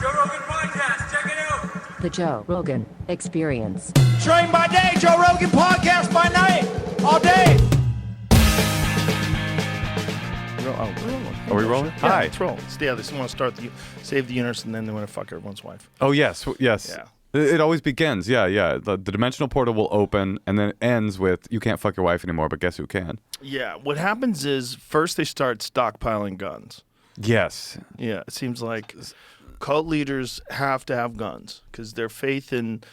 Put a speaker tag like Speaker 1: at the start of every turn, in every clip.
Speaker 1: Joe Rogan Podcast. Check it out.
Speaker 2: The Joe Rogan Experience.
Speaker 3: Train by day, Joe Rogan Podcast by night, all day.
Speaker 4: Are we rolling?
Speaker 5: Yeah,
Speaker 4: Hi.
Speaker 5: let's roll. Yeah, they just want to start save the universe, and then they want to fuck everyone's wife.
Speaker 4: Oh, yes. Yes.
Speaker 5: Yeah.
Speaker 4: It always begins. Yeah. The dimensional portal will open, and then it ends with, you can't fuck your wife anymore, but guess who can?
Speaker 5: Yeah. What happens is, first they start stockpiling guns.
Speaker 4: Yes.
Speaker 5: Yeah. It seems like cult leaders have to have guns because their faith in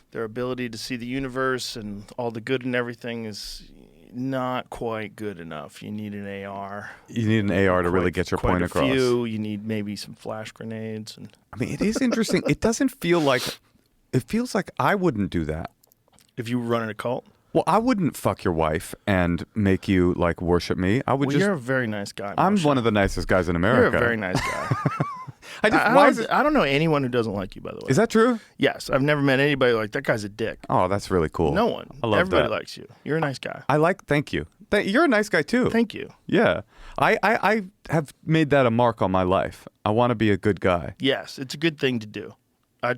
Speaker 5: their ability to see the universe and all the good and everything is not quite good enough. You need an AR.
Speaker 4: You need an AR to really get your point across.
Speaker 5: You need maybe some flash grenades. And
Speaker 4: I mean, it is interesting. It doesn't feel like... It feels like I wouldn't do that.
Speaker 5: if you were running a cult.
Speaker 4: Well, I wouldn't fuck your wife and make you, like, worship me. I would
Speaker 5: Well,
Speaker 4: just...
Speaker 5: you're a very nice guy.
Speaker 4: I'm
Speaker 5: Moshe.
Speaker 4: one of the nicest guys in America.
Speaker 5: You're a very nice guy.
Speaker 4: I
Speaker 5: I don't know anyone who doesn't like you, by the way.
Speaker 4: Is that true?
Speaker 5: Yes. I've never met anybody like, that guy's a dick.
Speaker 4: Oh, that's really cool.
Speaker 5: No one.
Speaker 4: I love
Speaker 5: Everybody
Speaker 4: that.
Speaker 5: likes you. You're a nice guy.
Speaker 4: Thank you. You're a nice guy, too.
Speaker 5: Thank you.
Speaker 4: Yeah. I have made that a mark on my life. I want to be a good guy.
Speaker 5: Yes. It's a good thing to do. I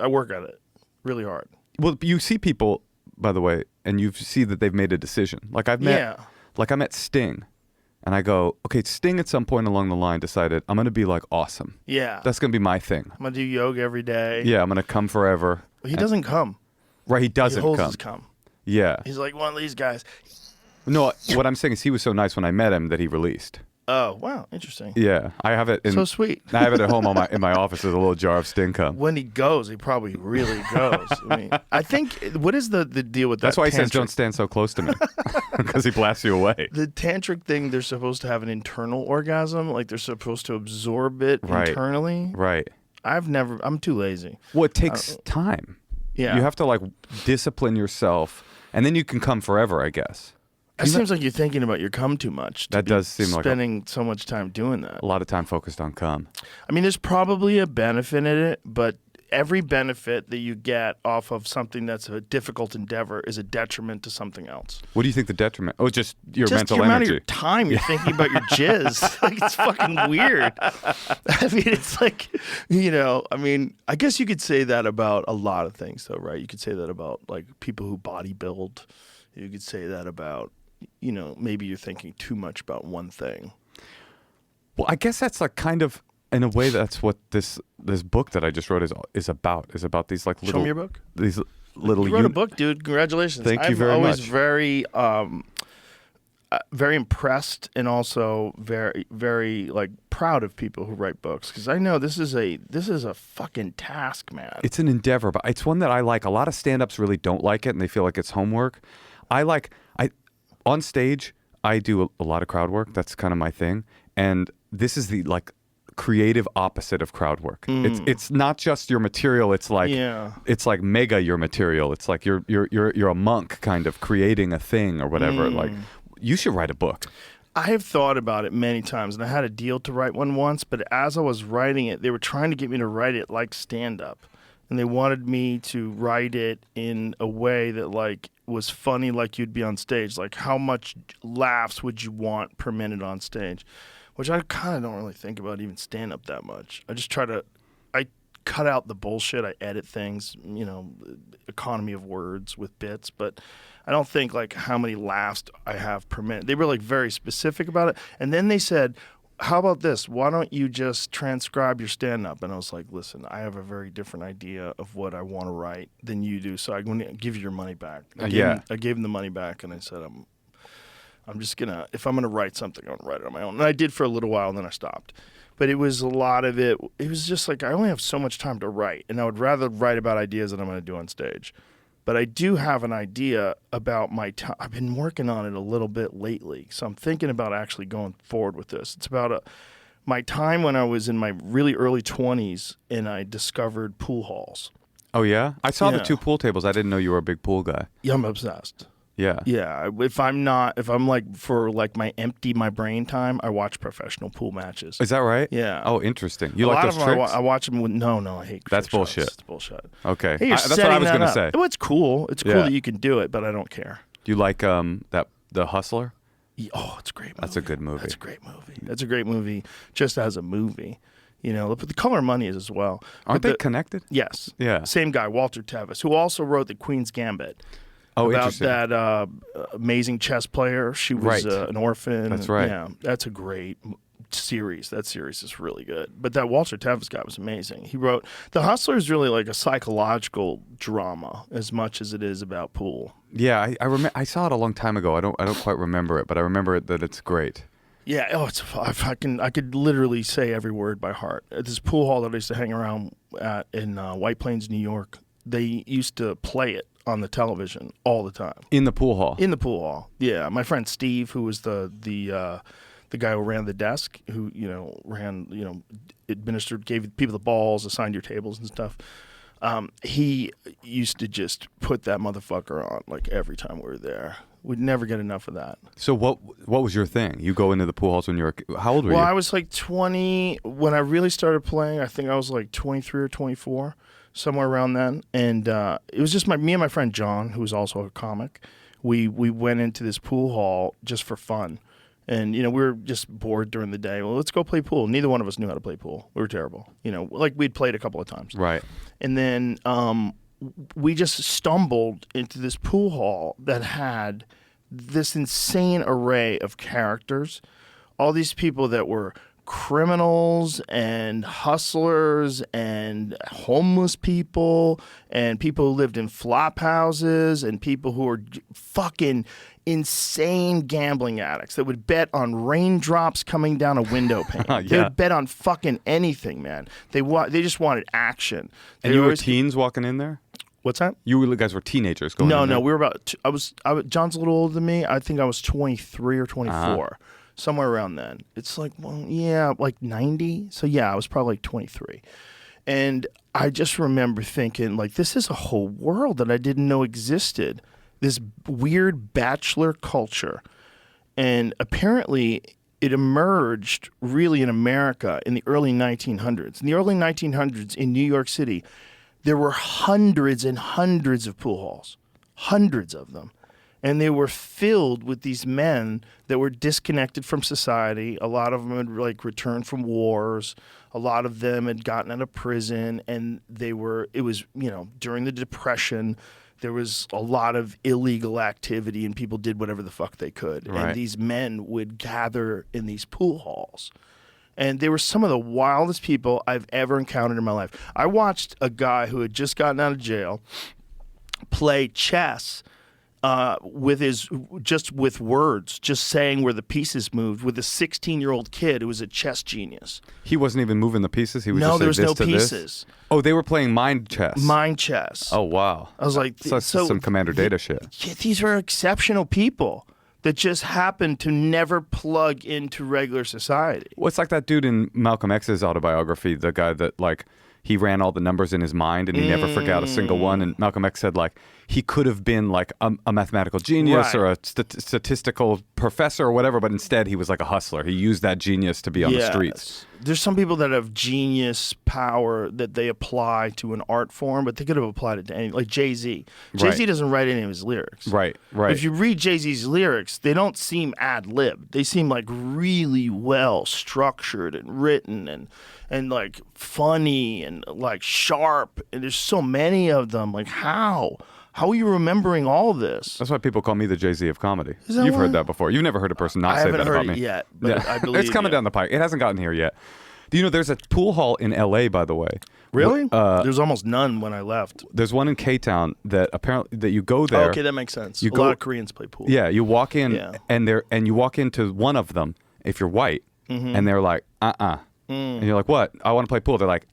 Speaker 5: work at it really hard.
Speaker 4: Well, you see people, by the way, and you see that they've made a decision. Like I met Sting, and I go, okay, Sting at some point along the line decided I'm going to be like awesome.
Speaker 5: Yeah.
Speaker 4: That's going to be my thing.
Speaker 5: I'm going to do yoga every day.
Speaker 4: Yeah, I'm going to come forever.
Speaker 5: Well, he doesn't come.
Speaker 4: Right, he doesn't
Speaker 5: He holds
Speaker 4: come.
Speaker 5: his cum.
Speaker 4: Yeah.
Speaker 5: He's like one of these guys.
Speaker 4: No, what I'm saying is he was so nice when I met him that he released.
Speaker 5: Oh, wow. Interesting.
Speaker 4: Yeah, I have it.
Speaker 5: So sweet.
Speaker 4: I have it at home in my office as a little jar of Sting cum.
Speaker 5: When he goes, he probably really goes. I mean, I think, what is the deal with that?
Speaker 4: That's why he says
Speaker 5: tantric-
Speaker 4: don't stand so close to me, because he blasts you away.
Speaker 5: The tantric thing, they're supposed to have an internal orgasm, like they're supposed to absorb it internally.
Speaker 4: Right.
Speaker 5: I'm too lazy.
Speaker 4: Well, it takes time.
Speaker 5: Yeah.
Speaker 4: You have to like discipline yourself, and then you can come forever, I guess.
Speaker 5: It seems like you're thinking about your cum too much.
Speaker 4: That does seem like
Speaker 5: spending so much time doing that.
Speaker 4: a lot of time focused on cum.
Speaker 5: I mean, there's probably a benefit in it, but every benefit that you get off of something that's a difficult endeavor is a detriment to something else.
Speaker 4: What do you think the detriment? Oh, just your mental
Speaker 5: the amount
Speaker 4: energy.
Speaker 5: of your time you're thinking about your jizz. Like, it's fucking weird. I mean, it's like, I mean, I guess you could say that about a lot of things, though, right? You could say that about, like, people who bodybuild. You could say that about, maybe you're thinking too much about one thing.
Speaker 4: Well, I guess that's like kind of, in a way, that's what this book that I just wrote is about. Is about these like little.
Speaker 5: Show me your book.
Speaker 4: These little.
Speaker 5: You wrote a book, dude. Congratulations.
Speaker 4: Thank you very
Speaker 5: I'm always
Speaker 4: much.
Speaker 5: very impressed and also very, very like proud of people who write books, because I know this is a fucking task, man.
Speaker 4: It's an endeavor, but it's one that I like. A lot of stand-ups really don't like it, and they feel like it's homework. On stage, I do a lot of crowd work. That's kind of my thing. And this is the like creative opposite of crowd work. It's not just your material. It's like it's like mega your material. It's like you're a monk kind of creating a thing or whatever. Like you should write a book.
Speaker 5: I have thought about it many times, and I had a deal to write one once, but as I was writing it, they were trying to get me to write it like stand-up. And they wanted me to write it in a way that like was funny, like you'd be on stage. Like, how much laughs would you want per minute on stage? Which I kind of don't really think about even stand up that much. I just I cut out the bullshit. I edit things, economy of words with bits, but I don't think like how many laughs I have per minute. They were like very specific about it. And then they said, how about this? Why don't you just transcribe your stand-up? And I was like, listen, I have a very different idea of what I want to write than you do, so I'm going to give you your money back. I gave him the money back, and I said, I'm just going to, if I'm going to write something, I'm going to write it on my own. And I did for a little while, and then I stopped. But it was a lot of it. It was just like, I only have so much time to write, and I would rather write about ideas that I'm going to do on stage. But I do have an idea about my time. I've been working on it a little bit lately, so I'm thinking about actually going forward with this. It's about my time when I was in my really early 20s and I discovered pool halls.
Speaker 4: Oh yeah, I saw the 2 pool tables. I didn't know you were a big pool guy.
Speaker 5: Yeah, I'm obsessed.
Speaker 4: Yeah.
Speaker 5: Yeah. If I'm like for like my empty my brain time, I watch professional pool matches.
Speaker 4: Is that right?
Speaker 5: Yeah.
Speaker 4: Oh, interesting. You
Speaker 5: a
Speaker 4: like
Speaker 5: lot
Speaker 4: those
Speaker 5: of them
Speaker 4: tricks?
Speaker 5: I watch them with I hate
Speaker 4: That's
Speaker 5: trick
Speaker 4: bullshit.
Speaker 5: shots. It's bullshit.
Speaker 4: Okay.
Speaker 5: Hey,
Speaker 4: That's what I was
Speaker 5: going to
Speaker 4: say.
Speaker 5: Well, it's cool. It's cool
Speaker 4: Yeah.
Speaker 5: that you can do it, but I don't care.
Speaker 4: Do you like the Hustler?
Speaker 5: Oh, it's a great movie.
Speaker 4: That's a good movie.
Speaker 5: That's a great movie. That's a great movie just as a movie. You know, but The Color of Money is as well.
Speaker 4: Aren't
Speaker 5: But
Speaker 4: they connected?
Speaker 5: Yes.
Speaker 4: Yeah.
Speaker 5: Same guy, Walter Tevis, who also wrote The Queen's Gambit.
Speaker 4: Oh,
Speaker 5: about
Speaker 4: interesting.
Speaker 5: that amazing chess player. She was
Speaker 4: Right.
Speaker 5: an orphan.
Speaker 4: That's right.
Speaker 5: Yeah, that's a great series. That series is really good. But that Walter Tevis guy was amazing. He wrote The Hustler is really like a psychological drama as much as it is about pool.
Speaker 4: Yeah, I saw it a long time ago. I don't quite remember it, but I remember that it's great.
Speaker 5: Yeah, I could literally say every word by heart. At this pool hall that I used to hang around at in White Plains, New York, they used to play it on the television all the time.
Speaker 4: In the pool hall.
Speaker 5: In the pool hall, yeah. My friend Steve, who was the guy who ran the desk, who administered, gave people the balls, assigned your tables and stuff. He used to just put that motherfucker on like every time we were there. We'd never get enough of that.
Speaker 4: So what was your thing? You go into the pool halls when you were how old were you?
Speaker 5: Well, I was like 20 when I really started playing. I think I was like 23 or 24, somewhere around then. And it was just me and my friend John, who was also a comic. We went into this pool hall just for fun. And, we were just bored during the day. Well, let's go play pool. Neither one of us knew how to play pool. We were terrible. Like we'd played a couple of times.
Speaker 4: Right.
Speaker 5: And then we just stumbled into this pool hall that had this insane array of characters. All these people that were criminals and hustlers and homeless people and people who lived in flop houses and people who were fucking insane gambling addicts that would bet on raindrops coming down a window pane.
Speaker 4: Yeah.
Speaker 5: They would bet on fucking anything, man. They just wanted action.
Speaker 4: And you were teens walking in there?
Speaker 5: What's that?
Speaker 4: You guys were teenagers going in there?
Speaker 5: No, we were about. John's a little older than me. I think I was 23 or 24, somewhere around then. It's like, like 90. So yeah, I was probably like 23, and I just remember thinking, like, this is a whole world that I didn't know existed. This weird bachelor culture, and apparently it emerged really in America in the early 1900s. In the early 1900s in New York City, there were hundreds and hundreds of pool halls, hundreds of them. And they were filled with these men that were disconnected from society. A lot of them had returned from wars. A lot of them had gotten out of prison, and it was during the Depression, there was a lot of illegal activity and people did whatever the fuck they could.
Speaker 4: Right.
Speaker 5: And these men would gather in these pool halls. And they were some of the wildest people I've ever encountered in my life. I watched a guy who had just gotten out of jail play chess with words, just saying where the pieces moved, with a 16-year-old kid who was a chess genius.
Speaker 4: He wasn't even moving the pieces? He was
Speaker 5: No,
Speaker 4: just
Speaker 5: there was
Speaker 4: this
Speaker 5: no
Speaker 4: to this?
Speaker 5: pieces.
Speaker 4: Oh, they were playing mind chess.
Speaker 5: Mind chess.
Speaker 4: Oh, wow.
Speaker 5: I was like,
Speaker 4: So that's some Commander Data shit.
Speaker 5: Yeah, these are exceptional people that just happen to never plug into regular society.
Speaker 4: Well, it's like that dude in Malcolm X's autobiography, the guy that, he ran all the numbers in his mind and he never forgot a single one. And Malcolm X said, he could have been, a mathematical genius
Speaker 5: Right.
Speaker 4: or a statistical professor or whatever, but instead he was like a hustler. He used that genius to be on the streets.
Speaker 5: There's some people that have genius power that they apply to an art form, but they could have applied it to any, like Jay-Z. Jay-Z
Speaker 4: Right.
Speaker 5: doesn't write any of his lyrics.
Speaker 4: Right.
Speaker 5: If you read Jay-Z's lyrics, they don't seem ad-lib. They seem really well structured and written and funny and sharp. And there's so many of them. How? How are you remembering all this?
Speaker 4: That's why people call me the Jay-Z of comedy.
Speaker 5: Is that
Speaker 4: You've
Speaker 5: why?
Speaker 4: heard that before. You've never heard a person not
Speaker 5: I
Speaker 4: say
Speaker 5: haven't
Speaker 4: that
Speaker 5: heard
Speaker 4: about
Speaker 5: it
Speaker 4: me.
Speaker 5: yet, but I believe
Speaker 4: it's coming
Speaker 5: you.
Speaker 4: down the pike. It hasn't gotten here yet. Do you know there's a pool hall in L.A., by the way?
Speaker 5: Really? There's almost none when I left.
Speaker 4: There's one in K-Town that apparently that you go there.
Speaker 5: Oh, okay, that makes sense.
Speaker 4: You
Speaker 5: A
Speaker 4: go-
Speaker 5: lot of Koreans play pool.
Speaker 4: Yeah, you walk in
Speaker 5: Yeah.
Speaker 4: and you walk into one of them if you're white, and they're like, and you're like, what? I want to play pool. They're like,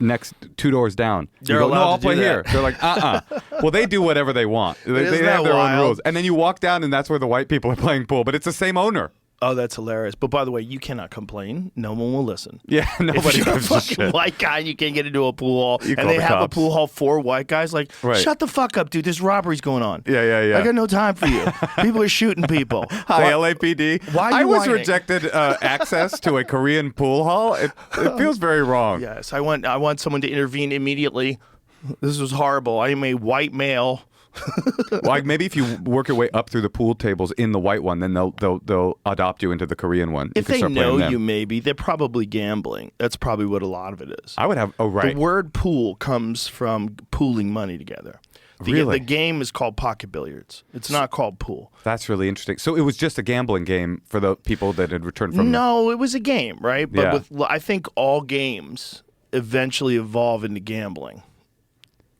Speaker 4: Next 2 doors down.
Speaker 5: They're
Speaker 4: you go,
Speaker 5: allowed
Speaker 4: no, I'll
Speaker 5: to do
Speaker 4: play
Speaker 5: that.
Speaker 4: here. They're like, Well, they do whatever they want. They
Speaker 5: Isn't
Speaker 4: have
Speaker 5: that
Speaker 4: their own
Speaker 5: wild?
Speaker 4: rules. And then you walk down, and that's where the white people are playing pool. But it's the same owner.
Speaker 5: Oh, that's hilarious. But by the way, you cannot complain. No one will listen.
Speaker 4: Yeah,
Speaker 5: If
Speaker 4: nobody
Speaker 5: you're a
Speaker 4: gives a
Speaker 5: fucking
Speaker 4: shit.
Speaker 5: white guy and you can't get into a pool hall,
Speaker 4: You
Speaker 5: and
Speaker 4: call
Speaker 5: they
Speaker 4: the
Speaker 5: have a
Speaker 4: cops.
Speaker 5: pool hall for white guys,
Speaker 4: Right.
Speaker 5: shut the fuck up, dude. There's robberies going on.
Speaker 4: Yeah.
Speaker 5: I got no time for you. People are shooting people.
Speaker 4: Hi,
Speaker 5: Why-
Speaker 4: LAPD.
Speaker 5: Why are
Speaker 4: I
Speaker 5: you
Speaker 4: was
Speaker 5: whining?
Speaker 4: rejected access to a Korean pool hall. It feels very wrong.
Speaker 5: Yes, I want someone to intervene immediately. This was horrible. I am a white male.
Speaker 4: Like maybe if you work your way up through the pool tables in the white one, then they'll adopt you into the Korean one.
Speaker 5: If they know you, maybe they're probably gambling. That's probably what a lot of it is.
Speaker 4: I would have. Oh, right.
Speaker 5: The word pool comes from pooling money together.
Speaker 4: Really?
Speaker 5: The game is called pocket billiards. It's not called pool.
Speaker 4: That's really interesting. So it was just a gambling game for the people that had returned from.
Speaker 5: No, it was a game, right? But
Speaker 4: Yeah.
Speaker 5: I think all games eventually evolve into gambling.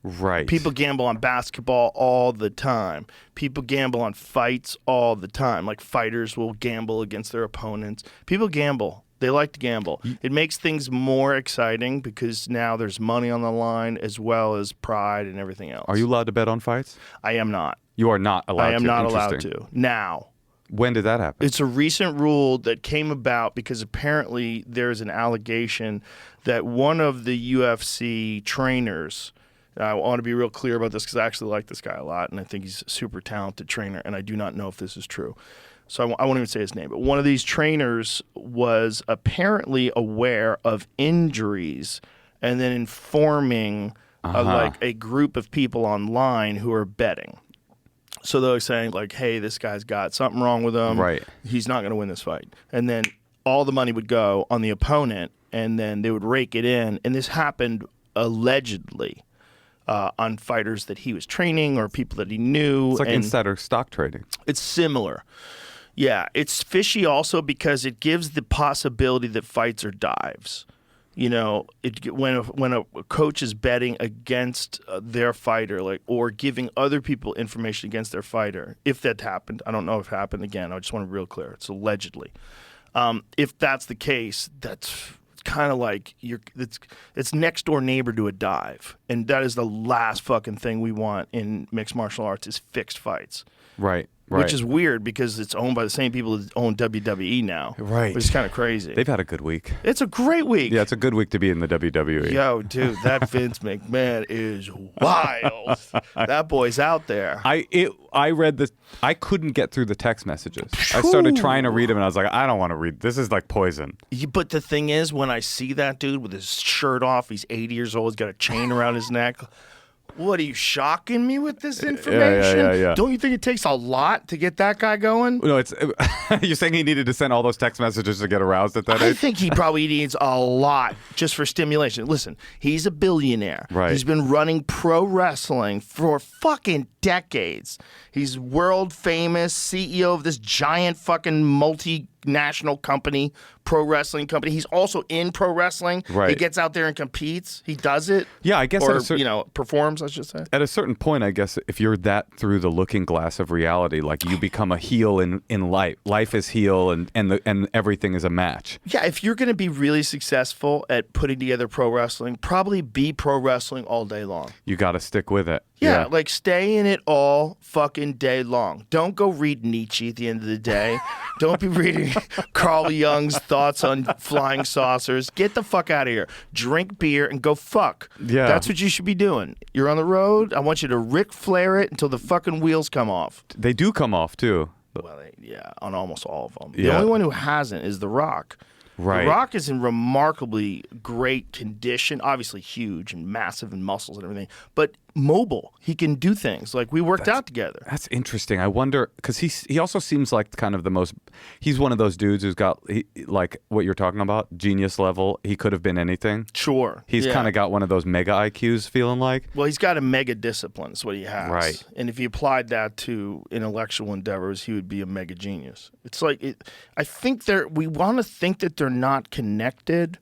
Speaker 4: Right.
Speaker 5: People gamble on basketball all the time. People gamble on fights all the time. Like fighters will gamble against their opponents. People gamble. They like to gamble. It makes things more exciting because now there's money on the line as well as pride and everything else.
Speaker 4: Are you allowed to bet on fights?
Speaker 5: I am not.
Speaker 4: You are not allowed to.
Speaker 5: I am not allowed
Speaker 4: Interesting.
Speaker 5: to. Now.
Speaker 4: When did that happen?
Speaker 5: It's a recent rule that came about because apparently there's an allegation that one of the UFC trainers, I want to be real clear about this because I actually like this guy a lot and I think he's a super talented trainer and I do not know if this is true. So I won't even say his name, but one of these trainers was apparently aware of injuries and then informing like a group of people online who are betting. So they're saying like, hey, this guy's got something wrong with him.
Speaker 4: Right.
Speaker 5: He's not going to win this fight. And then all the money would go on the opponent and then they would rake it in. And this happened allegedly on fighters that he was training or people that he knew.
Speaker 4: It's like
Speaker 5: and
Speaker 4: insider stock trading.
Speaker 5: it's similar. Yeah, it's fishy also because it gives the possibility that fights are dives. You know, when a coach is betting against their fighter, like or giving other people information against their fighter, if that happened, I don't know if it happened again. I just want to be real clear. It's allegedly. If that's the case, that's kind of like it's next door neighbor to a dive, and that is the last fucking thing we want in mixed martial arts is fixed fights.
Speaker 4: Right.
Speaker 5: Which is weird because it's owned by the same people that own WWE now.
Speaker 4: Right.
Speaker 5: Which is kind of crazy.
Speaker 4: They've had a good week.
Speaker 5: It's a great week.
Speaker 4: Yeah, it's a good week to be in the WWE.
Speaker 5: Yo, dude, that Vince McMahon is wild. That boy's out there.
Speaker 4: I read this. I couldn't get through the text messages. I started trying to read them, and I was like, I don't want to read. This is like poison.
Speaker 5: But the thing is, when I see that dude with his shirt off, he's 80 years old, he's got a chain around his neck. What, are you shocking me with this information?
Speaker 4: Yeah.
Speaker 5: Don't you think it takes a lot to get that guy going?
Speaker 4: No, it's you're saying he needed to send all those text messages to get aroused at that
Speaker 5: I
Speaker 4: age?
Speaker 5: think he probably needs a lot just for stimulation. Listen, he's a billionaire.
Speaker 4: Right.
Speaker 5: He's been running pro wrestling for fucking decades. He's world famous CEO of this giant fucking multinational company, pro wrestling company. He's also in pro wrestling.
Speaker 4: Right.
Speaker 5: He gets out there and competes. He does it.
Speaker 4: Yeah, I guess
Speaker 5: or,
Speaker 4: at a
Speaker 5: performs, I should say.
Speaker 4: At a certain point, I guess, if you're that through the looking glass of reality, like you become a heel in life. Life is heel, and everything is a match.
Speaker 5: Yeah, if you're going to be really successful at putting together pro wrestling, probably be pro wrestling all day long.
Speaker 4: You got to stick with it.
Speaker 5: Yeah, like stay in it all fucking day long. Don't go read Nietzsche at the end of the day. Don't be reading Carl Jung's thoughts on flying saucers. Get the fuck out of here. Drink beer and go fuck.
Speaker 4: Yeah.
Speaker 5: That's what you should be doing. You're on the road. I want you to Ric Flair it until the fucking wheels come off.
Speaker 4: They do come off, too.
Speaker 5: Well, yeah, on almost all of them. The
Speaker 4: Yeah.
Speaker 5: only one who hasn't is The Rock.
Speaker 4: Right.
Speaker 5: The Rock is in remarkably great condition, obviously huge and massive and muscles and everything, but mobile. He can do things. Like we worked out together.
Speaker 4: That's interesting. I wonder, because he also seems like kind of the most, he's one of those dudes who's got, like what you're talking about, genius level. He could have been anything.
Speaker 5: Sure.
Speaker 4: He's kind of got one of those mega IQs feeling like.
Speaker 5: Well, he's got a mega discipline is what he has.
Speaker 4: Right.
Speaker 5: And if he applied that to intellectual endeavors, he would be a mega genius. It's like, I think we want to think that they're not connected,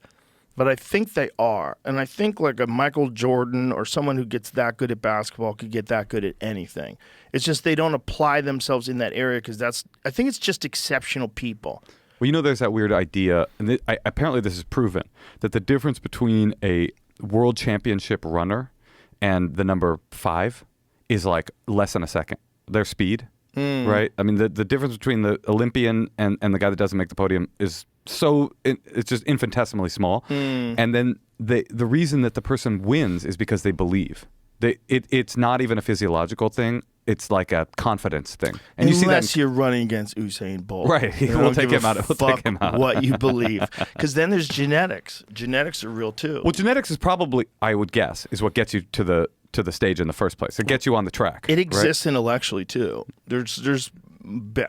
Speaker 5: but I think they are. And I think like a Michael Jordan or someone who gets that good at basketball could get that good at anything. It's just they don't apply themselves in that area because I think it's just exceptional people.
Speaker 4: Well, you know, there's that weird idea, and apparently this is proven, that the difference between a world championship runner and the number 5 is like less than a second. Their speed, right? I mean, the difference between the Olympian and the guy that doesn't make the podium is it's just infinitesimally small. And then the reason that the person wins is because they believe. It's not even a physiological thing. It's like a confidence thing. And
Speaker 5: Unless you're running against Usain Bolt.
Speaker 4: Right. We'll take him out. We'll take him out.
Speaker 5: What you believe. Because then there's genetics. Genetics are real too.
Speaker 4: Well, genetics is probably, I would guess, is what gets you to to the stage in the first place. It gets you on the track.
Speaker 5: It
Speaker 4: right?
Speaker 5: exists intellectually too. There's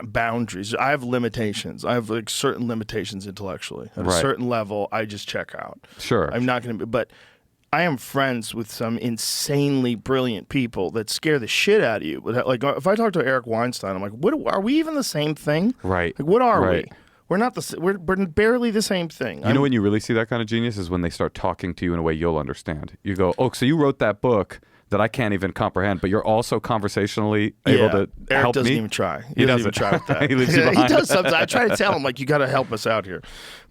Speaker 5: boundaries. I have limitations. I have like certain limitations intellectually. At a
Speaker 4: Right.
Speaker 5: certain level, I just check out.
Speaker 4: Sure.
Speaker 5: I'm not going to be, but I am friends with some insanely brilliant people that scare the shit out of you. Like if I talk to Eric Weinstein, I'm like, what are we even the same thing?
Speaker 4: Right.
Speaker 5: Like what are
Speaker 4: Right.
Speaker 5: we? We're not we're barely the same thing.
Speaker 4: You know when you really see that kind of genius is when they start talking to you in a way you'll understand. You go, oh, so you wrote that book that I can't even comprehend, but you're also conversationally able to
Speaker 5: Eric
Speaker 4: help
Speaker 5: doesn't
Speaker 4: me.
Speaker 5: even try.
Speaker 4: He
Speaker 5: doesn't
Speaker 4: doesn't.
Speaker 5: even try with that.
Speaker 4: He leaves you
Speaker 5: He
Speaker 4: behind.
Speaker 5: does sometimes. I try to tell him like you got to help us out here,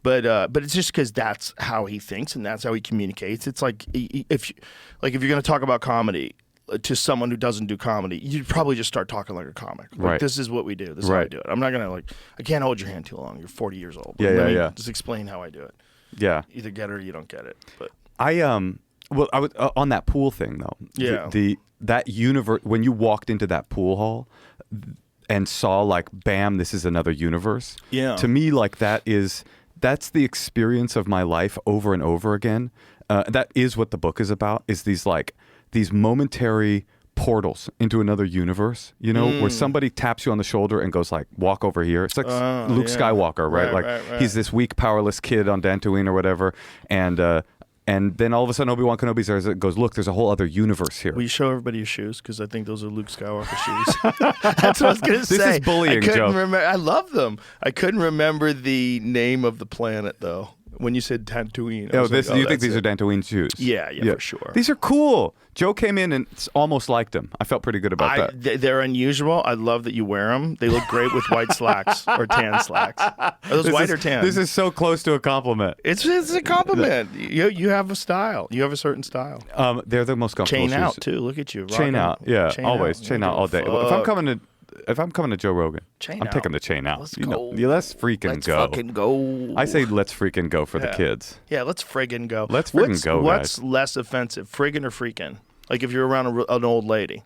Speaker 5: but it's just because that's how he thinks and that's how he communicates. It's like if you're going to talk about comedy to someone who doesn't do comedy, you'd probably just start talking like a comic. Like,
Speaker 4: Right.
Speaker 5: this is what we do. This is how I do it. I'm not gonna I can't hold your hand too long. You're 40 years old.
Speaker 4: Yeah,
Speaker 5: Let me
Speaker 4: yeah.
Speaker 5: Just explain how I do it.
Speaker 4: Yeah.
Speaker 5: Either get it or you don't get it. But
Speaker 4: I well, I was on that pool thing though.
Speaker 5: Yeah.
Speaker 4: That universe when you walked into that pool hall and saw like, bam, this is another universe.
Speaker 5: Yeah.
Speaker 4: To me, like that's the experience of my life over and over again. That is what the book is about. Is these momentary portals into another universe, where somebody taps you on the shoulder and goes like, walk over here. It's like Luke Skywalker, right?
Speaker 5: Right.
Speaker 4: He's this weak, powerless kid on Dantooine or whatever. And then all of a sudden Obi-Wan Kenobi's there and goes, look, there's a whole other universe here.
Speaker 5: will you show everybody your shoes? Because I think those are Luke Skywalker shoes. That's what I was going to say.
Speaker 4: This is bullying,
Speaker 5: I couldn't
Speaker 4: Joe.
Speaker 5: remember. I love them. I couldn't remember the name of the planet though. When you said Tatooine, I was like,
Speaker 4: you think
Speaker 5: that's
Speaker 4: these
Speaker 5: it.
Speaker 4: are Dantooine shoes?
Speaker 5: Yeah, for sure.
Speaker 4: These are cool. Joe came in and almost liked them. I felt pretty good about that.
Speaker 5: They're unusual. I love that you wear them. They look great with white slacks or tan slacks. Are those white or tan?
Speaker 4: This is so close to a compliment.
Speaker 5: It's a compliment. You have a style. You have a certain style.
Speaker 4: They're the most comfortable
Speaker 5: Chain
Speaker 4: shoes.
Speaker 5: out too. Look at you.
Speaker 4: Chain
Speaker 5: rocking.
Speaker 4: out, yeah,
Speaker 5: Chain
Speaker 4: always
Speaker 5: out.
Speaker 4: chain
Speaker 5: You
Speaker 4: out
Speaker 5: don't
Speaker 4: all day.
Speaker 5: give a
Speaker 4: If I'm coming to Joe Rogan,
Speaker 5: Chain
Speaker 4: I'm
Speaker 5: out.
Speaker 4: taking the chain out.
Speaker 5: Let's
Speaker 4: You know,
Speaker 5: go.
Speaker 4: yeah, let's freaking
Speaker 5: Let's
Speaker 4: go.
Speaker 5: fucking go.
Speaker 4: I say let's freaking go for the kids.
Speaker 5: Yeah, let's friggin' go.
Speaker 4: Let's friggin' go,
Speaker 5: What's
Speaker 4: guys.
Speaker 5: less offensive, friggin' or freakin'? Like if you're around an old lady.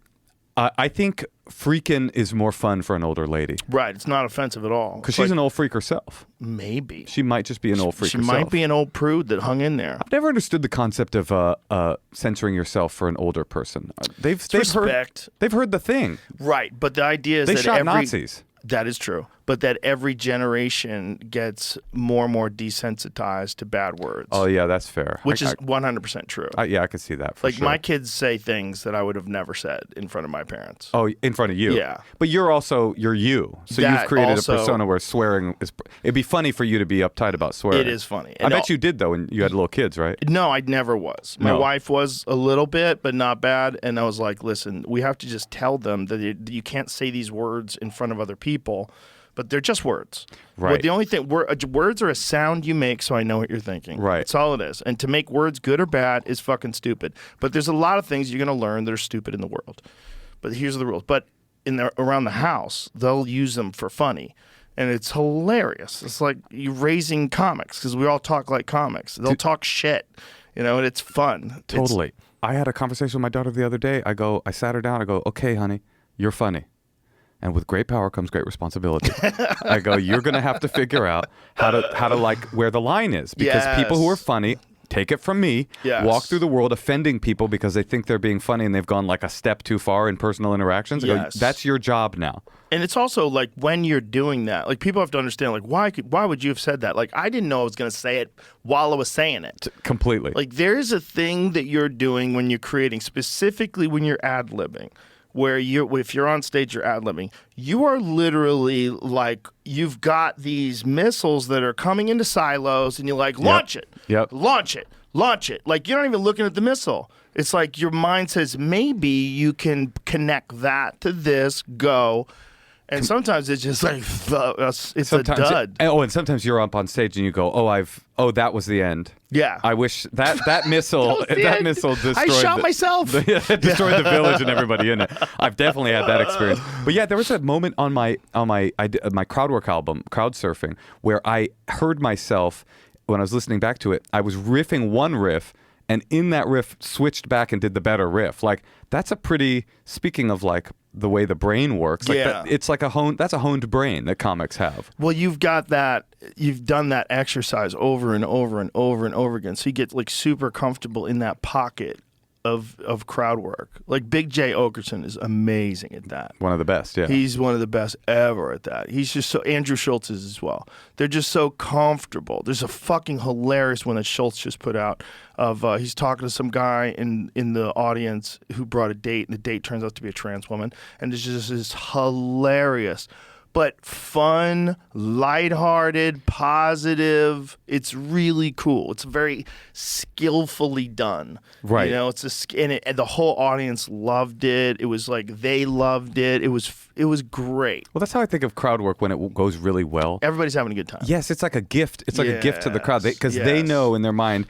Speaker 4: I think freaking is more fun for an older lady
Speaker 5: Right, it's not offensive at all.
Speaker 4: because she's an old freak herself.
Speaker 5: Maybe.
Speaker 4: She might just be an old freak
Speaker 5: She
Speaker 4: herself.
Speaker 5: might be an old prude that hung in there.
Speaker 4: I've never understood the concept of censoring yourself for an older person. They've
Speaker 5: respect.
Speaker 4: heard the thing.
Speaker 5: Right, but the idea is
Speaker 4: They
Speaker 5: that
Speaker 4: shot
Speaker 5: every
Speaker 4: Nazis.
Speaker 5: That is true, but that every generation gets more and more desensitized to bad words.
Speaker 4: Oh yeah, that's fair.
Speaker 5: which is 100% true.
Speaker 4: Yeah, I can see that. For
Speaker 5: Like
Speaker 4: sure.
Speaker 5: my kids say things that I would have never said in front of my parents.
Speaker 4: Oh, in front of you.
Speaker 5: Yeah.
Speaker 4: But you're you. So
Speaker 5: That
Speaker 4: you've created
Speaker 5: also-
Speaker 4: a persona where swearing is. It'd be funny for you to be uptight about swearing.
Speaker 5: It is funny.
Speaker 4: I
Speaker 5: And
Speaker 4: bet you did though when you had little kids, right?
Speaker 5: No, I never was. My
Speaker 4: No.
Speaker 5: wife was a little bit, but not bad. And I was like, listen, we have to just tell them that you can't say these words in front of other people, but they're just words.
Speaker 4: Right.
Speaker 5: Well, the only thing, words are a sound you make so I know what you're thinking.
Speaker 4: Right.
Speaker 5: That's all it is. And to make words good or bad is fucking stupid. But there's a lot of things you're going to learn that are stupid in the world. But here's the rules. But around the house, they'll use them for funny. And it's hilarious. It's like you raising comics because we all talk like comics. They'll talk shit, and it's fun.
Speaker 4: Totally. I had a conversation with my daughter the other day. I sat her down. I go, okay, honey, you're funny. And with great power comes great responsibility. I go, you're going to have to figure out how to like where the line is because people who are funny, take it from me, walk through the world offending people because they think they're being funny and they've gone like a step too far in personal interactions. I go, that's your job now.
Speaker 5: And it's also like when you're doing that, like people have to understand, like why would you have said that? Like I didn't know I was going to say it while I was saying it.
Speaker 4: Completely.
Speaker 5: Like there's a thing that you're doing when you're creating, specifically when you're ad-libbing. Where if you're on stage, you're ad-libbing, you are literally like, you've got these missiles that are coming into silos and you're like, launch it, launch it, launch it. Like you're not even looking at the missile. It's like your mind says, maybe you can connect that to this, go. And sometimes it's just like, it's sometimes a dud.
Speaker 4: And sometimes you're up on stage and you go, that was the end.
Speaker 5: Yeah.
Speaker 4: I wish that missile missile destroyed.
Speaker 5: I shot myself.
Speaker 4: Destroyed the village and everybody in it. I've definitely had that experience. But yeah, there was a moment on my crowdwork album, Crowd Surfing, where I heard myself when I was listening back to it. I was riffing one riff, and in that riff, switched back and did the better riff. Like that's a pretty. Speaking of like the way the brain works, like it's like that's a honed brain that comics have.
Speaker 5: Well, you've got that. You've done that exercise over and over and over and over again, so you get like super comfortable in that pocket of crowd work. Like Big J Okerson is amazing at that.
Speaker 4: One of the best, yeah.
Speaker 5: He's one of the best ever at that. He's just so, Andrew Schultz is as well. They're just so comfortable. There's a fucking hilarious one that Schultz just put out of he's talking to some guy in the audience who brought a date, and the date turns out to be a trans woman, and it's just this hilarious but fun, lighthearted, positive. It's really cool. It's very skillfully done.
Speaker 4: Right.
Speaker 5: You know, and the whole audience loved it. It was like they loved it. It was great.
Speaker 4: Well, that's how I think of crowd work when it goes really well.
Speaker 5: Everybody's having a good time.
Speaker 4: Yes, it's like a gift. It's like a gift to the crowd because they
Speaker 5: Yes.
Speaker 4: know in their mind,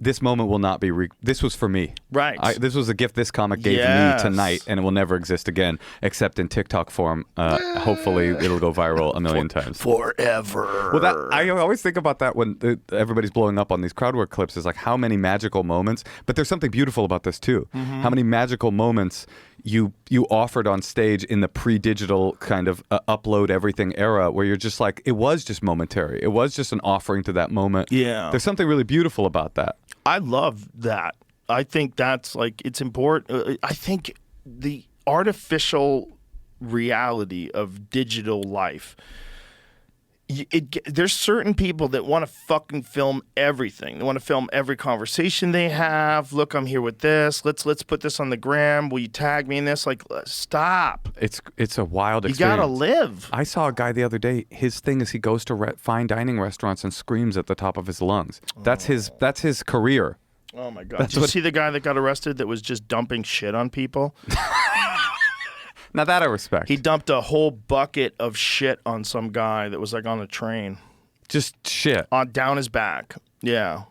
Speaker 4: this moment will not be. This was for me.
Speaker 5: Right.
Speaker 4: This was a gift this comic gave
Speaker 5: Yes.
Speaker 4: me tonight, and it will never exist again, except in TikTok form. Hopefully, it'll go viral a million times.
Speaker 5: Forever.
Speaker 4: Well, I always think about that when everybody's blowing up on these crowd work clips. Is like how many magical moments. But there's something beautiful about this too.
Speaker 5: Mm-hmm.
Speaker 4: How many magical moments you offered on stage in the pre-digital kind of upload everything era, where you're just like, it was just momentary. It was just an offering to that moment.
Speaker 5: Yeah.
Speaker 4: There's something really beautiful about that.
Speaker 5: I love that. I think that's like, it's important. I think the artificial reality of digital life, there's certain people that want to fucking film everything. They want to film every conversation they have. Look, I'm here with this. Let's put this on the gram. Will you tag me in this? Like, stop.
Speaker 4: It's a wild
Speaker 5: You
Speaker 4: experience.
Speaker 5: gotta live.
Speaker 4: I saw a guy the other day. His thing is he goes to fine dining restaurants and screams at the top of his lungs. That's his career.
Speaker 5: Oh my God. Did you see the guy that got arrested that was just dumping shit on people?
Speaker 4: Now that I respect.
Speaker 5: He dumped a whole bucket of shit on some guy that was like on the train.
Speaker 4: Just shit.
Speaker 5: Down his back. Yeah.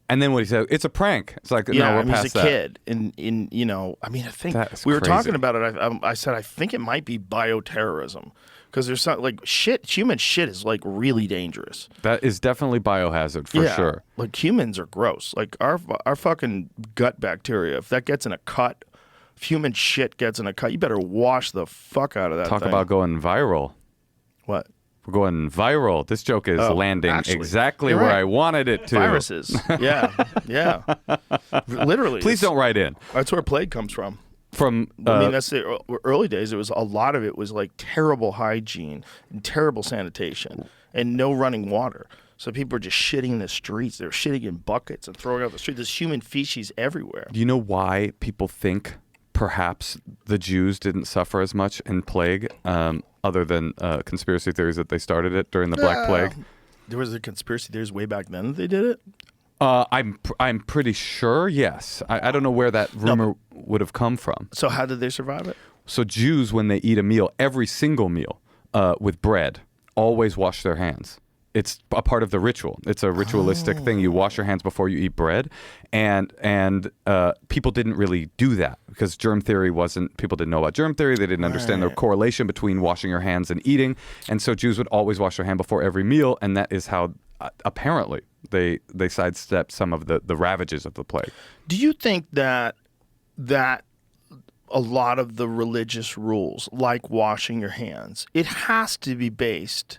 Speaker 4: And then what he said, it's a prank. It's like,
Speaker 5: Yeah,
Speaker 4: no, we're
Speaker 5: I mean,
Speaker 4: past
Speaker 5: he's a
Speaker 4: that.
Speaker 5: kid. And you know, I mean, I think
Speaker 4: That is
Speaker 5: we were
Speaker 4: crazy.
Speaker 5: talking about it. I said, I think it might be bioterrorism. Because there's something like human shit is like really dangerous.
Speaker 4: That is definitely biohazard for sure.
Speaker 5: Like humans are gross. Like our fucking gut bacteria, if that gets in a cut, if human shit gets in a cut, you better wash the fuck out of that
Speaker 4: Talk
Speaker 5: thing.
Speaker 4: about going viral.
Speaker 5: What?
Speaker 4: We're going viral. This joke is landing
Speaker 5: actually,
Speaker 4: exactly
Speaker 5: you're
Speaker 4: where
Speaker 5: right.
Speaker 4: I wanted it to.
Speaker 5: Viruses. Yeah. Yeah. Literally.
Speaker 4: Please don't write in.
Speaker 5: That's where plague comes from.
Speaker 4: From
Speaker 5: I mean, that's the early days. It was a lot of it was like terrible hygiene and terrible sanitation and no running water. So people were just shitting in the streets. They were shitting in buckets and throwing out the street. There's human feces everywhere.
Speaker 4: do you know why people think perhaps the Jews didn't suffer as much in plague, other than conspiracy theories that they started it during the Black Plague?
Speaker 5: There was a conspiracy theories way back then that they did it.
Speaker 4: I'm pretty sure. Yes, I don't know where that rumor would have come from.
Speaker 5: So how did they survive it?
Speaker 4: So Jews, when they eat a meal, every single meal with bread, always wash their hands. It's a part of the ritual. It's a ritualistic thing. You wash your hands before you eat bread, and people didn't really do that because germ theory wasn't. People didn't know about germ theory. They didn't understand the correlation between washing your hands and eating, and so Jews would always wash their hand before every meal, and that is how apparently they sidestepped some of the ravages of the plague.
Speaker 5: Do you think that a lot of the religious rules, like washing your hands, it has to be based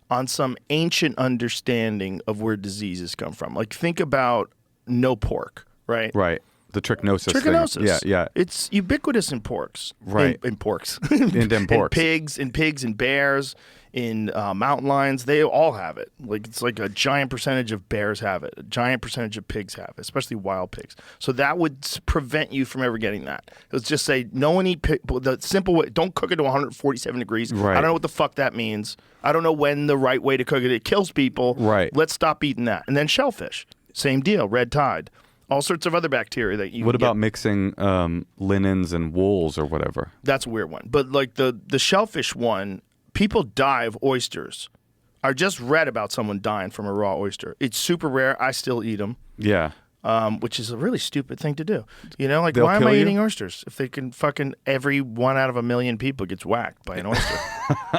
Speaker 5: on some ancient understanding of where diseases come from? Like, think about no pork, right?
Speaker 4: Right. The trichinosis.
Speaker 5: Trichinosis.
Speaker 4: Thing. Yeah.
Speaker 5: It's ubiquitous in porks.
Speaker 4: Right.
Speaker 5: In porks.
Speaker 4: In them porks.
Speaker 5: In pigs and bears, in mountain lions, they all have it. Like, it's like a giant percentage of bears have it. A giant percentage of pigs have it, especially wild pigs. So that would prevent you from ever getting that. Let's just say no one eat pig. The simple way, don't cook it to 147 degrees.
Speaker 4: Right.
Speaker 5: I don't know what the fuck that means. I don't know when the right way to cook it. It kills people.
Speaker 4: Right.
Speaker 5: Let's stop eating that. And then shellfish, same deal. Red tide. All sorts of other bacteria that you
Speaker 4: What
Speaker 5: can
Speaker 4: about
Speaker 5: get.
Speaker 4: mixing linens and wools or whatever?
Speaker 5: That's a weird one. But like the shellfish one, people die of oysters. I just read about someone dying from a raw oyster. It's super rare. I still eat them,
Speaker 4: Yeah.
Speaker 5: which is a really stupid thing to do. You know, like,
Speaker 4: They'll
Speaker 5: why am
Speaker 4: kill
Speaker 5: I
Speaker 4: you?
Speaker 5: eating oysters if they can fucking every 1 out of 1,000,000 people gets whacked by an oyster?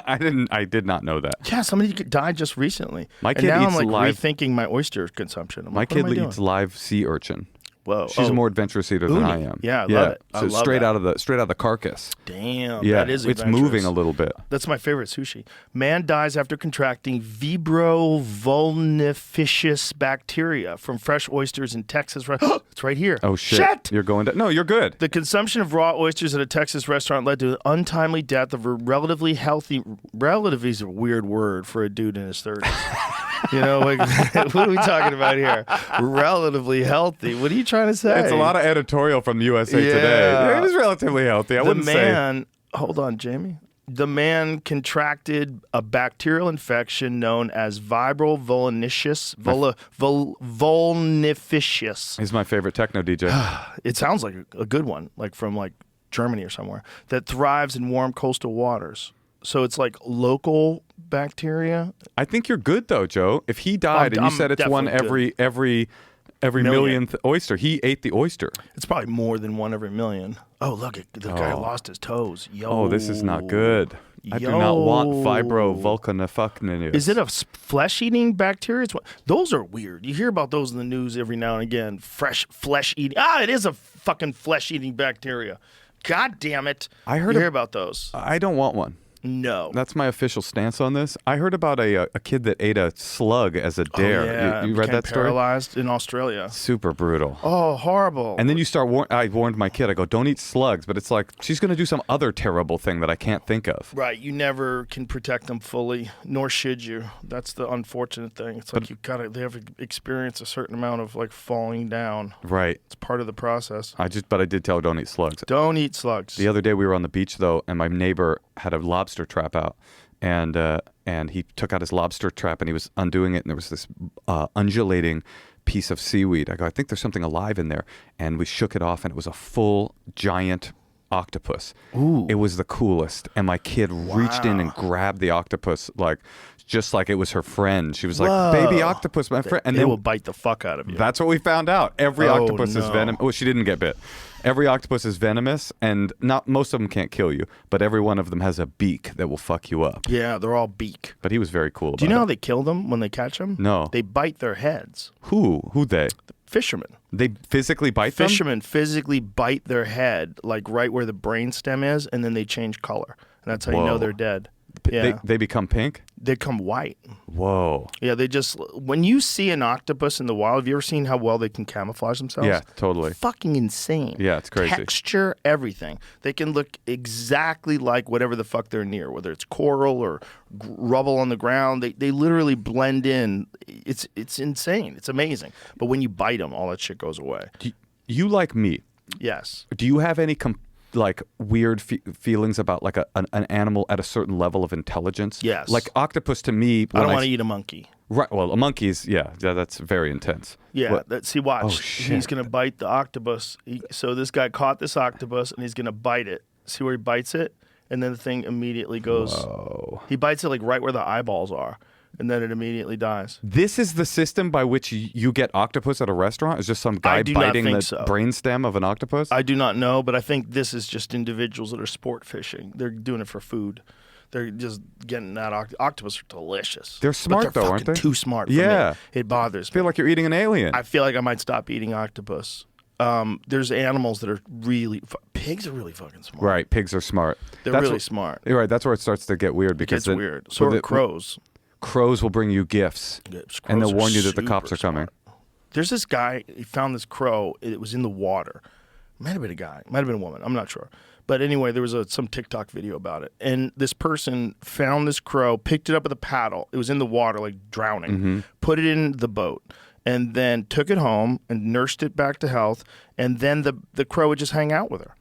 Speaker 4: I did not know that.
Speaker 5: Yeah, somebody died just recently.
Speaker 4: My
Speaker 5: and
Speaker 4: kid
Speaker 5: now
Speaker 4: eats
Speaker 5: I'm like
Speaker 4: live-
Speaker 5: rethinking my oyster consumption. I'm
Speaker 4: My
Speaker 5: like, what
Speaker 4: kid
Speaker 5: am I doing?
Speaker 4: eats live sea urchin.
Speaker 5: Whoa.
Speaker 4: She's a more adventurous eater than I am.
Speaker 5: Yeah, I love it. I
Speaker 4: So
Speaker 5: love
Speaker 4: straight
Speaker 5: that.
Speaker 4: out of the carcass.
Speaker 5: Damn,
Speaker 4: Yeah,
Speaker 5: that is
Speaker 4: it's
Speaker 5: adventurous.
Speaker 4: moving a little bit.
Speaker 5: That's my favorite sushi. Man dies after contracting vibrio-vulnificius bacteria from fresh oysters in Texas. It's right here.
Speaker 4: Oh shit! You're going to. No, you're good.
Speaker 5: The consumption of raw oysters at a Texas restaurant led to the untimely death of a relatively healthy. Relatively is a weird word for a dude in his 30s. You know, like, what are we talking about here? Relatively healthy. What are you trying to say?
Speaker 4: It's a lot of editorial from the USA Today. It is relatively healthy. I wouldn't say.
Speaker 5: Hold on, Jamie. The man contracted a bacterial infection known as vulnificius.
Speaker 4: He's my favorite techno DJ.
Speaker 5: It sounds like a good one, like from like Germany or somewhere, that thrives in warm coastal waters. So it's like local bacteria.
Speaker 4: I think you're good though, Joe. If he died and you said it's one every millionth oyster, he ate the oyster.
Speaker 5: It's probably more than one every million. Oh, look, the guy lost his toes. Yo.
Speaker 4: Oh, this is not good. I do not want fibrovulcanifuckinus.
Speaker 5: Is it a flesh-eating bacteria? Those are weird. You hear about those in the news every now and again. Fresh flesh-eating. It is a fucking flesh-eating bacteria. God damn it.
Speaker 4: I heard
Speaker 5: you hear about those.
Speaker 4: I don't want one.
Speaker 5: No.
Speaker 4: That's my official stance on this. I heard about a kid that ate a slug as a dare.
Speaker 5: Oh, yeah.
Speaker 4: You read that story?
Speaker 5: Paralyzed in Australia.
Speaker 4: Super brutal.
Speaker 5: Oh, horrible.
Speaker 4: And then you start, I warned my kid, I go, don't eat slugs. But it's like, she's going to do some other terrible thing that I can't think of.
Speaker 5: Right. You never can protect them fully, nor should you. That's the unfortunate thing. It's like they have to experience a certain amount of like falling down.
Speaker 4: Right.
Speaker 5: It's part of the process.
Speaker 4: But I did tell her, don't eat slugs.
Speaker 5: Don't eat slugs.
Speaker 4: The other day we were on the beach though, and my neighbor had a lobster trap out. And he took out his lobster trap and he was undoing it, and there was this undulating piece of seaweed. I go, I think there's something alive in there. And we shook it off, and it was a full giant octopus.
Speaker 5: Ooh.
Speaker 4: It was the coolest. And my kid reached in and grabbed the octopus just like it was her friend. She was like, baby octopus, my friend. And
Speaker 5: they
Speaker 4: then
Speaker 5: will bite the fuck out of you.
Speaker 4: That's what we found out. Every octopus is venomous. Well, she didn't get bit. Every octopus is venomous, and most of them can't kill you, but every one of them has a beak that will fuck you up.
Speaker 5: Yeah, they're all beak.
Speaker 4: But he was very cool about it.
Speaker 5: Do you know how they kill them when they catch them?
Speaker 4: No.
Speaker 5: They bite their heads.
Speaker 4: Who they?
Speaker 5: The fishermen.
Speaker 4: They physically bite them?
Speaker 5: Fishermen physically bite their head, like right where the brainstem is, and then they change color. And that's how you know they're dead. Yeah.
Speaker 4: They become pink?
Speaker 5: They become white.
Speaker 4: Whoa.
Speaker 5: Yeah, when you see an octopus in the wild, have you ever seen how well they can camouflage themselves?
Speaker 4: Yeah, totally.
Speaker 5: Fucking insane.
Speaker 4: Yeah, it's crazy.
Speaker 5: Texture, everything. They can look exactly like whatever the fuck they're near, whether it's coral or rubble on the ground. They literally blend in. It's insane. It's amazing. But when you bite them, all that shit goes away.
Speaker 4: Do you like meat?
Speaker 5: Yes.
Speaker 4: Do you have any weird feelings about like an animal at a certain level of intelligence?
Speaker 5: Yes.
Speaker 4: Like octopus to me.
Speaker 5: I don't want to eat a monkey.
Speaker 4: Right. Well, a monkey's, that's very intense.
Speaker 5: Yeah. Watch.
Speaker 4: Oh, shit.
Speaker 5: He's going to bite the octopus. So this guy caught this octopus and he's going to bite it. See where he bites it? And then the thing immediately goes.
Speaker 4: Whoa.
Speaker 5: He bites it like right where the eyeballs are. And then it immediately dies.
Speaker 4: This is the system by which you get octopus at a restaurant? Is just some guy biting the brainstem of an octopus?
Speaker 5: I do not know, but I think this is just individuals that are sport fishing. They're doing it for food. They're just getting that octopus are delicious.
Speaker 4: They're smart
Speaker 5: though,
Speaker 4: aren't they?
Speaker 5: Too smart. For
Speaker 4: yeah,
Speaker 5: me. It bothers me.
Speaker 4: I feel like you're eating an alien.
Speaker 5: I feel like I might stop eating octopus. There's animals that are really pigs are really fucking smart.
Speaker 4: Right, pigs are smart.
Speaker 5: They're really smart.
Speaker 4: You're right. That's where it starts to get weird because
Speaker 5: it gets weird. So are crows.
Speaker 4: Crows will bring you gifts, and they'll warn you that the cops are coming.
Speaker 5: There's this guy. He found this crow. It was in the water. Might have been a guy. Might have been a woman. I'm not sure. But anyway, there was some TikTok video about it. And this person found this crow, picked it up with a paddle. It was in the water, like drowning. Put it in the boat, and then took it home and nursed it back to health. And then the crow would just hang out with her.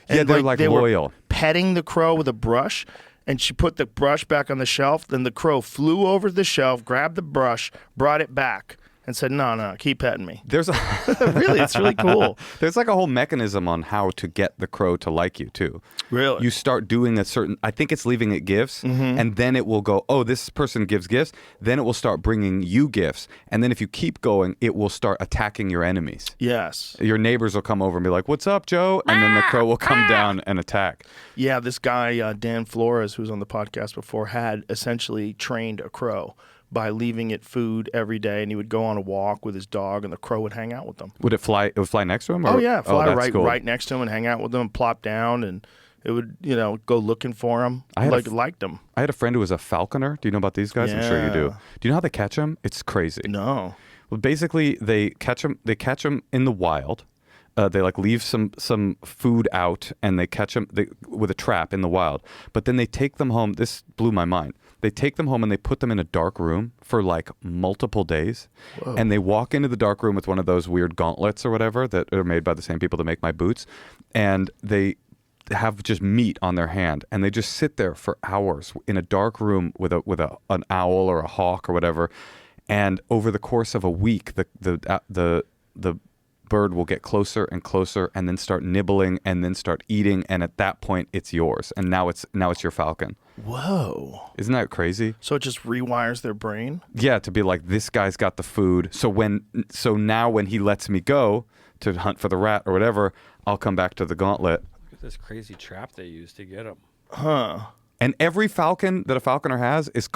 Speaker 5: And
Speaker 4: yeah, they're like
Speaker 5: they
Speaker 4: loyal.
Speaker 5: Were petting the crow with a brush. And she put the brush back on the shelf. Then the crow flew over the shelf, grabbed the brush, brought it back, and said, no, keep petting me.
Speaker 4: There's
Speaker 5: really, it's really cool.
Speaker 4: There's like a whole mechanism on how to get the crow to like you too.
Speaker 5: Really?
Speaker 4: You start doing I think it's leaving it gifts, and then it will go, oh, this person gives gifts. Then it will start bringing you gifts. And then if you keep going, it will start attacking your enemies.
Speaker 5: Yes.
Speaker 4: Your neighbors will come over and be like, what's up, Joe? And then the crow will come down and attack.
Speaker 5: Yeah, this guy, Dan Flores, who was on the podcast before, had essentially trained a crow by leaving it food every day, and he would go on a walk with his dog, and the crow would hang out with them.
Speaker 4: Would it fly? It would fly next to him? Or?
Speaker 5: Oh yeah, fly
Speaker 4: that's cool.
Speaker 5: right next to him and hang out with them, and plop down, and it would go looking for him. Liked him.
Speaker 4: I had a friend who was a falconer. Do you know about these guys? I'm sure you do. Do you know how they catch them? It's crazy.
Speaker 5: No.
Speaker 4: Well, basically, they catch them. They catch them in the wild. They like leave some food out, and they catch them with a trap in the wild. But then they take them home. This blew my mind. They take them home and they put them in a dark room for like multiple days. Whoa. And they walk into the dark room with one of those weird gauntlets or whatever that are made by the same people that make my boots, and they have just meat on their hand, and they just sit there for hours in a dark room with an owl or a hawk or whatever. And over the course of a week, the bird will get closer and closer, and then start nibbling, and then start eating, and at that point, it's yours. And now it's your falcon.
Speaker 5: Whoa!
Speaker 4: Isn't that crazy?
Speaker 5: So it just rewires their brain.
Speaker 4: Yeah, to be like, this guy's got the food. So now when he lets me go to hunt for the rat or whatever, I'll come back to the gauntlet.
Speaker 6: Look at this crazy trap they use to get him.
Speaker 5: Huh.
Speaker 4: And every falcon that a falconer has is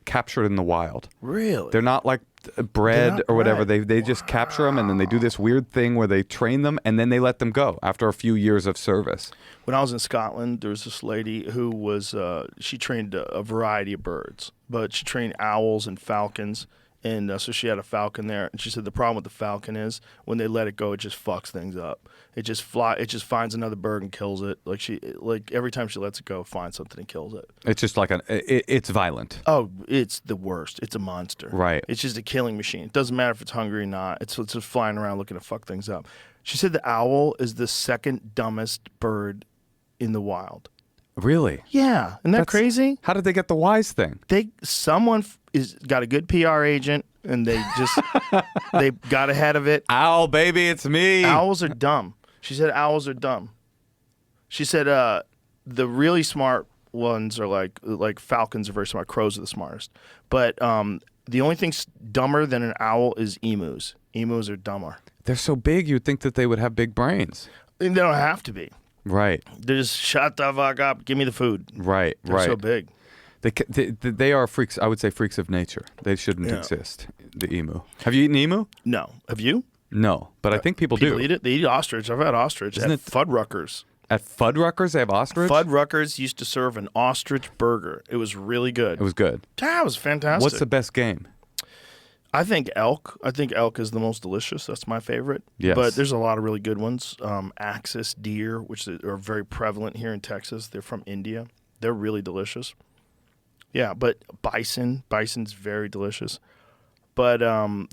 Speaker 4: captured in the wild.
Speaker 5: Really?
Speaker 4: They're not like bred or whatever. They just capture them, and then they do this weird thing where they train them, and then they let them go after a few years of service.
Speaker 5: When I was in Scotland, there was this lady who was she trained a variety of birds, but she trained owls and falcons. And so she had a falcon there, and she said the problem with the falcon is when they let it go, it just fucks things up. It just finds another bird and kills it. Like every time she lets it go, it finds something and kills it.
Speaker 4: It's just like it's violent.
Speaker 5: Oh, it's the worst. It's a monster.
Speaker 4: Right.
Speaker 5: It's just a killing machine. It doesn't matter if it's hungry or not. It's just flying around looking to fuck things up. She said the owl is the second dumbest bird in the wild.
Speaker 4: Really?
Speaker 5: Yeah. Isn't that crazy?
Speaker 4: How did they get the wise thing?
Speaker 5: Someone got a good PR agent, and they just they got ahead of it.
Speaker 4: Owl, baby, it's me.
Speaker 5: Owls are dumb. She said owls are dumb. She said the really smart ones are like falcons are very smart. Crows are the smartest. But the only thing dumber than an owl is emus. Emus are dumber.
Speaker 4: They're so big, you'd think that they would have big brains.
Speaker 5: And they don't have to be.
Speaker 4: Right.
Speaker 5: They just shut the fuck up. Give me the food.
Speaker 4: Right.
Speaker 5: They're so big.
Speaker 4: They are freaks. I would say freaks of nature. They shouldn't exist. The emu. Have you eaten emu?
Speaker 5: No. Have you?
Speaker 4: No, but I think people do.
Speaker 5: People eat it. They eat ostrich. I've had ostrich at Fuddruckers.
Speaker 4: At Fuddruckers, they have ostrich?
Speaker 5: Fuddruckers used to serve an ostrich burger. It was really good.
Speaker 4: It was good.
Speaker 5: Yeah, it was fantastic.
Speaker 4: What's the best game?
Speaker 5: I think elk. I think elk is the most delicious. That's my favorite.
Speaker 4: Yes.
Speaker 5: But there's a lot of really good ones. Axis deer, which are very prevalent here in Texas. They're from India. They're really delicious. Yeah, but bison's very delicious. But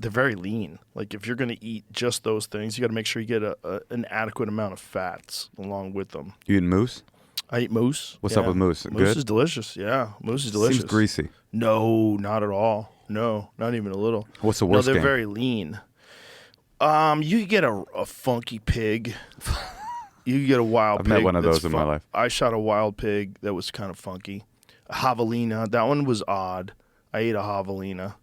Speaker 5: they're very lean. Like if you're going to eat just those things, you got to make sure you get an adequate amount of fats along with them.
Speaker 4: You eat moose?
Speaker 5: I eat moose.
Speaker 4: What's up with moose?
Speaker 5: Moose
Speaker 4: Good?
Speaker 5: is delicious. Yeah, moose is delicious.
Speaker 4: Seems greasy.
Speaker 5: No, not at all. No, not even a little.
Speaker 4: What's the worst
Speaker 5: No, they're
Speaker 4: game?
Speaker 5: very lean. You get a funky pig. You get a wild
Speaker 4: I've
Speaker 5: pig.
Speaker 4: met one of those in my life.
Speaker 5: I shot a wild pig that was kind of funky. A javelina. That one was odd. I ate a javelina.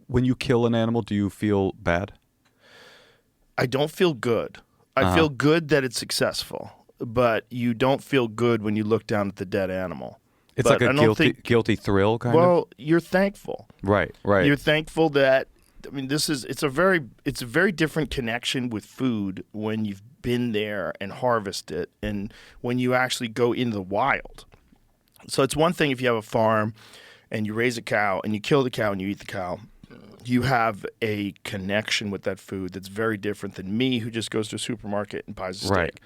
Speaker 4: When you kill an animal, do you feel bad?
Speaker 5: I don't feel good. I feel good that it's successful, but you don't feel good when you look down at the dead animal.
Speaker 4: It's
Speaker 5: But
Speaker 4: like a guilty thrill kind of?
Speaker 5: Well, you're thankful.
Speaker 4: Right.
Speaker 5: You're thankful that it's a very different connection with food when you've been there and harvest it and when you actually go into the wild. So it's one thing if you have a farm and you raise a cow and you kill the cow and you eat the cow. You have a connection with that food that's very different than me who just goes to a supermarket and buys a steak.
Speaker 4: Right.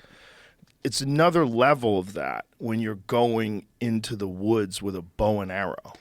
Speaker 5: It's another level of that when you're going into the woods with a bow and arrow.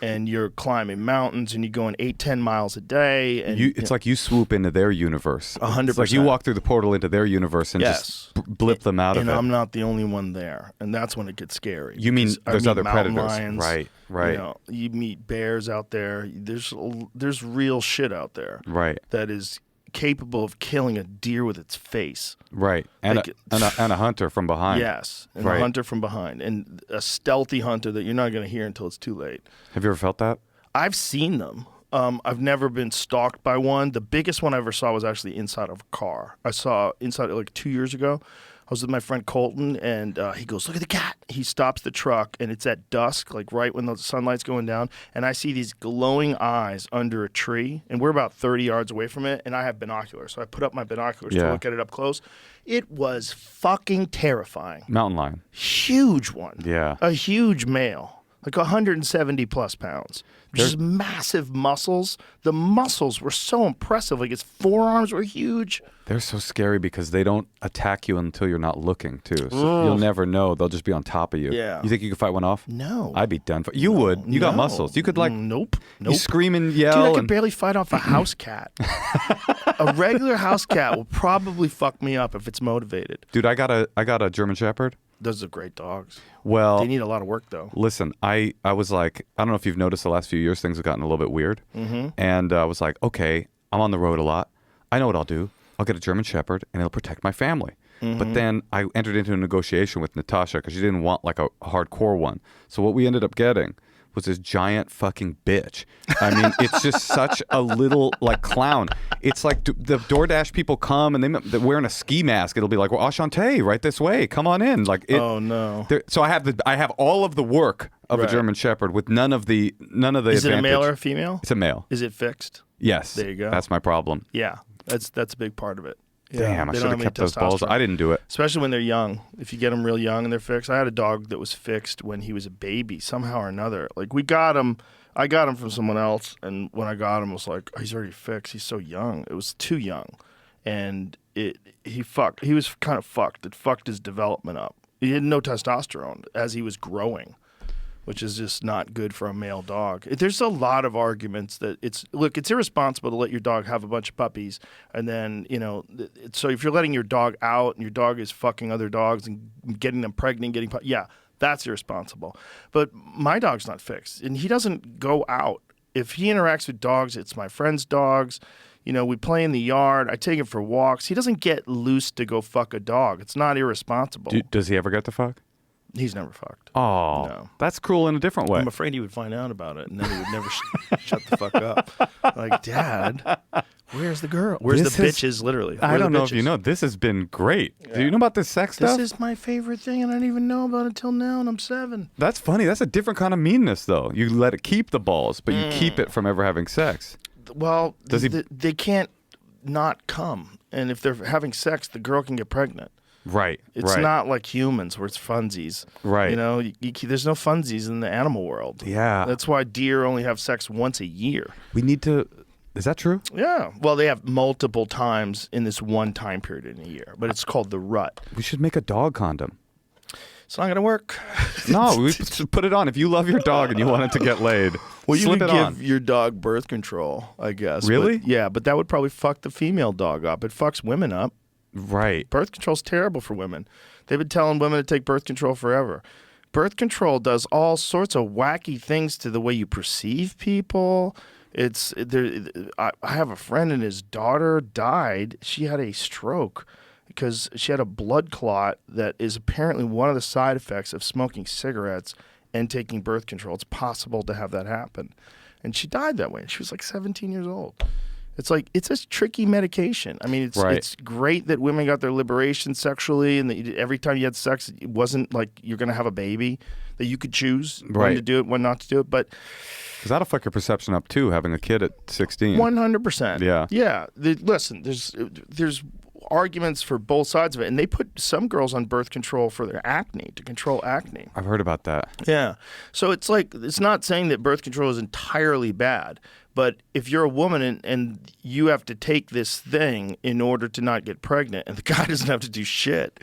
Speaker 5: And you're climbing mountains, and you're going 8-10 miles a day. And
Speaker 4: it's like you swoop into their universe.
Speaker 5: 100%.
Speaker 4: It's like you walk through the portal into their universe and
Speaker 5: Yes.
Speaker 4: just blip them out of it.
Speaker 5: And I'm not the only one there, and that's when it gets scary.
Speaker 4: You mean
Speaker 5: because I
Speaker 4: there's
Speaker 5: meet
Speaker 4: other
Speaker 5: mountain
Speaker 4: predators.
Speaker 5: lions,
Speaker 4: Right.
Speaker 5: You meet bears out there. There's real shit out there.
Speaker 4: Right.
Speaker 5: That is capable of killing a deer with its face.
Speaker 4: Right. And,
Speaker 5: Like,
Speaker 4: a hunter from behind.
Speaker 5: Yes, and
Speaker 4: Right.
Speaker 5: a hunter from behind, and a stealthy hunter that you're not going to hear until it's too late.
Speaker 4: Have you ever felt that?
Speaker 5: I've seen them. I've never been stalked by one. The biggest one I ever saw was actually inside of a car. I saw inside like 2 years ago. I was with my friend Colton, and he goes, "Look at the cat." He stops the truck, and it's at dusk, like right when the sunlight's going down, and I see these glowing eyes under a tree, and we're about 30 yards away from it, and I have binoculars, so I put up my binoculars to look at it up close. It was fucking terrifying.
Speaker 4: Mountain lion.
Speaker 5: Huge one.
Speaker 4: Yeah.
Speaker 5: A huge male, like 170 plus pounds. Just massive muscles. The muscles were so impressive. Like his forearms were huge.
Speaker 4: They're so scary because they don't attack you until you're not looking, too. So you'll never know. They'll just be on top of you.
Speaker 5: Yeah.
Speaker 4: You think you could fight one off?
Speaker 5: No.
Speaker 4: I'd be done for. You would. You got muscles. You could like.
Speaker 5: Nope.
Speaker 4: You scream and yell.
Speaker 5: Dude, I could barely fight off a house cat. A regular house cat will probably fuck me up if it's motivated.
Speaker 4: Dude, I got a German Shepherd.
Speaker 5: Those are great dogs.
Speaker 4: Well,
Speaker 5: They need a lot of work, though.
Speaker 4: listen, I was like, I don't know if you've noticed the last few years things have gotten a little bit weird. Mm-hmm. And I was like, okay, I'm on the road a lot. I know what I'll do. I'll get a German Shepherd and it'll protect my family. Mm-hmm. But then I entered into a negotiation with Natasha because she didn't want like a hardcore one. So what we ended up getting was this giant fucking bitch. I mean, it's just such a little like clown. It's like the DoorDash people come and they're wearing a ski mask. It'll be like, well, Ashante, right this way. Come on in. Like,
Speaker 5: Oh no.
Speaker 4: so I have all of the work of
Speaker 5: Right.
Speaker 4: a German Shepherd with none of the
Speaker 5: Is it a male
Speaker 4: advantage.
Speaker 5: or a female?
Speaker 4: It's a male.
Speaker 5: Is it fixed?
Speaker 4: Yes.
Speaker 5: There you go.
Speaker 4: That's my problem.
Speaker 5: Yeah, that's a big part of it. Yeah,
Speaker 4: Damn, I
Speaker 5: they
Speaker 4: should
Speaker 5: don't
Speaker 4: have
Speaker 5: any
Speaker 4: kept those balls.
Speaker 5: testosterone.
Speaker 4: I didn't do it.
Speaker 5: Especially when they're young. If you get them real young and they're fixed. I had a dog that was fixed when he was a baby, somehow or another. Like, we got him. I got him from someone else, and when I got him, it was like, oh, he's already fixed. He's so young. It was too young. And he was kind of fucked. It fucked his development up. He had no testosterone as he was growing, which is just not good for a male dog. There's a lot of arguments that it's irresponsible to let your dog have a bunch of puppies, and then, so if you're letting your dog out and your dog is fucking other dogs and getting them pregnant, that's irresponsible. But my dog's not fixed, and he doesn't go out. If he interacts with dogs, it's my friend's dogs. We play in the yard. I take him for walks. He doesn't get loose to go fuck a dog. It's not irresponsible.
Speaker 4: Does he ever get the fuck?
Speaker 5: He's never fucked.
Speaker 4: Oh,
Speaker 5: No.
Speaker 4: That's cruel in a different way.
Speaker 5: I'm afraid he would find out about it, and then he would never shut the fuck up. Like, Dad, where's the girl? Where's
Speaker 4: This
Speaker 5: the
Speaker 4: is-
Speaker 5: bitches, literally? Where
Speaker 4: I
Speaker 5: are the
Speaker 4: don't know if you
Speaker 5: bitches?
Speaker 4: know. This has been great. Do you know about this sex stuff?
Speaker 5: This is my favorite thing, and I didn't even know about it until now, and I'm 7.
Speaker 4: That's funny. That's a different kind of meanness, though. You let it keep the balls, but you keep it from ever having sex.
Speaker 5: Well,
Speaker 4: Does he-
Speaker 5: they can't not come, and if they're having sex, the girl can get pregnant.
Speaker 4: Right.
Speaker 5: It's
Speaker 4: right.
Speaker 5: not like humans where it's funsies.
Speaker 4: Right.
Speaker 5: There's no funsies in the animal world.
Speaker 4: Yeah.
Speaker 5: That's why deer only have sex once a year.
Speaker 4: We need to. Is that true?
Speaker 5: Yeah. Well, they have multiple times in this one time period in a year, but it's called the rut.
Speaker 4: We should make a dog condom.
Speaker 5: It's not going to work.
Speaker 4: No, we should put it on. If you love your dog and you want it to get laid,
Speaker 5: Well, you
Speaker 4: slip
Speaker 5: could
Speaker 4: it
Speaker 5: give
Speaker 4: on.
Speaker 5: your dog birth control, I guess.
Speaker 4: Really?
Speaker 5: But, yeah, but that would probably fuck the female dog up. It fucks women up.
Speaker 4: Right.
Speaker 5: Birth control's terrible for women. They've been telling women to take birth control forever. Birth control does all sorts of wacky things to the way you perceive people. I have a friend and his daughter died. She had a stroke because she had a blood clot that is apparently one of the side effects of smoking cigarettes and taking birth control. It's possible to have that happen. And she died that way. She was like 17 years old. It's like, it's a tricky medication. I mean, it's great that women got their liberation sexually, and that every time you had sex, it wasn't like you're going to have a baby, that you could choose when to do it, when not to do it. But
Speaker 4: Because that'll fuck your perception up too, having a kid at 16.
Speaker 5: 100%.
Speaker 4: Yeah.
Speaker 5: Yeah. Listen, there's arguments for both sides of it, and they put some girls on birth control for their acne, to control acne.
Speaker 4: I've heard about that.
Speaker 5: Yeah. So it's like, it's not saying that birth control is entirely bad, but if you're a woman and you have to take this thing in order to not get pregnant, and the guy doesn't have to do shit,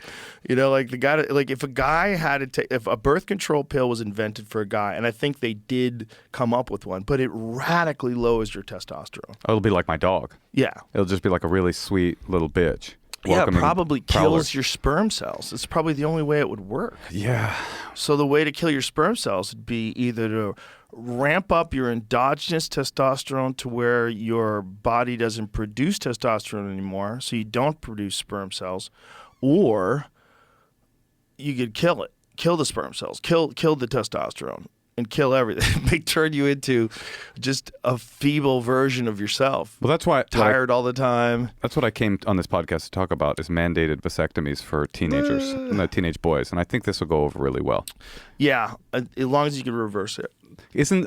Speaker 5: like the guy, like if a guy had to take, if a birth control pill was invented for a guy, and I think they did come up with one, but it radically lowers your testosterone.
Speaker 4: It'll be like my dog.
Speaker 5: Yeah.
Speaker 4: It'll just be like a really sweet little bitch.
Speaker 5: Yeah, it
Speaker 4: welcoming
Speaker 5: probably
Speaker 4: prowler.
Speaker 5: kills your sperm cells. It's probably the only way it would work.
Speaker 4: Yeah.
Speaker 5: So the way to kill your sperm cells would be either to ramp up your endogenous testosterone to where your body doesn't produce testosterone anymore, so you don't produce sperm cells, or you could kill it, kill the sperm cells, kill the testosterone. and kill everything. They turn you into just a feeble version of yourself.
Speaker 4: Well, that's why
Speaker 5: Tired all the time.
Speaker 4: That's what I came on this podcast to talk about is mandated vasectomies for teenagers, teenage boys, and I think this will go over really well.
Speaker 5: Yeah, as long as you can reverse it.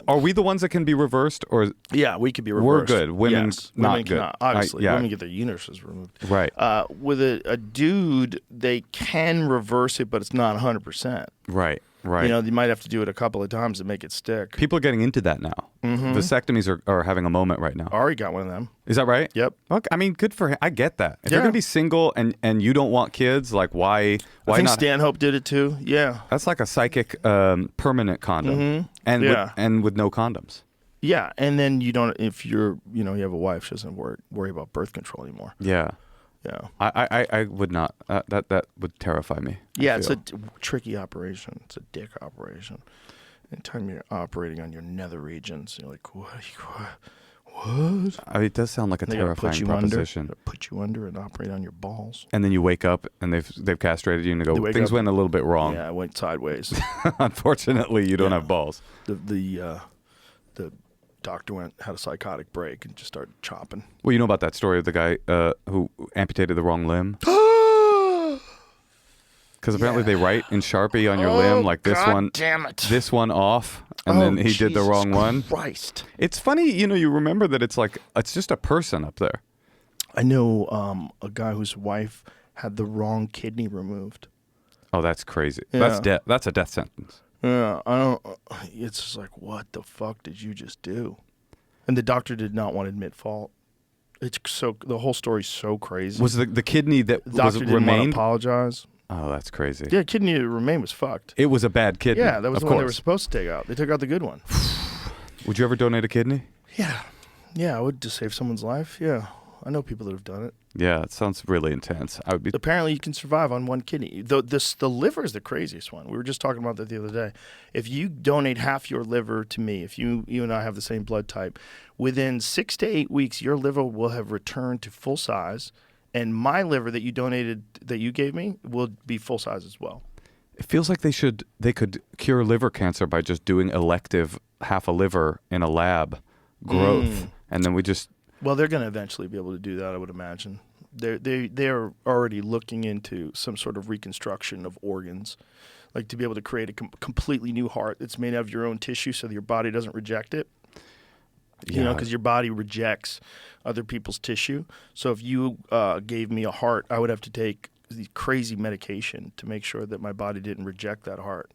Speaker 4: Are we the ones that can be reversed, or
Speaker 5: Yeah, we could be
Speaker 4: we're
Speaker 5: reversed.
Speaker 4: good? Women
Speaker 5: Yes.
Speaker 4: not
Speaker 5: Women
Speaker 4: good.
Speaker 5: cannot. Obviously,
Speaker 4: yeah.
Speaker 5: women get their uteruses removed.
Speaker 4: Right.
Speaker 5: With a dude, they can reverse it, but it's not 100%.
Speaker 4: Right. Right.
Speaker 5: You know, you might have to do it a couple of times to make it stick.
Speaker 4: People are getting into that now.
Speaker 5: Mm-hmm.
Speaker 4: Vasectomies are having a moment right now.
Speaker 5: Ari got one of them.
Speaker 4: Is that right?
Speaker 5: Yep.
Speaker 4: Okay. I mean, good for him. I get that. If
Speaker 5: Yeah.
Speaker 4: you're gonna be single and you don't want kids, like why
Speaker 5: I think
Speaker 4: not?
Speaker 5: Stanhope did it too. Yeah.
Speaker 4: That's like a psychic permanent condom, and
Speaker 5: Yeah.
Speaker 4: with no condoms.
Speaker 5: Yeah, and then you don't. If you're, you have a wife, she doesn't worry about birth control anymore.
Speaker 4: Yeah.
Speaker 5: Yeah.
Speaker 4: I would not. That would terrify me.
Speaker 5: Yeah, it's a tricky operation. It's a dick operation. Anytime you're operating on your nether regions, you're like, what? What?
Speaker 4: I mean, it does sound like a
Speaker 5: They gotta
Speaker 4: terrifying
Speaker 5: put you
Speaker 4: proposition.
Speaker 5: under. Put you under and operate on your balls.
Speaker 4: And then you wake up and they've castrated you and
Speaker 5: They
Speaker 4: go,
Speaker 5: wake
Speaker 4: things
Speaker 5: up-
Speaker 4: went a little bit wrong.
Speaker 5: Yeah, I went sideways.
Speaker 4: Unfortunately, you don't
Speaker 5: Yeah.
Speaker 4: have balls.
Speaker 5: The doctor had a psychotic break and just started chopping.
Speaker 4: Well, you know about that story of the guy who amputated the wrong limb? Because apparently they write in Sharpie on your limb like this
Speaker 5: God
Speaker 4: one,
Speaker 5: damn it.
Speaker 4: this one off, and then he did the
Speaker 5: Jesus
Speaker 4: wrong one.
Speaker 5: Christ.
Speaker 4: It's funny, you remember that it's just a person up there.
Speaker 5: I know a guy whose wife had the wrong kidney removed.
Speaker 4: Oh, that's crazy.
Speaker 5: Yeah.
Speaker 4: That's a death sentence.
Speaker 5: Yeah, I don't. It's just like, what the fuck did you just do? And the doctor did not want to admit fault. It's the whole story's so crazy.
Speaker 4: Was the kidney that
Speaker 5: the doctor didn't want to
Speaker 4: remained?
Speaker 5: apologize.
Speaker 4: Oh, that's crazy.
Speaker 5: Yeah, kidney that remained was fucked.
Speaker 4: It was a bad kidney.
Speaker 5: Yeah, that was
Speaker 4: of
Speaker 5: the one they were
Speaker 4: course.
Speaker 5: supposed to take out. They took out the good one.
Speaker 4: Would you ever donate a kidney?
Speaker 5: Yeah, I would to save someone's life. Yeah, I know people that have done it.
Speaker 4: Yeah, it sounds really intense. I would be.
Speaker 5: Apparently, you can survive on one kidney. The liver is the craziest one. We were just talking about that the other day. If you donate half your liver to me, if you and I have the same blood type, within 6 to 8 weeks, your liver will have returned to full size, and my liver that you gave me will be full size as well.
Speaker 4: It feels like they could cure liver cancer by just doing elective half a liver in a lab growth, and then we just.
Speaker 5: Well, they're going to eventually be able to do that, I would imagine. They're already looking into some sort of reconstruction of organs, like to be able to create a completely new heart that's made out of your own tissue, so that your body doesn't reject it. You know, because your body rejects other people's tissue. So if you gave me a heart, I would have to take crazy medication to make sure that my body didn't reject that heart.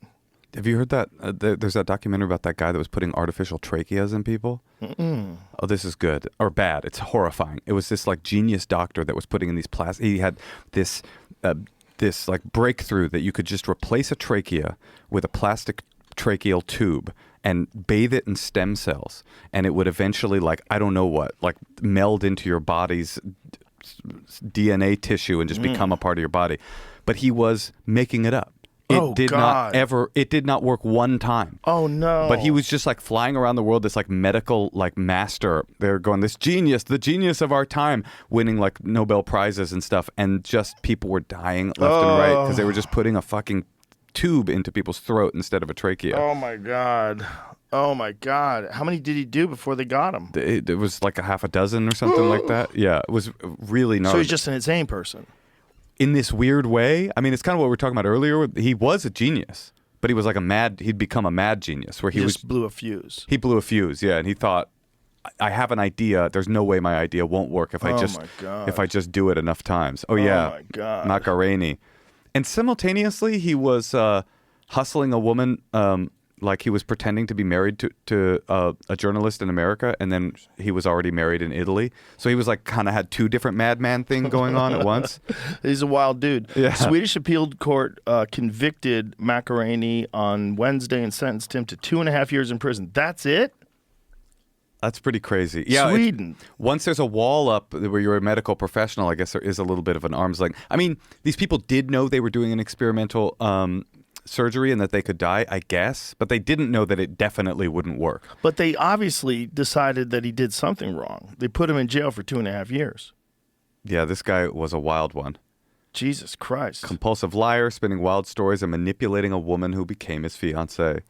Speaker 4: Have you heard that? There's that documentary about that guy that was putting artificial tracheas in people. Oh, this is good or bad. It's horrifying. It was this like genius doctor that was putting in these plastic. He had this like breakthrough that you could just replace a trachea with a plastic tracheal tube and bathe it in stem cells, and it would eventually like meld into your body's DNA tissue and just become a part of your body. But he was making it up. It did not work one time.
Speaker 5: Oh no.
Speaker 4: But he was just like flying around the world, this like medical like master. They're going, this genius, the genius of our time, winning like Nobel Prizes and stuff. And just people were dying left and right because they were just putting a fucking tube into people's throat instead of a trachea.
Speaker 5: Oh my God. How many did he do before they got him?
Speaker 4: It was like a half a dozen or something like that. Yeah, it was really gnarly.
Speaker 5: So he's just an insane person.
Speaker 4: In this weird way. I mean, it's kind of what we were talking about earlier. He was a genius, but he was like he'd become a mad genius where
Speaker 5: He just blew a fuse.
Speaker 4: He blew a fuse, yeah, and he thought, I have an idea. There's no way my idea won't work if I just do it enough times. Oh yeah,
Speaker 5: my God.
Speaker 4: Macaroni. And simultaneously, he was hustling a woman, like he was pretending to be married to a journalist in America, and then he was already married in Italy. So he was like kind of had two different madman thing going on at once.
Speaker 5: He's a wild dude.
Speaker 4: Yeah.
Speaker 5: Swedish appeal court convicted Macaroni on Wednesday and sentenced him to 2.5 years in prison. That's it?
Speaker 4: That's pretty crazy. Yeah,
Speaker 5: Sweden.
Speaker 4: Once there's a wall up where you're a medical professional, I guess there is a little bit of an arm's length. I mean, these people did know they were doing an experimental surgery and that they could die, I guess, but they didn't know that it definitely wouldn't work.
Speaker 5: But they obviously decided that he did something wrong. They put him in jail for 2.5 years.
Speaker 4: Yeah, this guy was a wild one.
Speaker 5: Jesus Christ.
Speaker 4: Compulsive liar, spinning wild stories, and manipulating a woman who became his fiancée.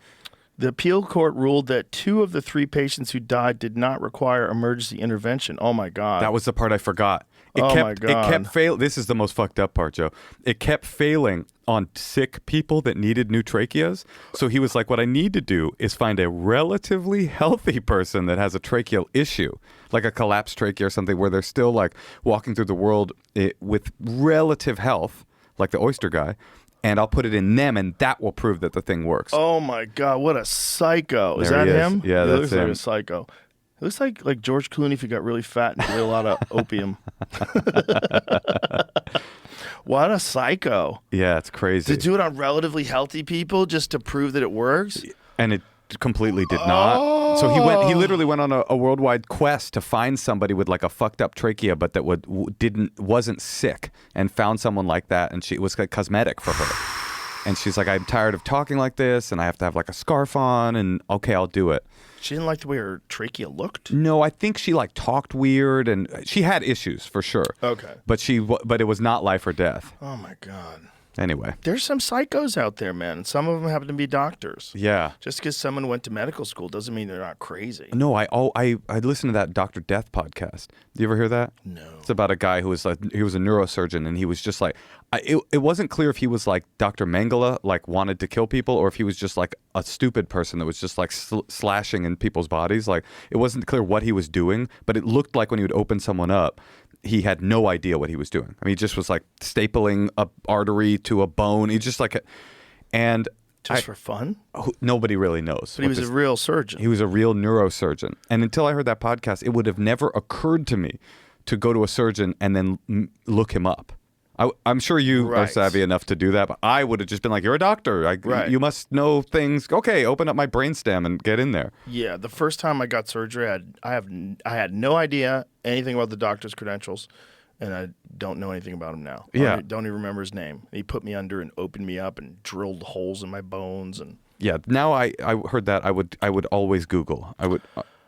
Speaker 5: The appeal court ruled that 2 of the 3 patients who died did not require emergency intervention. Oh my God.
Speaker 4: That was the part I forgot.
Speaker 5: My God.
Speaker 4: It kept failing. This is the most fucked up part, Joe. It kept failing on sick people that needed new tracheas. So he was like, what I need to do is find a relatively healthy person that has a tracheal issue, like a collapsed trachea or something, where they're still like walking through the world with relative health, like the oyster guy. And I'll put it in them, and that will prove that the thing works.
Speaker 5: Oh my God, what a psycho. Is
Speaker 4: There
Speaker 5: that
Speaker 4: he is.
Speaker 5: him?
Speaker 4: Yeah,
Speaker 5: he
Speaker 4: that's
Speaker 5: looks
Speaker 4: him.
Speaker 5: like a psycho. It looks like George Clooney if he got really fat and did a lot of opium. What a psycho.
Speaker 4: Yeah, it's crazy.
Speaker 5: To do it on relatively healthy people just to prove that it works?
Speaker 4: And it completely did not. So he literally went on a worldwide quest to find somebody with like a fucked up trachea, but that wasn't sick, and found someone like that, and it was like cosmetic for her. And she's like, I'm tired of talking like this, and I have to have like a scarf on, and okay, I'll do it.
Speaker 5: She didn't like the way her trachea looked?
Speaker 4: No, I think she like talked weird, and she had issues for sure.
Speaker 5: Okay.
Speaker 4: But it was not life or death.
Speaker 5: Oh my God.
Speaker 4: Anyway.
Speaker 5: There's some psychos out there, man. And some of them happen to be doctors.
Speaker 4: Yeah.
Speaker 5: Just because someone went to medical school doesn't mean they're not crazy.
Speaker 4: No, I listened to that Dr. Death podcast. Do you ever hear that?
Speaker 5: No.
Speaker 4: It's about a guy who was like, he was a neurosurgeon, and he was just like, it wasn't clear if he was like Dr. Mengele, like wanted to kill people, or if he was just like a stupid person that was just like slashing in people's bodies. Like it wasn't clear what he was doing, but it looked like when he would open someone up, he had no idea what he was doing. I mean, he just was like stapling a artery to a bone. He just like, and
Speaker 5: Just for fun?
Speaker 4: nobody really knows.
Speaker 5: But he was a real surgeon.
Speaker 4: He was a real neurosurgeon. And until I heard that podcast, it would have never occurred to me to go to a surgeon and then look him up. I'm sure you are
Speaker 5: Right.
Speaker 4: savvy enough to do that, but I would have just been like, you're a doctor.
Speaker 5: Right.
Speaker 4: You must know things. Okay, open up my brainstem and get in there.
Speaker 5: Yeah, the first time I got surgery, I had no idea anything about the doctor's credentials, and I don't know anything about him now.
Speaker 4: Yeah.
Speaker 5: Don't even remember his name. He put me under and opened me up and drilled holes in my bones and.
Speaker 4: Yeah, now I heard that I would always Google.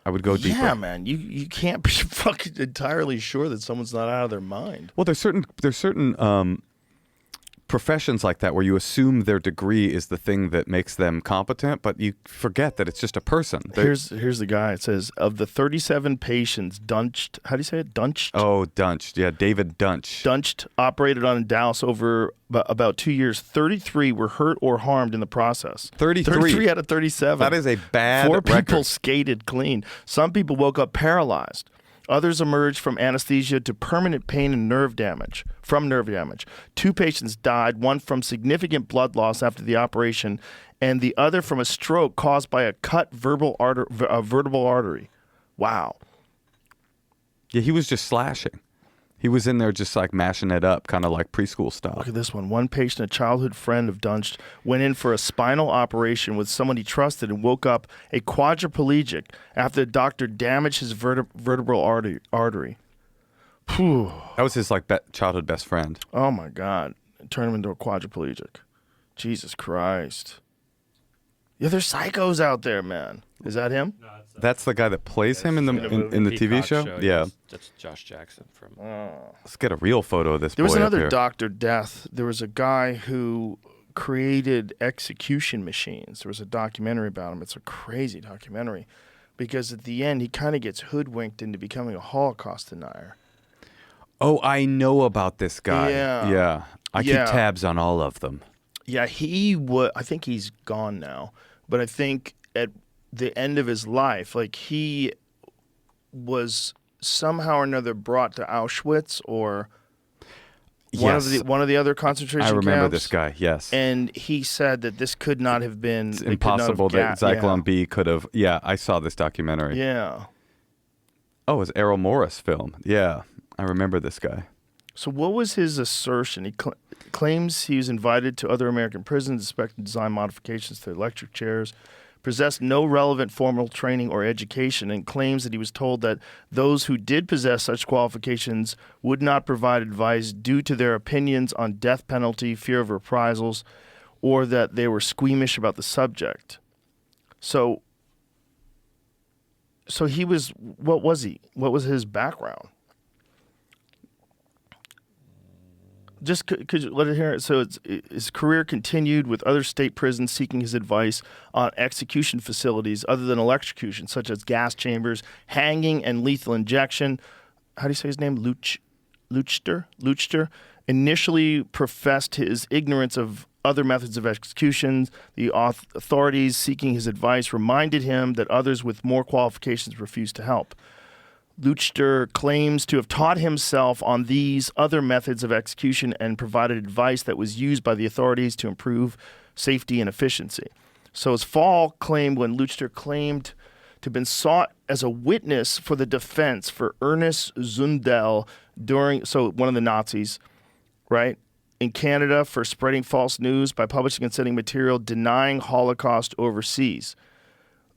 Speaker 4: I would go deeper.
Speaker 5: Yeah, man, you can't be fucking entirely sure that someone's not out of their mind.
Speaker 4: Well, there's certain professions like that where you assume their degree is the thing that makes them competent, but you forget that it's just a person.
Speaker 5: Here's the guy. It says of the 37 patients, Dunched. How do you say it? Dunched.
Speaker 4: Oh, Dunch. Yeah, David Dunch.
Speaker 5: Dunched operated on in Dallas over about 2 years. 33 were hurt or harmed in the process. 33 out of 37.
Speaker 4: That is a bad
Speaker 5: 4 people
Speaker 4: record.
Speaker 5: skated clean. Some people woke up paralyzed. Others emerged from anesthesia to permanent pain and nerve damage. 2 patients died, one from significant blood loss after the operation, and the other from a stroke caused by a cut vertebral artery. Wow.
Speaker 4: Yeah, he was just slashing. He was in there just like mashing it up, kind of like preschool style.
Speaker 5: Look at this one. One patient, a childhood friend of Dunst, went in for a spinal operation with someone he trusted and woke up a quadriplegic after the doctor damaged his vertebral artery. Phew.
Speaker 4: That was his like childhood best friend.
Speaker 5: Oh, my God. Turn him into a quadriplegic. Jesus Christ. Yeah, there's psychos out there, man. Is that him?
Speaker 4: That's the guy that plays him in the TV
Speaker 6: Peacock
Speaker 4: show. Yeah.
Speaker 6: yes. That's Josh Jackson from.
Speaker 4: Let's get a real photo of this.
Speaker 5: There was
Speaker 4: boy up
Speaker 5: another
Speaker 4: here.
Speaker 5: Dr. Death. There was a guy who created execution machines. There was a documentary about him. It's a crazy documentary because at the end, he kind of gets hoodwinked into becoming a Holocaust denier.
Speaker 4: Oh, I know about this guy.
Speaker 5: Yeah.
Speaker 4: Yeah. I
Speaker 5: Yeah.
Speaker 4: keep tabs on all of them.
Speaker 5: Yeah, I think he's gone now, but I think at the end of his life, like he was somehow or another brought to Auschwitz or
Speaker 4: Yes.
Speaker 5: one of the other concentration
Speaker 4: I remember
Speaker 5: camps.
Speaker 4: this guy. Yes.
Speaker 5: And he said that this could not have been
Speaker 4: It's impossible that Zyklon B could have. Yeah, I saw this documentary.
Speaker 5: Yeah.
Speaker 4: Oh, it was Errol Morris film. Yeah, I remember this guy.
Speaker 5: So what was his assertion? He claims he was invited to other American prisons, inspected design modifications to electric chairs, possessed no relevant formal training or education, and claims that he was told that those who did possess such qualifications would not provide advice due to their opinions on death penalty, fear of reprisals, or that they were squeamish about the subject. So he was, what was he? What was his background? Just could you let it hear it? So his career continued with other state prisons seeking his advice on execution facilities other than electrocution, such as gas chambers, hanging, and lethal injection. How do you say his name? Luchter initially professed his ignorance of other methods of execution. The authorities seeking his advice reminded him that others with more qualifications refused to help. Luchter claims to have taught himself on these other methods of execution and provided advice that was used by the authorities to improve safety and efficiency. So his fall claimed when Luchter claimed to have been sought as a witness for the defense for Ernest Zundel one of the Nazis, right, in Canada for spreading false news by publishing and sending material denying Holocaust overseas.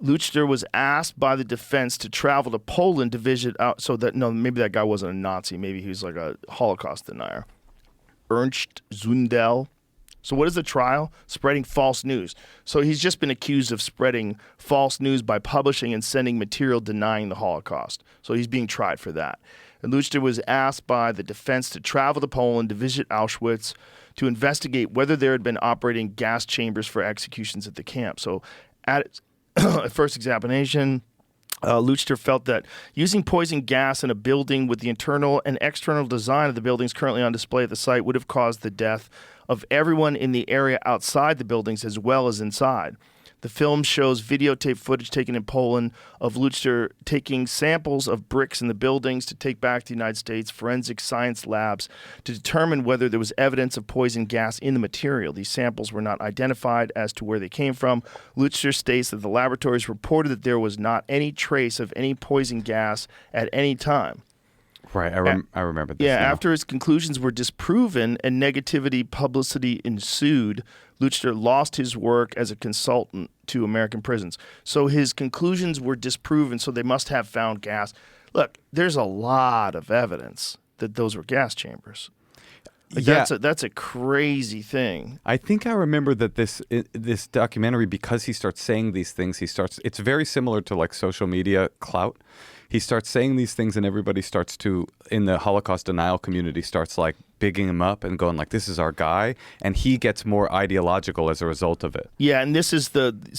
Speaker 5: Luchter was asked by the defense to travel to Poland to visit out, maybe that guy wasn't a Nazi. Maybe he was like a Holocaust denier. Ernst Zundel. So what is the trial? Spreading false news. So he's just been accused of spreading false news by publishing and sending material denying the Holocaust. So he's being tried for that. And Luchter was asked by the defense to travel to Poland to visit Auschwitz to investigate whether there had been operating gas chambers for executions at the camp. So at first examination, Luchter felt that using poison gas in a building with the internal and external design of the buildings currently on display at the site would have caused the death of everyone in the area outside the buildings as well as inside. The film shows videotape footage taken in Poland of Luchter taking samples of bricks in the buildings to take back to the United States forensic science labs to determine whether there was evidence of poison gas in the material. These samples were not identified as to where they came from. Luchter states that the laboratories reported that there was not any trace of any poison gas at any time.
Speaker 4: Right, I remember this.
Speaker 5: Yeah,
Speaker 4: now.
Speaker 5: After his conclusions were disproven and negativity publicity ensued, Luchter lost his work as a consultant to American prisons. So his conclusions were disproven, so they must have found gas. Look, there's a lot of evidence that those were gas chambers. That's a crazy thing.
Speaker 4: I think I remember that this documentary, because he starts saying these things, it's very similar to like social media clout. He starts saying these things and everybody starts to, in the Holocaust denial community, starts like bigging him up and going like, this is our guy. And he gets more ideological as a result of it.
Speaker 5: Yeah, and this is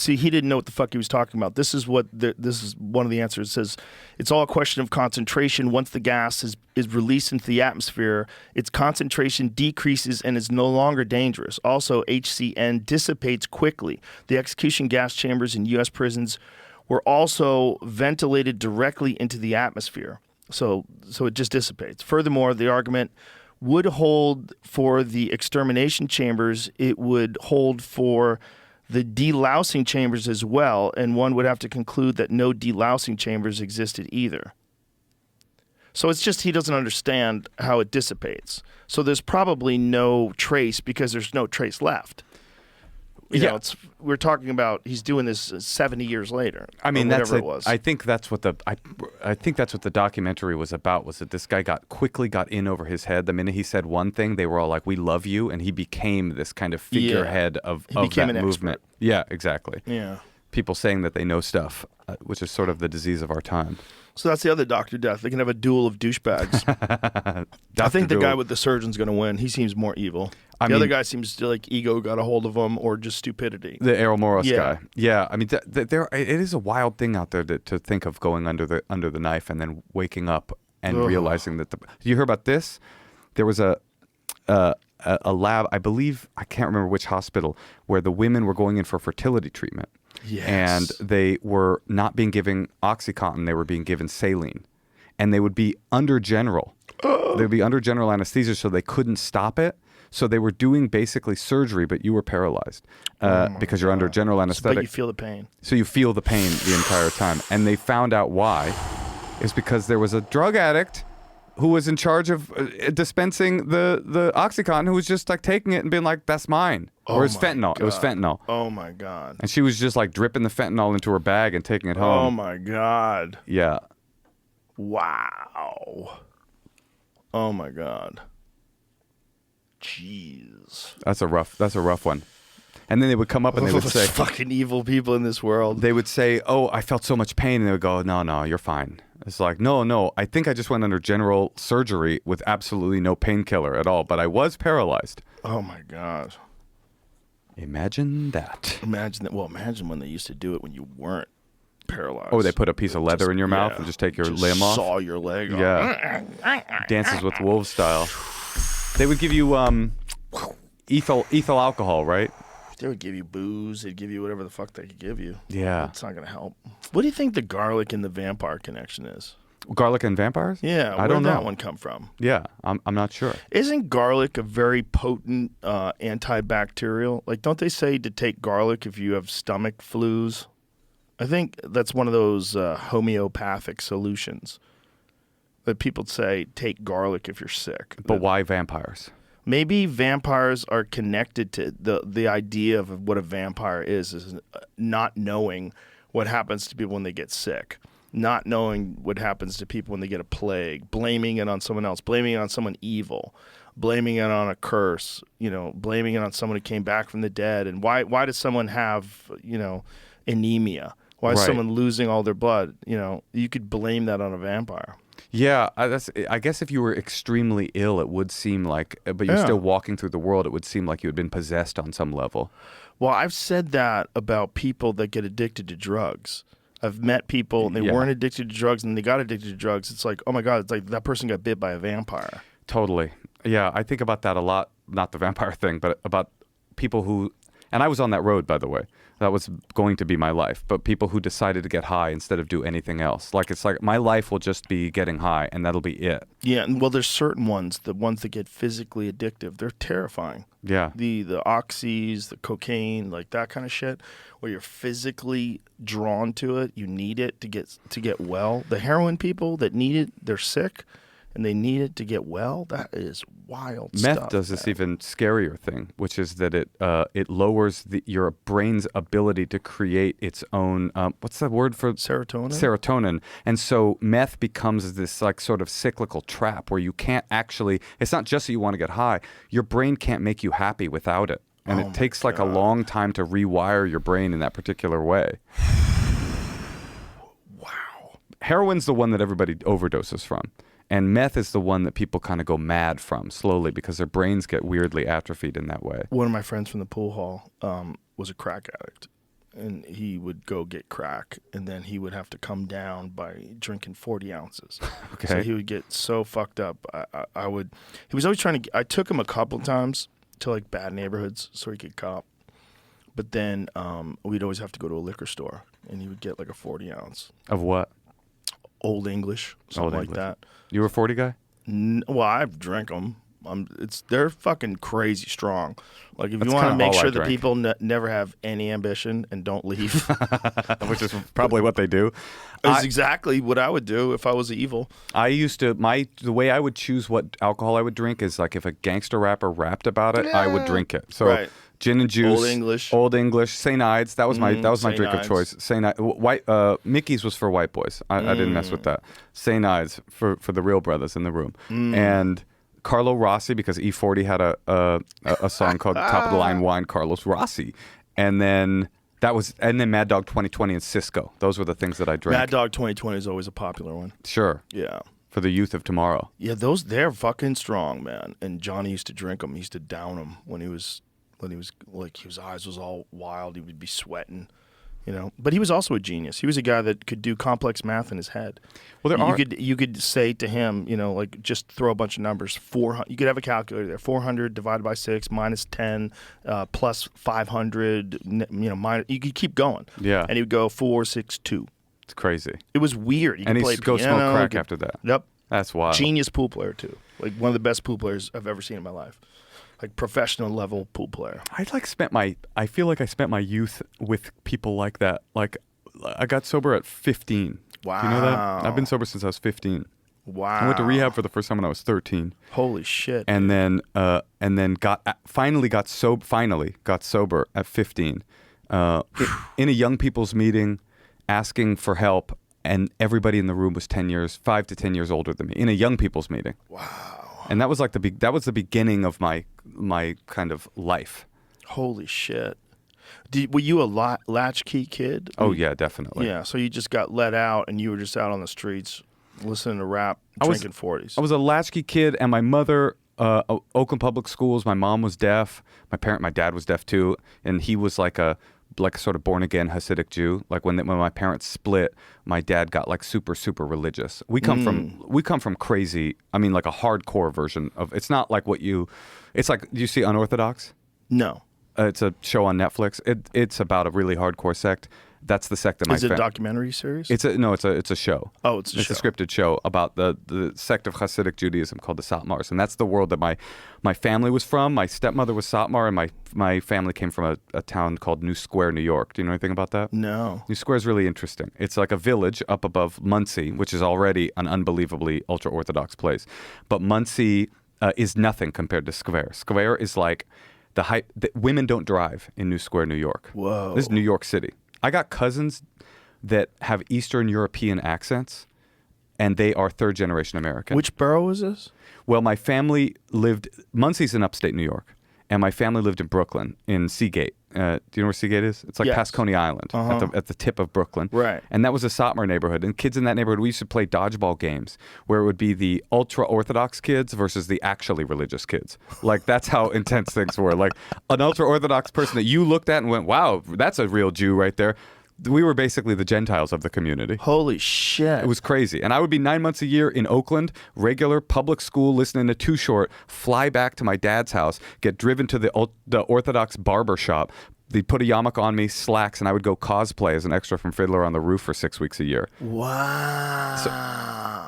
Speaker 5: he didn't know what the fuck he was talking about. This is this is one of the answers. It says, it's all a question of concentration. Once the gas is released into the atmosphere, its concentration decreases and is no longer dangerous. Also, HCN dissipates quickly. The execution gas chambers in U.S. prisons were also ventilated directly into the atmosphere. So it just dissipates. Furthermore, the argument would hold for the extermination chambers. It would hold for the delousing chambers as well, and one would have to conclude that no delousing chambers existed either. So it's just he doesn't understand how it dissipates. So there's probably no trace because there's no trace left. You know, we're talking about he's doing this 70 years later.
Speaker 4: I mean,
Speaker 5: it was.
Speaker 4: I think that's what I think that's what the documentary was about. Was that this guy quickly got in over his head. The minute he said one thing, they were all like, "We love you," and he became this kind of figurehead of that movement. Yeah, exactly.
Speaker 5: Yeah.
Speaker 4: People saying that they know stuff, which is sort of the disease of our time.
Speaker 5: So that's the other Dr. Death. They can have a duel of douchebags. I think the guy with the surgeon's going to win. He seems more evil. The other guy seems to, like, ego got a hold of him or just stupidity.
Speaker 4: The Errol Morris guy. Yeah, I mean, it is a wild thing out there to think of going under the knife and then waking up and realizing that you hear about this? There was a lab, I believe, I can't remember which hospital, where the women were going in for fertility treatment.
Speaker 5: Yes.
Speaker 4: And they were not being given OxyContin, they were being given saline. And they would be under general. They would be under general anesthesia, so they couldn't stop it. So they were doing basically surgery, but you were paralyzed because you're under general anesthetic.
Speaker 5: But you feel the pain.
Speaker 4: So you feel the pain the entire time. And they found out why. It's because there was a drug addict who was in charge of dispensing the OxyContin, who was just like taking it and being like, that's mine. Or it's fentanyl.
Speaker 5: God.
Speaker 4: It was fentanyl.
Speaker 5: Oh, my God.
Speaker 4: And she was just like dripping the fentanyl into her bag and taking it home.
Speaker 5: Oh, my God.
Speaker 4: Yeah.
Speaker 5: Wow. Oh, my God. Jeez.
Speaker 4: That's a rough one. And then they would come up and they would say,
Speaker 5: fucking evil people in this world.
Speaker 4: They would say, oh, I felt so much pain. And they would go, no, you're fine. It's like, no, I think I just went under general surgery with absolutely no painkiller at all, but I was paralyzed.
Speaker 5: Oh my God.
Speaker 4: Imagine that.
Speaker 5: Imagine that. Well, imagine when they used to do it when you weren't paralyzed.
Speaker 4: Oh, they put a piece of leather in your mouth and just take your limb off?
Speaker 5: Saw your leg off.
Speaker 4: Yeah. Dances with Wolves style. They would give you ethyl alcohol, right?
Speaker 5: They would give you booze. They'd give you whatever the fuck they could give you.
Speaker 4: Yeah.
Speaker 5: It's not going to help. What do you think the garlic and the vampire connection is?
Speaker 4: Garlic and vampires?
Speaker 5: Yeah,
Speaker 4: I don't
Speaker 5: where'd
Speaker 4: know.
Speaker 5: that one come from?
Speaker 4: Yeah, I'm not sure.
Speaker 5: Isn't garlic a very potent antibacterial? Like, don't they say to take garlic if you have stomach flus? I think that's one of those homeopathic solutions that people say take garlic if you're sick.
Speaker 4: But why vampires?
Speaker 5: Maybe vampires are connected to the idea of what a vampire is not knowing what happens to people when they get sick, not knowing what happens to people when they get a plague, blaming it on someone else, blaming it on someone evil, blaming it on a curse, blaming it on someone who came back from the dead. And why does someone have, anemia? Why is
Speaker 4: Right.
Speaker 5: someone losing all their blood? You could blame that on a vampire.
Speaker 4: Yeah, I guess if you were extremely ill, it would seem like, but you're still walking through the world, it would seem like you had been possessed on some level.
Speaker 5: Well, I've said that about people that get addicted to drugs. I've met people and they weren't addicted to drugs and they got addicted to drugs. It's like, oh my God, it's like that person got bit by a vampire.
Speaker 4: Totally. Yeah, I think about that a lot, not the vampire thing, but about people who, and I was on that road, by the way. That was going to be my life. But people who decided to get high instead of do anything else. Like, it's like my life will just be getting high and that'll be it.
Speaker 5: Yeah, and well, there's certain ones, the ones that get physically addictive, they're terrifying.
Speaker 4: Yeah.
Speaker 5: The oxys, the cocaine, like that kind of shit, where you're physically drawn to it, you need it to get well. The heroin people that need it, they're sick, and they need it to get well. That is wild stuff.
Speaker 4: Meth does this even scarier thing, which is that it lowers your brain's ability to create its own what's the word for
Speaker 5: Serotonin?
Speaker 4: Serotonin. And so meth becomes this like sort of cyclical trap where you can't actually. It's not just that you want to get high. Your brain can't make you happy without it, and it takes like a long time to rewire your brain in that particular way.
Speaker 5: Wow.
Speaker 4: Heroin's the one that everybody overdoses from. And meth is the one that people kind of go mad from slowly because their brains get weirdly atrophied in that way.
Speaker 5: One of my friends from the pool hall was a crack addict, and he would go get crack, and then he would have to come down by drinking 40 ounces.
Speaker 4: Okay.
Speaker 5: So he would get so fucked up. He was always trying to, I took him a couple times to like bad neighborhoods so he could cop. But then we'd always have to go to a liquor store, and he would get like a 40 ounce.
Speaker 4: Of what?
Speaker 5: Old English, something like
Speaker 4: English.
Speaker 5: that.
Speaker 4: You were a 40 guy?
Speaker 5: Well, I've drank them. They're fucking crazy strong. Like if
Speaker 4: That's
Speaker 5: you want to
Speaker 4: kinda
Speaker 5: make
Speaker 4: all I
Speaker 5: sure that
Speaker 4: drank.
Speaker 5: people never have any ambition and don't leave,
Speaker 4: Which is probably what they do.
Speaker 5: is exactly what I would do if I was evil.
Speaker 4: I used to, the way I would choose what alcohol I would drink is like if a gangster rapper rapped about it, I would drink it. So
Speaker 5: Right.
Speaker 4: gin and juice.
Speaker 5: Old English.
Speaker 4: St. Ides. That was my
Speaker 5: St.
Speaker 4: drink of
Speaker 5: Ides.
Speaker 4: choice. St. Ides. Mickey's was for white boys. I didn't mess with that. St. Ides for the real brothers in the room. And Carlo Rossi, because E40 had a song called Top of the Line Wine, Carlos Rossi. And then Mad Dog 2020 and Cisco. Those were the things that I drank.
Speaker 5: Mad Dog 2020 is always a popular one.
Speaker 4: Sure.
Speaker 5: Yeah.
Speaker 4: For the youth of tomorrow.
Speaker 5: Yeah, they're fucking strong, man. And Johnny used to drink them. He used to down them when he was like his eyes was all wild. He would be sweating, But he was also a genius. He was a guy that could do complex math in his head.
Speaker 4: Well,
Speaker 5: you could say to him, like just throw a bunch of numbers. 400. You could have a calculator there. 400 divided by 6 minus 10 plus 500. Minus, you could keep going.
Speaker 4: Yeah.
Speaker 5: And he would go 4, 6, 2.
Speaker 4: It's crazy.
Speaker 5: It was weird. He
Speaker 4: And
Speaker 5: could
Speaker 4: he
Speaker 5: play
Speaker 4: used to go
Speaker 5: piano,
Speaker 4: smoke crack
Speaker 5: he could-
Speaker 4: after that.
Speaker 5: Yep.
Speaker 4: That's wild.
Speaker 5: Genius pool player too. Like one of the best pool players I've ever seen in my life. Like professional level pool player.
Speaker 4: I feel like I spent my youth with people like that. Like I got sober at 15.
Speaker 5: Wow.
Speaker 4: Do you know that? I've been sober since I was 15.
Speaker 5: Wow.
Speaker 4: I went to rehab for the first time when I was 13.
Speaker 5: Holy shit.
Speaker 4: And then finally got sober at 15. In a young people's meeting, asking for help, and everybody in the room was 5 to 10 years older than me. In a young people's meeting.
Speaker 5: Wow.
Speaker 4: And that was like the beginning of my kind of life.
Speaker 5: Holy shit. Were you a latchkey kid?
Speaker 4: Oh yeah, definitely.
Speaker 5: Yeah, so you just got let out and you were just out on the streets listening to rap,
Speaker 4: I was-
Speaker 5: drinking 40s.
Speaker 4: I was a latchkey kid, and my mother, Oakland Public Schools. My mom was deaf. My dad was deaf too, and he was like a sort of born again Hasidic Jew. Like when my parents split, my dad got like super religious. We come from crazy. I mean, like a hardcore version of. It's not like what you. It's like, do you see Unorthodox?
Speaker 5: No.
Speaker 4: It's a show on Netflix. It's about a really hardcore sect. That's the sect that my
Speaker 5: Is it a documentary series?
Speaker 4: It's a show.
Speaker 5: Oh, it's a show.
Speaker 4: It's a scripted show about the sect of Hasidic Judaism called the Satmars, and that's the world that my family was from. My stepmother was Satmar, and my family came from a town called New Square, New York. Do you know anything about that?
Speaker 5: No.
Speaker 4: New Square is really interesting. It's like a village up above Muncie, which is already an unbelievably ultra-Orthodox place. But Muncie is nothing compared to Square. Square is like women don't drive in New Square, New York.
Speaker 5: Whoa.
Speaker 4: This is New York City. I got cousins that have Eastern European accents, and they are third-generation American.
Speaker 5: Which borough is this?
Speaker 4: Well, my family Muncie's in upstate New York, and my family lived in Brooklyn, in Seagate. Do you know where Seagate is? It's like
Speaker 5: Yes.
Speaker 4: past Coney Island, at the tip of Brooklyn.
Speaker 5: Right.
Speaker 4: And that was a Satmar neighborhood. And kids in that neighborhood, we used to play dodgeball games where it would be the ultra-Orthodox kids versus the actually religious kids. Like, that's how intense things were. Like, an ultra-Orthodox person that you looked at and went, wow, that's a real Jew right there. We were basically the Gentiles of the community.
Speaker 5: Holy shit.
Speaker 4: It was crazy. And I would be 9 months a year in Oakland, regular public school, listening to Too Short, fly back to my dad's house, get driven to the Orthodox barber shop. They'd put a yarmulke on me, slacks, and I would go cosplay as an extra from Fiddler on the Roof for 6 weeks a year.
Speaker 5: Wow.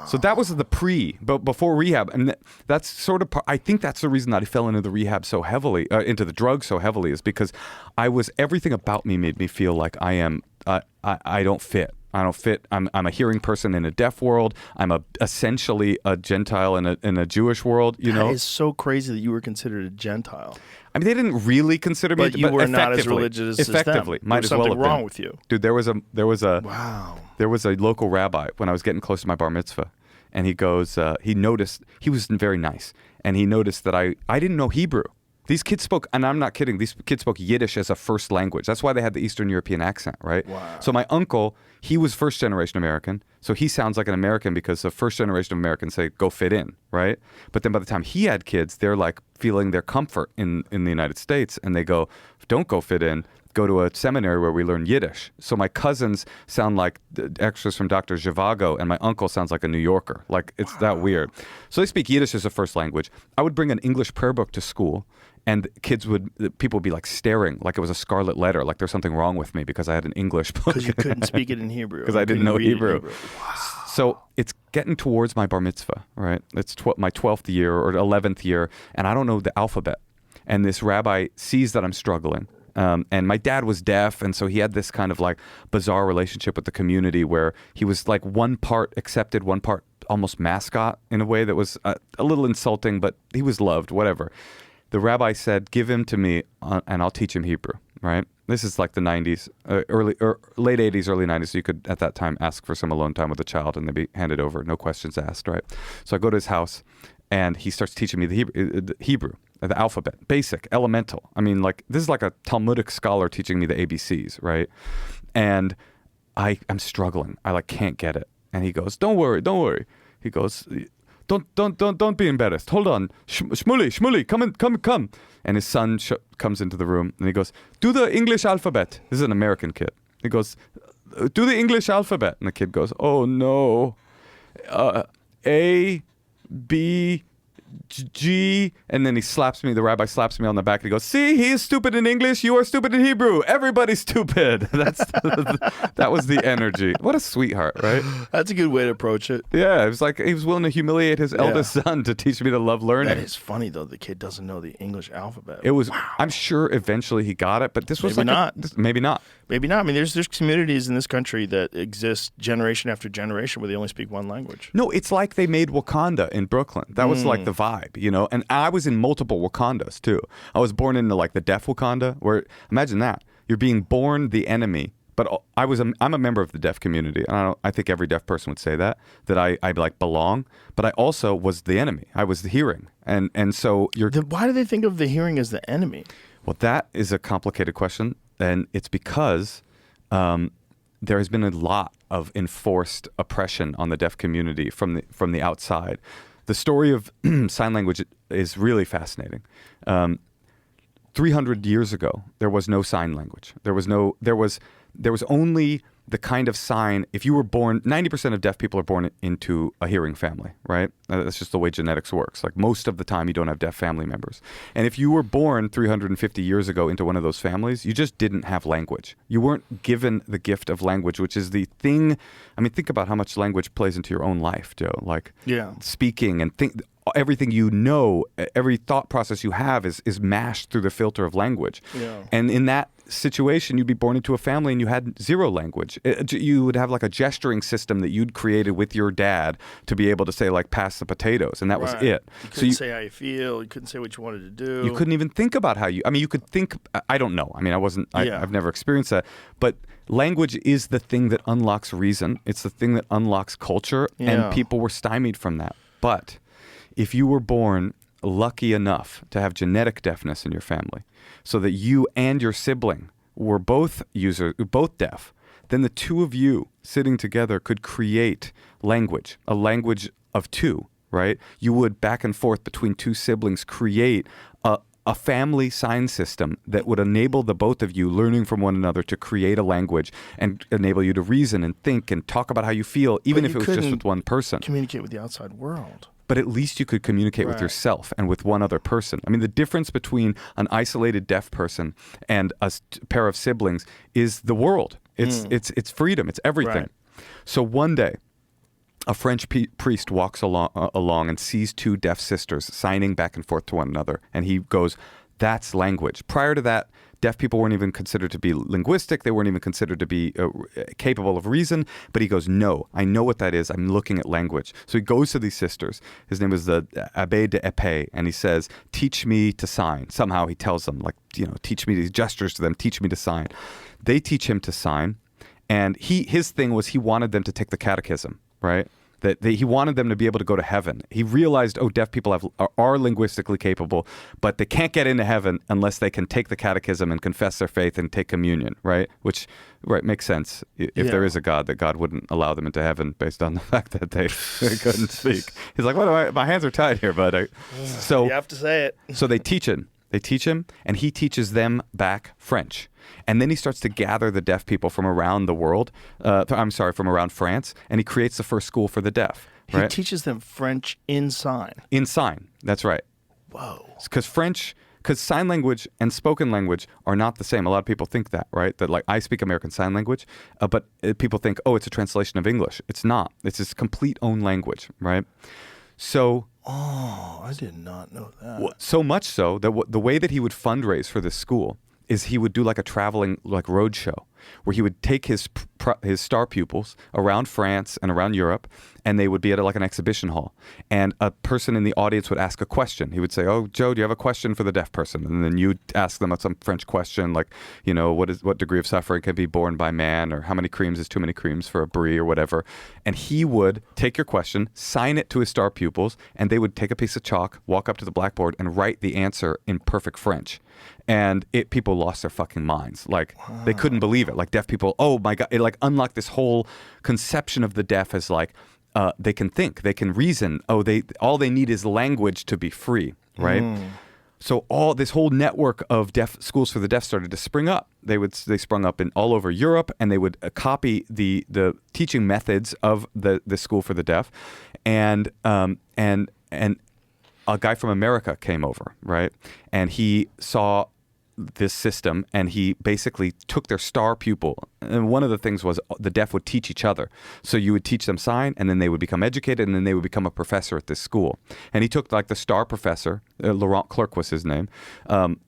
Speaker 4: So that was the but before rehab. And that's sort of, I think that's the reason that I fell into the rehab so heavily, into the drugs so heavily, is because everything about me made me feel like I don't fit. I don't fit. I'm a hearing person in a deaf world. I'm essentially a Gentile in a Jewish world. You know,
Speaker 5: That is so crazy that you were considered a Gentile.
Speaker 4: I mean, they didn't really consider me,
Speaker 5: But you were not as
Speaker 4: effectively-
Speaker 5: religious as them.
Speaker 4: effectively,
Speaker 5: There
Speaker 4: might
Speaker 5: was
Speaker 4: as well
Speaker 5: something
Speaker 4: have been.
Speaker 5: wrong with you.
Speaker 4: Dude. There was a
Speaker 5: Wow.
Speaker 4: there was a local rabbi when I was getting close to my bar mitzvah, and he goes, he noticed, he was very nice, and he noticed that I didn't know Hebrew. These kids spoke, and I'm not kidding, these kids spoke Yiddish as a first language. That's why they had the Eastern European accent, right?
Speaker 5: Wow.
Speaker 4: So my uncle, he was first generation American, so he sounds like an American because the first generation of Americans say, go fit in, right? But then by the time he had kids, they're like feeling their comfort in the United States, and they go, don't go fit in, go to a seminary where we learn Yiddish. So my cousins sound like the extras from Dr. Zhivago, and my uncle sounds like a New Yorker. Like, it's that weird. So they speak Yiddish as a first language. I would bring an English prayer book to school, and people would be like staring like it was a scarlet letter, like there's something wrong with me because I had an English book.
Speaker 5: Because you couldn't speak it in Hebrew.
Speaker 4: Because I didn't know
Speaker 5: Couldn't read it in
Speaker 4: Hebrew.
Speaker 5: Wow.
Speaker 4: So it's getting towards my bar mitzvah, right? It's my 12th year or 11th year, and I don't know the alphabet. And this rabbi sees that I'm struggling. And my dad was deaf, and so he had this kind of like bizarre relationship with the community where he was like one part accepted, one part almost mascot in a way that was a little insulting, but he was loved, whatever. The rabbi said, give him to me and I'll teach him Hebrew, right? This is like the 90s, late 80s, early 90s. So you could, at that time, ask for some alone time with a child and they'd be handed over, no questions asked, right? So I go to his house and he starts teaching me the Hebrew, the alphabet, basic, elemental. I mean, like, this is like a Talmudic scholar teaching me the ABCs, right? And I'm struggling. I like can't get it. And he goes, don't worry. He goes, Don't be embarrassed. Hold on. Shmuley, come. And his son comes into the room and he goes, do the English alphabet. This is an American kid. He goes, do the English alphabet. And the kid goes, oh no. A, B, G, and then the rabbi slaps me on the back and he goes, see, he is stupid in English, you are stupid in Hebrew, everybody's stupid. That was the energy. What a sweetheart, right?
Speaker 5: That's a good way to approach it.
Speaker 4: Yeah, it was like he was willing to humiliate his eldest son to teach me to love learning.
Speaker 5: That is funny, though. The kid doesn't know the English alphabet.
Speaker 4: It was, I'm sure eventually he got it, but this was
Speaker 5: Maybe not.
Speaker 4: Maybe not.
Speaker 5: Maybe not. I mean, there's communities in this country that exist generation after generation where they only speak one language.
Speaker 4: No, it's like they made Wakanda in Brooklyn. That was like the vibe, you know? And I was in multiple Wakandas, too. I was born into like the deaf Wakanda, where, imagine that. You're being born the enemy. But I'm a member of the deaf community. And I think every deaf person would say that I like belong. But I also was the enemy. I was the hearing. And so
Speaker 5: Why do they think of the hearing as the enemy?
Speaker 4: Well, that is a complicated question. And it's because there has been a lot of enforced oppression on the deaf community from the outside. The story of sign language is really fascinating. 300 years ago, there was no sign language. There was only the kind of sign. If you were born, 90% of deaf people are born into a hearing family, right? That's just the way genetics works. Like most of the time, you don't have deaf family members. And if you were born 350 years ago into one of those families, you just didn't have language. You weren't given the gift of language, which is the thing. I mean, think about how much language plays into your own life, Joe. Like speaking and everything you know, every thought process you have is mashed through the filter of language. Yeah. And in that situation, you'd be born into a family and you had zero language. You would have like a gesturing system that you'd created with your dad to be able to say like pass the potatoes, and that was it.
Speaker 5: You couldn't say how you feel. You couldn't say what you wanted to do.
Speaker 4: You couldn't even think about how you. I mean, you could think. I don't know. I mean, I've never experienced that, but language is the thing that unlocks reason. It's the thing that unlocks culture, and people were stymied from that. But if you were born lucky enough to have genetic deafness in your family, so that you and your sibling were both deaf, then the two of you sitting together could create language, a language of two, right? You would back and forth between two siblings create a family sign system that would enable the both of you learning from one another to create a language and enable you to reason and think and talk about how you feel, even if it was just with one person.
Speaker 5: Communicate with the outside world.
Speaker 4: But at least you could communicate with yourself and with one other person. I mean, the difference between an isolated deaf person and a pair of siblings is the world. It's freedom. It's everything. Right. So one day, a French priest walks along and sees two deaf sisters signing back and forth to one another. And he goes, that's language. Prior to that, deaf people weren't even considered to be linguistic. They weren't even considered to be capable of reason. But he goes, no, I know what that is. I'm looking at language. So he goes to these sisters. His name is the Abbé de Épée. And he says, teach me to sign. Somehow he tells them, like, teach me, he gestures to them, teach me to sign. They teach him to sign. And his thing was he wanted them to take the catechism, right? That he wanted them to be able to go to heaven. He realized, deaf people are linguistically capable, but they can't get into heaven unless they can take the catechism and confess their faith and take communion, right? Which, makes sense. If there is a God, that God wouldn't allow them into heaven based on the fact that they couldn't speak. He's like, my hands are tied here, bud. So
Speaker 5: you have to say it.
Speaker 4: So they teach him. And he teaches them back French. And then he starts to gather the deaf people from around the world, from around France, and he creates the first school for the deaf. Right?
Speaker 5: He teaches them French in sign.
Speaker 4: In sign, that's right.
Speaker 5: Whoa.
Speaker 4: Because sign language and spoken language are not the same. A lot of people think that, right? That like I speak American Sign Language, but people think, it's a translation of English. It's not. It's his complete own language, right? So...
Speaker 5: Oh, I did not know that.
Speaker 4: So much so that the way that he would fundraise for this school is he would do like a traveling road show where he would take his star pupils around France and around Europe, and they would be at an exhibition hall. And a person in the audience would ask a question. He would say, Joe, do you have a question for the deaf person? And then you'd ask them some French question like, what degree of suffering can be borne by man, or how many creams is too many creams for a brie, or whatever. And he would take your question, sign it to his star pupils, and they would take a piece of chalk, walk up to the blackboard, and write the answer in perfect French. And people lost their fucking minds. They couldn't believe it. Deaf people, oh my God, it unlocked this whole conception of the deaf as they can think, they can reason. All they need is language to be free, right? So this whole network of deaf schools for the deaf started to spring up. They sprung up in all over Europe, and they would copy the teaching methods of the school for the deaf, and a guy from America came over, right? And he saw this system, and he basically took their star pupil. And one of the things was the deaf would teach each other. So you would teach them sign, and then they would become educated, and then they would become a professor at this school. And he took the star professor, Laurent Clerc was his name.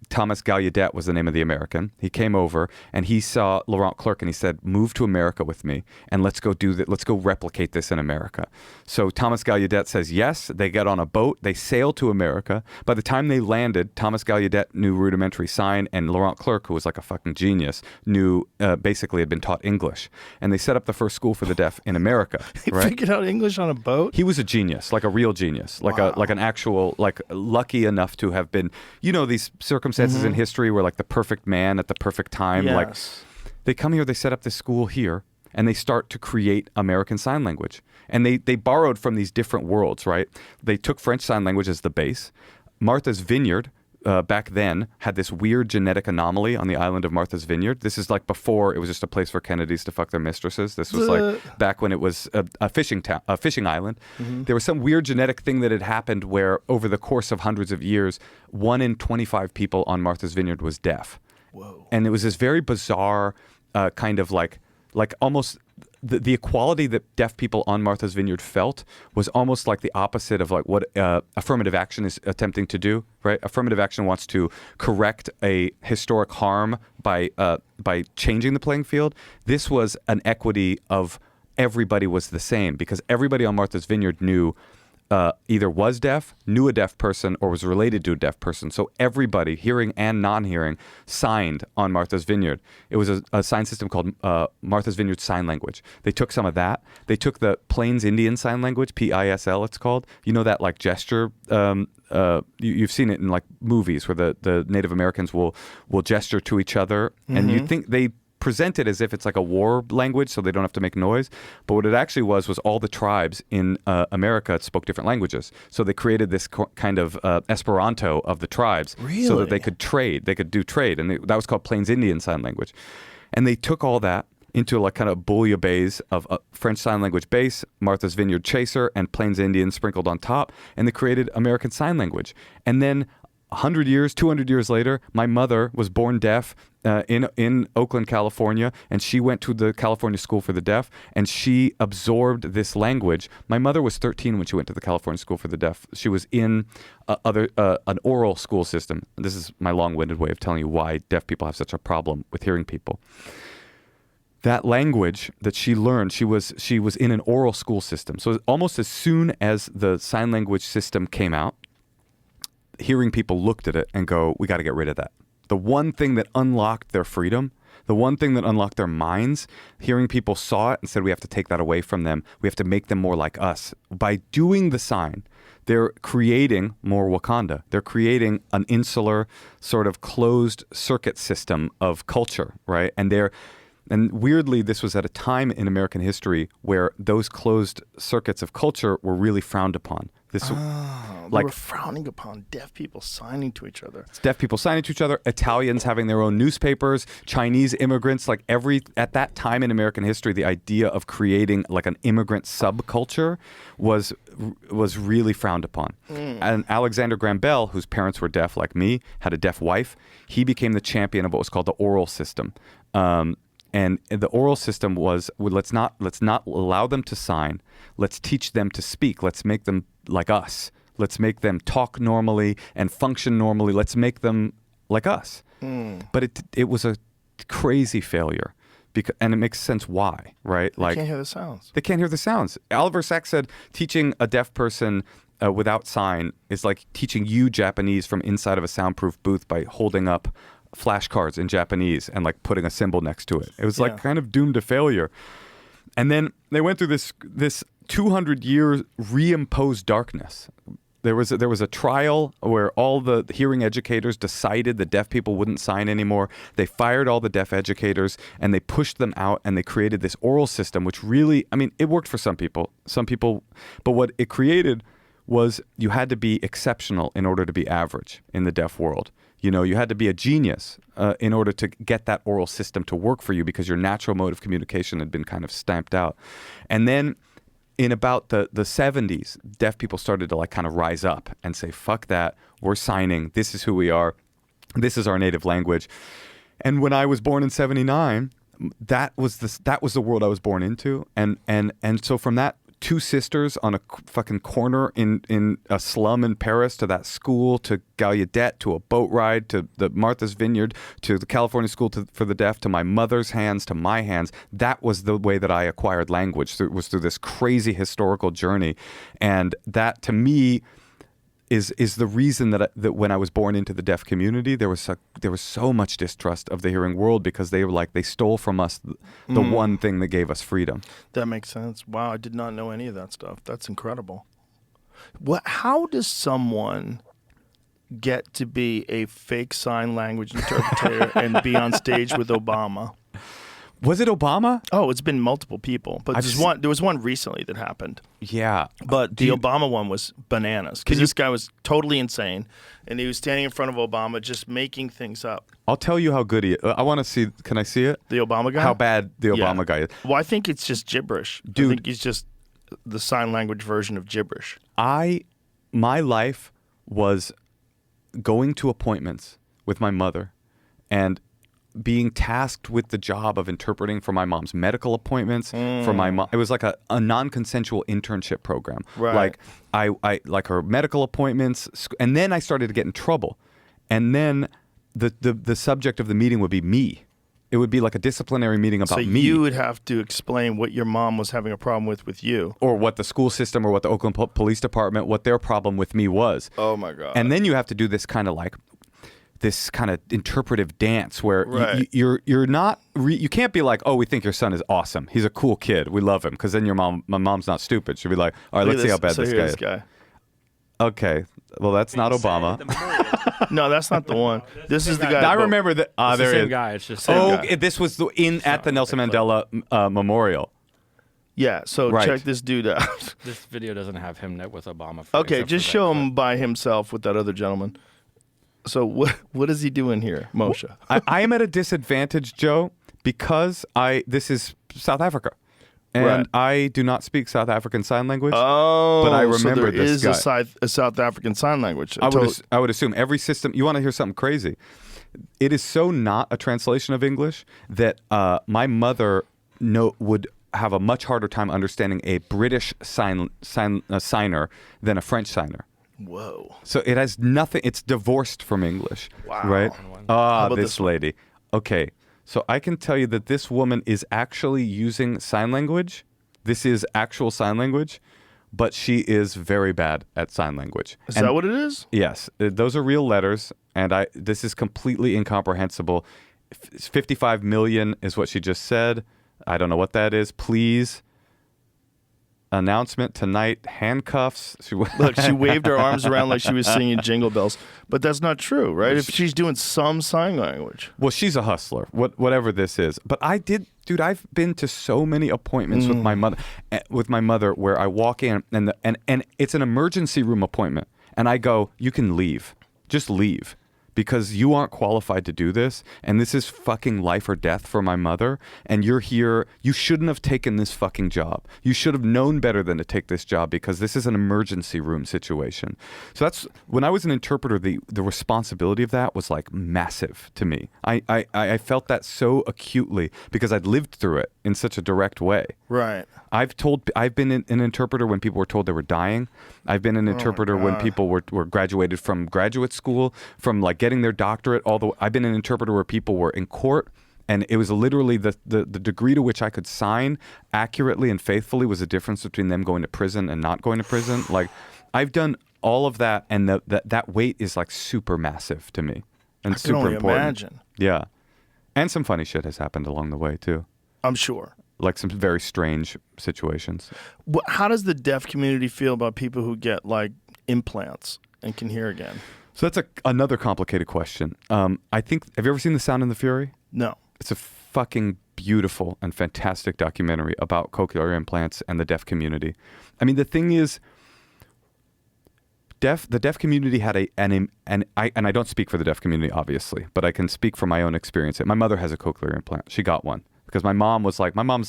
Speaker 4: Thomas Gallaudet was the name of the American. He came over, and he saw Laurent Clerc, and he said, move to America with me, and let's go do that. Let's go replicate this in America. So Thomas Gallaudet says yes. They get on a boat. They sail to America. By the time they landed, Thomas Gallaudet knew rudimentary sign, and Laurent Clerc, who was like a fucking genius, knew basically had been taught English. And they set up the first school for the deaf in America.
Speaker 5: He figured out English on a boat?
Speaker 4: He was a genius, like a real genius, like an actual, lucky enough to have been, these circumstances in history where the perfect man at the perfect time.
Speaker 5: Yes.
Speaker 4: They come here, they set up this school here, and they start to create American Sign Language. And they borrowed from these different worlds, right? They took French Sign Language as the base. Martha's Vineyard, back then, had this weird genetic anomaly on the island of Martha's Vineyard. This is like before it was just a place for Kennedys to fuck their mistresses. This was like back when it was a fishing island. There was some weird genetic thing that had happened where over the course of hundreds of years, 1 in 25 people on Martha's Vineyard was deaf.
Speaker 5: Whoa.
Speaker 4: And it was this very bizarre kind of like almost the equality that deaf people on Martha's Vineyard felt was almost like the opposite of like what affirmative action is attempting to do, right? Affirmative action wants to correct a historic harm by changing the playing field. This was an equity of everybody was the same because everybody on Martha's Vineyard knew either was deaf, knew a deaf person, or was related to a deaf person. So everybody, hearing and non-hearing, signed on Martha's Vineyard. It was a sign system called Martha's Vineyard Sign Language. They took some of that. They took the Plains Indian Sign Language, PISL it's called. You know that like gesture, you've seen it in like movies where the Native Americans will gesture to each other. And you think they present it as if it's like a war language so they don't have to make noise. But what it actually was all the tribes in America spoke different languages. So they created this kind of Esperanto of the tribes so that they could trade. They could do trade. And that was called Plains Indian Sign Language. And they took all that into like kind of bouillabaisse of French Sign Language base, Martha's Vineyard chaser, and Plains Indian sprinkled on top. And they created American Sign Language. And then 100 years, 200 years later, my mother was born deaf in Oakland, California, and she went to the California School for the Deaf, and she absorbed this language. My mother was 13 when she went to the California School for the Deaf. She was in an oral school system. This is my long-winded way of telling you why deaf people have such a problem with hearing people. That language that she learned, she was in an oral school system. So almost as soon as the sign language system came out, hearing people looked at it and go, we got to get rid of that. The one thing that unlocked their freedom, the one thing that unlocked their minds, hearing people saw it and said, we have to take that away from them. We have to make them more like us. By doing the sign, they're creating more Wakanda. They're creating an insular sort of closed circuit system of culture, right? And weirdly, this was at a time in American history where those closed circuits of culture were really frowned upon.
Speaker 5: They were frowning upon deaf people signing to each other.
Speaker 4: It's deaf people signing to each other, Italians having their own newspapers, Chinese immigrants, at that time in American history, the idea of creating like an immigrant subculture was really frowned upon. And Alexander Graham Bell, whose parents were deaf like me, had a deaf wife. He became the champion of what was called the oral system. And the oral system was, let's not allow them to sign. Let's teach them to speak. Let's make them like us. Let's make them talk normally and function normally. Let's make them like us. But it was a crazy failure, and it makes sense why, right?
Speaker 5: They can't hear the sounds.
Speaker 4: They can't hear the sounds. Oliver Sacks said teaching a deaf person without sign is like teaching you Japanese from inside of a soundproof booth by holding up flashcards in Japanese and like putting a symbol next to it. It was like kind of doomed to failure. And then they went through this 200-year reimposed darkness. There was a trial where all the hearing educators decided that deaf people wouldn't sign anymore. They fired all the deaf educators and they pushed them out, and they created this oral system, which really, I mean, it worked for some people, but what it created was you had to be exceptional in order to be average in the deaf world. You know, you had to be a genius in order to get that oral system to work for you because your natural mode of communication had been kind of stamped out. And then in about the 70s, deaf people started to like kind of rise up and say, fuck that, we're signing, this is who we are, this is our native language. And when I was born in 79, that was the world I was born into. And so from that, two sisters on a fucking corner in a slum in Paris to that school to Gallaudet to a boat ride to the Martha's Vineyard to the California School for the Deaf to my mother's hands to my hands. That was the way that I acquired language. Was through this crazy historical journey. And that to me is the reason that when I was born into the deaf community, there was so much distrust of the hearing world because they were like, they stole from us the one thing that gave us freedom.
Speaker 5: That makes sense. Wow, I did not know any of that stuff. That's incredible. How does someone get to be a fake sign language interpreter and be on stage with Obama?
Speaker 4: Was it Obama?
Speaker 5: Oh, it's been multiple people, but there was one recently that happened.
Speaker 4: Yeah.
Speaker 5: But the Obama one was bananas because this guy was totally insane, and he was standing in front of Obama just making things up.
Speaker 4: I'll tell you how good he is. I want to see. Can I see it?
Speaker 5: The Obama guy?
Speaker 4: How bad the Obama guy is.
Speaker 5: Well, I think it's just gibberish.
Speaker 4: Dude.
Speaker 5: I think he's just the sign language version of gibberish.
Speaker 4: My life was going to appointments with my mother and being tasked with the job of interpreting for my mom's medical appointments for my mom. It was like a non-consensual internship program.
Speaker 5: Right.
Speaker 4: Like I like her medical appointments, and then I started to get in trouble. And then the subject of the meeting would be me. It would be like a disciplinary meeting about
Speaker 5: so
Speaker 4: me.
Speaker 5: You would have to explain what your mom was having a problem with you.
Speaker 4: Or what the school system or what the Oakland Police Department, what their problem with me was.
Speaker 5: Oh my God.
Speaker 4: And then you have to do this kind of interpretive dance where
Speaker 5: Right.
Speaker 4: you're not you can't be like, oh, we think your son is awesome, he's a cool kid, we love him, because then my mom's not stupid. She'll be like, all right, let's see how bad this guy is. Okay, well, that's not Obama.
Speaker 5: No, that's not the one. This is the guy.
Speaker 4: I remember that.
Speaker 6: It's
Speaker 4: There
Speaker 6: the
Speaker 4: it
Speaker 6: same
Speaker 4: is.
Speaker 6: guy. It's just
Speaker 4: Oh, this was at the Nelson Mandela Memorial.
Speaker 5: Yeah, so
Speaker 4: Right.
Speaker 5: check this dude out.
Speaker 6: This video doesn't have him with Obama.
Speaker 5: Okay,
Speaker 6: except
Speaker 5: just
Speaker 6: for
Speaker 5: show
Speaker 6: that
Speaker 5: him by himself with that other gentleman. So what is he doing here, Moshe?
Speaker 4: I am at a disadvantage, Joe, because this is South Africa, and
Speaker 5: Right.
Speaker 4: I do not speak South African Sign Language.
Speaker 5: Oh,
Speaker 4: but I remember
Speaker 5: so there
Speaker 4: this
Speaker 5: is
Speaker 4: guy.
Speaker 5: a South African Sign Language.
Speaker 4: I would assume every system. You want to hear something crazy? It is so not a translation of English that my mother would have a much harder time understanding a British signer than a French signer.
Speaker 5: Whoa.
Speaker 4: So it has nothing. It's divorced from English.
Speaker 5: Wow.
Speaker 4: Right?
Speaker 5: How about
Speaker 4: This
Speaker 5: this one?
Speaker 4: lady. Okay. So I can tell you that this woman is actually using sign language. This is actual sign language, but she is very bad at sign language.
Speaker 5: Is that what it is?
Speaker 4: Yes, those are real letters, and this is completely incomprehensible. 55 million is what she just said. I don't know what that is. Please. Announcement tonight, handcuffs.
Speaker 5: Look, she waved her arms around like she was singing Jingle Bells. But that's not true, right? If she's doing some sign language.
Speaker 4: Well, she's a hustler, whatever this is. But I've been to so many appointments with my mother where I walk in and it's an emergency room appointment. And I go, you can leave. Just leave. Because you aren't qualified to do this, and this is fucking life or death for my mother, and you're here. You shouldn't have taken this fucking job. You should have known better than to take this job, because this is an emergency room situation. So that's when I was an interpreter, the responsibility of that was like massive to me. I felt that so acutely because I'd lived through it in such a direct way.
Speaker 5: Right.
Speaker 4: I've been an interpreter when people were told they were dying. I've been an interpreter when people were graduated from graduate school, from like getting their doctorate. I've been an interpreter where people were in court, and it was literally the degree to which I could sign accurately and faithfully was the difference between them going to prison and not going to prison. Like, I've done all of that, and that weight is like super massive to me and super
Speaker 5: only
Speaker 4: important.
Speaker 5: imagine.
Speaker 4: Yeah, and some funny shit has happened along the way too.
Speaker 5: I'm sure.
Speaker 4: Like some very strange situations.
Speaker 5: How does the deaf community feel about people who get like implants and can hear again?
Speaker 4: So that's another complicated question. I think, have you ever seen The Sound and the Fury?
Speaker 5: No.
Speaker 4: It's a fucking beautiful and fantastic documentary about cochlear implants and the deaf community. I mean, the thing is, the deaf community had and I don't speak for the deaf community, obviously, but I can speak from my own experience. My mother has a cochlear implant. She got one. Because my mom's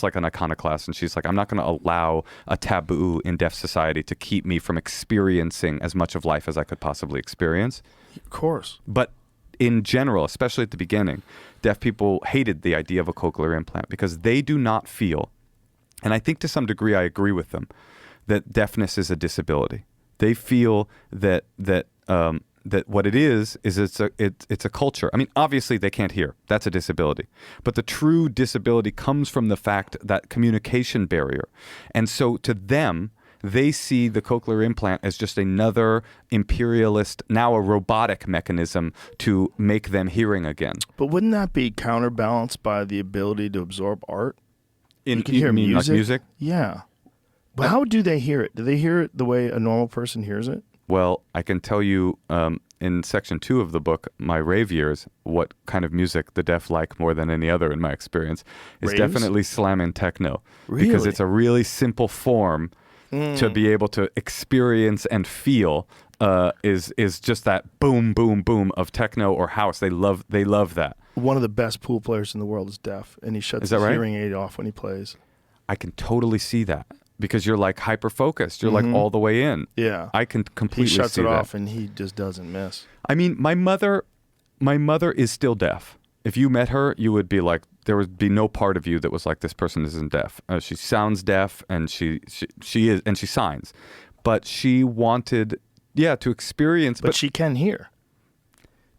Speaker 4: like an iconoclast, and she's like, I'm not going to allow a taboo in deaf society to keep me from experiencing as much of life as I could possibly experience.
Speaker 5: Of course.
Speaker 4: But in general, especially at the beginning, deaf people hated the idea of a cochlear implant because they do not feel, and I think to some degree I agree with them, that deafness is a disability. They feel that what it is it's a culture. I mean, obviously they can't hear. That's a disability. But the true disability comes from the fact that communication barrier. And so to them, they see the cochlear implant as just another imperialist, now a robotic mechanism to make them hearing again.
Speaker 5: But wouldn't that be counterbalanced by the ability to absorb art?
Speaker 4: You
Speaker 5: can hear
Speaker 4: mean
Speaker 5: music.
Speaker 4: like music?
Speaker 5: Yeah. But how do they hear it? Do they hear it the way a normal person hears it?
Speaker 4: Well, I can tell you in section 2 of the book, My Rave Years, what kind of music the deaf like more than any other in my experience is
Speaker 5: Raves?
Speaker 4: definitely slam and techno. Because
Speaker 5: Really?
Speaker 4: it's a really simple form to be able to experience and feel is just that boom, boom, boom of techno or house. They love that.
Speaker 5: One of the best pool players in the world is deaf, and he shuts
Speaker 4: Is that
Speaker 5: his
Speaker 4: right?
Speaker 5: hearing aid off when he plays.
Speaker 4: I can totally see that because you're like hyper focused. You're like all the way in.
Speaker 5: Yeah.
Speaker 4: I can completely
Speaker 5: He shuts
Speaker 4: see
Speaker 5: it
Speaker 4: that.
Speaker 5: off, and he just doesn't miss.
Speaker 4: I mean, my mother is still deaf. If you met her, you would be like, there would be no part of you that was like, this person isn't deaf. She sounds deaf, and she is, and she signs, but she wanted, to experience.
Speaker 5: But she can hear.